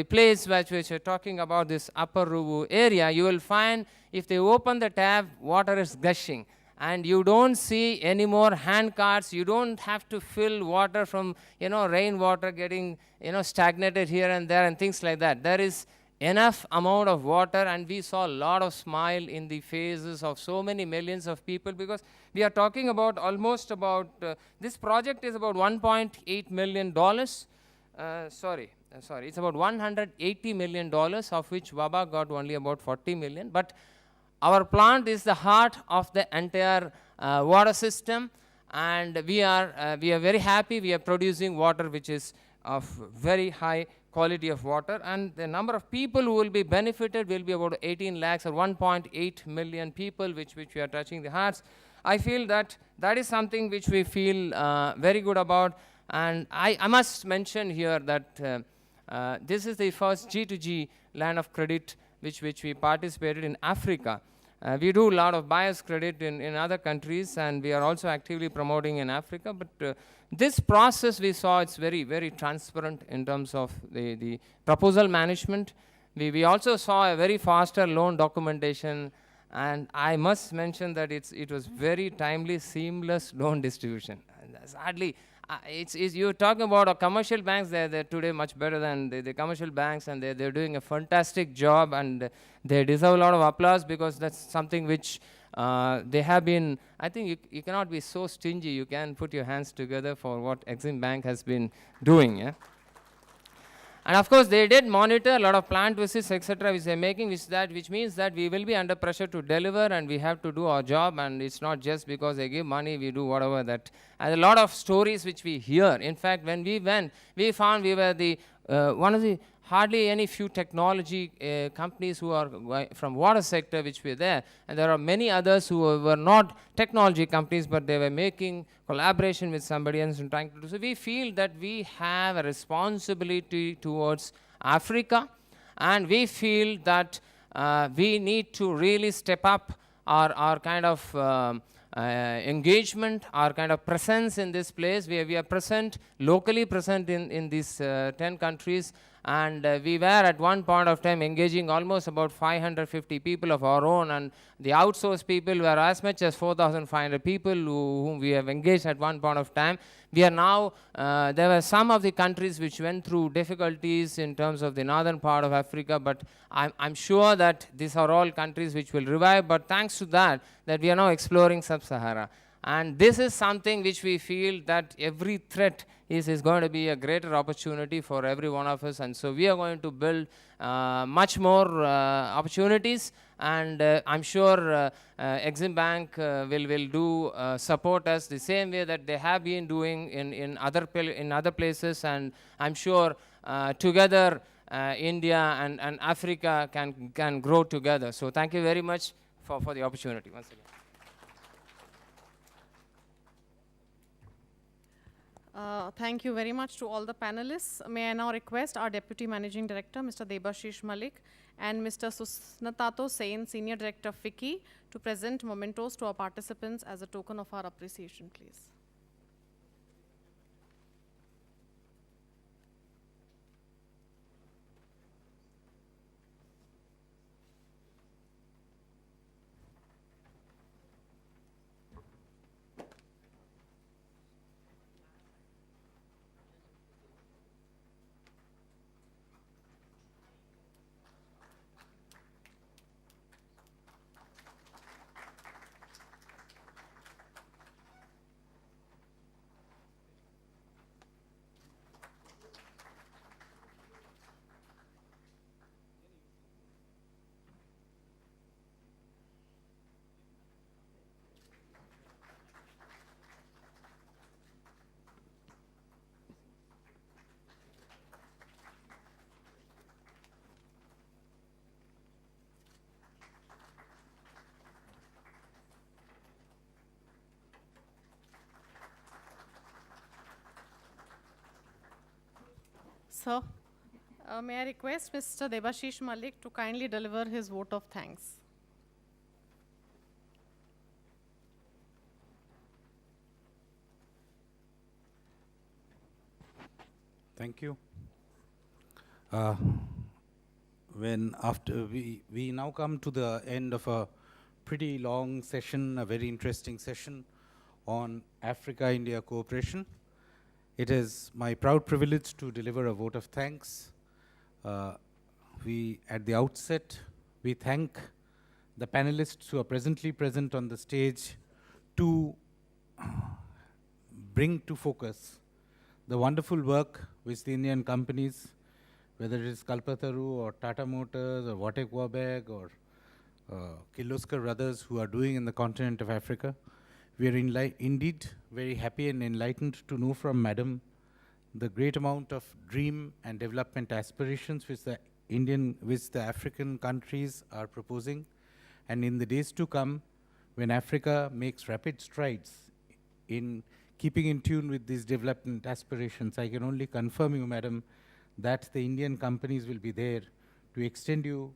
place which we're talking about, this Upper Ruvu area, you will find if they open the tap, water is gushing. And you don't see any more hand carts. You don't have to fill water from, you know, rainwater getting, you know, stagnated here and there and things like that. There is enough amount of water, and we saw a lot of smile in the faces of so many millions of people, because we are talking about almost about, this project is about $1.8 million. Sorry, it's about $180 million, of which WABA got only about 40 million. But our plant is the heart of the entire water system, and we are very happy. We are producing water which is of very high quality of water, and the number of people who will be benefited will be about 18 lakhs or 1.8 million people, which we are touching the hearts. I feel that is something which we feel very good about. And I must mention here that this is the first G2G line of credit which we participated in Africa. We do a lot of buyer's credit in other countries, and we are also actively promoting in Africa. But this process we saw, it's very, very transparent in terms of the proposal management. We also saw a very faster loan documentation, and I must mention that it was very timely, seamless loan distribution. That's hardly, you're talking about commercial banks, they're today much better than the commercial banks, and they're doing a fantastic job, and they deserve a lot of applause, because that's something which they have been. I think you cannot be so stingy. You can put your hands together for what Exim Bank has been doing. Yeah? And of course, they did monitor a lot of plant visits, etc., which they're making, which means that we will be under pressure to deliver, and we have to do our job. And it's not just because they give money, we do whatever that. And a lot of stories which we hear. In fact, when we went, we found we were the one of the hardly any few technology companies who are from water sector which were there, and there are many others who were not technology companies, but they were making collaboration with somebody else and trying to do. So we feel that we have a responsibility towards Africa, and we feel that we need to really step up our kind of engagement, our kind of presence in this place. We are present, locally present in these 10 countries, and we were at one point of time engaging almost about 550 people of our own, and the outsourced people were as much as 4,500 people whom we have engaged at one point of time. We are now, there were some of the countries which went through difficulties in terms of the northern part of Africa, but I'm sure that these are all countries which will revive, but thanks to that we are now exploring Sub-Sahara. And this is something which we feel that every threat is going to be a greater opportunity for every one of us. And so we are going to build much more opportunities. And I'm sure Exim Bank will do support us the same way that they have been doing in other places. And I'm sure together India and Africa can grow together. So thank you very much for the opportunity once again. Thank you very much to all the panelists. May I now request our Deputy Managing Director, Mr. Debashish Malik, and Mr. Susnatato Sain, Senior Director of FICCI, to present mementos to our participants as a token of our appreciation, please. Sir, may I request Mr. Debashish Malik to kindly deliver his vote of thanks. Thank you. After we now come to the end of a pretty long session, a very interesting session on Africa-India cooperation. It is my proud privilege to deliver a vote of thanks. At the outset, we thank the panelists who are presently present on the stage to bring to focus the wonderful work which the Indian companies, whether it is Kalpataru or Tata Motors or Watek Wabag or Kirloskar Brothers, who are doing in the continent of Africa. We are indeed very happy and enlightened to know from Madam the great amount of dream and development aspirations which the African countries are proposing. And in the days to come, when Africa makes rapid strides in keeping in tune with these development aspirations, I can only confirm you, Madam, that the Indian companies will be there to extend you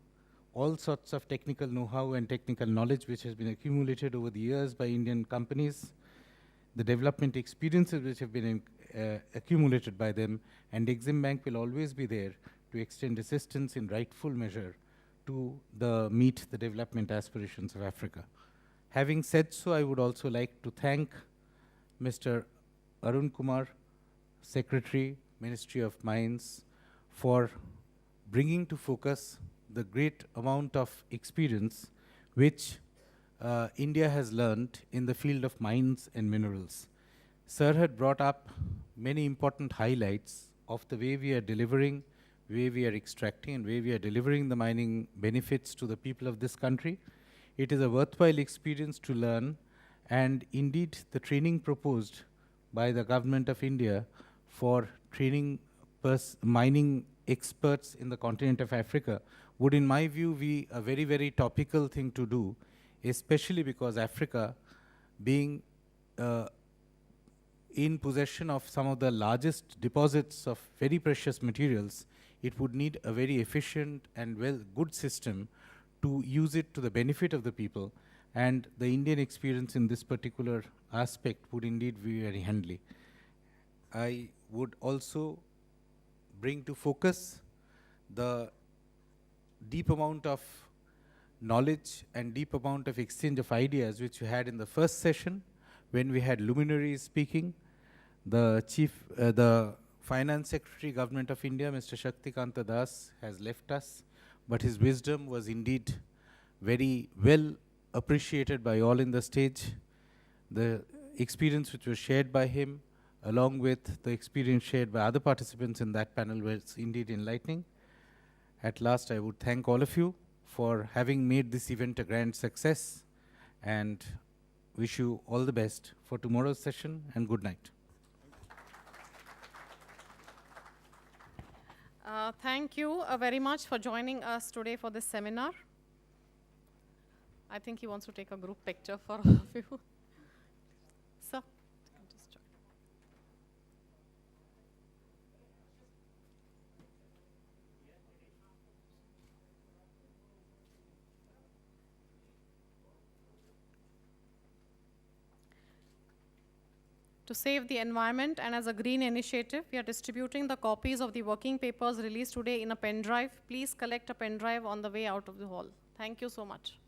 all sorts of technical know-how and technical knowledge which has been accumulated over the years by Indian companies, the development experiences which have been accumulated by them, and Exim Bank will always be there to extend assistance in rightful measure to meet the development aspirations of Africa. Having said so, I would also like to thank Mr. Arun Kumar, Secretary, Ministry of Mines, for bringing to focus the great amount of experience which India has learned in the field of mines and minerals. Sir had brought up many important highlights of the way we are delivering way we are extracting and way we are delivering the mining benefits to the people of this country. It is a worthwhile experience to learn, and indeed the training proposed by the government of India for training mining experts in the continent of Africa would, in my view, be a very, very topical thing to do, especially because Africa, being in possession of some of the largest deposits of very precious materials, it would need a very efficient and good system to use it to the benefit of the people, and the Indian experience in this particular aspect would indeed be very handy. I would also bring to focus the deep amount of knowledge and deep amount of exchange of ideas which we had in the first session when we had luminaries speaking. The Finance Secretary, Government of India, Mr. Shaktikanta Das, has left us, but his wisdom was indeed very well appreciated by all in the stage. The experience which was shared by him, along with the experience shared by other participants in that panel, was indeed enlightening. At last, I would thank all of you for having made this event a grand success, and wish you all the best for tomorrow's session, and good night. Thank you very much for joining us today for this seminar. I think he wants to take a group picture for all of you. Sir, you can just join. To save the environment and as a green initiative, we are distributing the copies of the working papers released today in a pen drive. Please collect a pen drive on the way out of the hall. Thank you so much.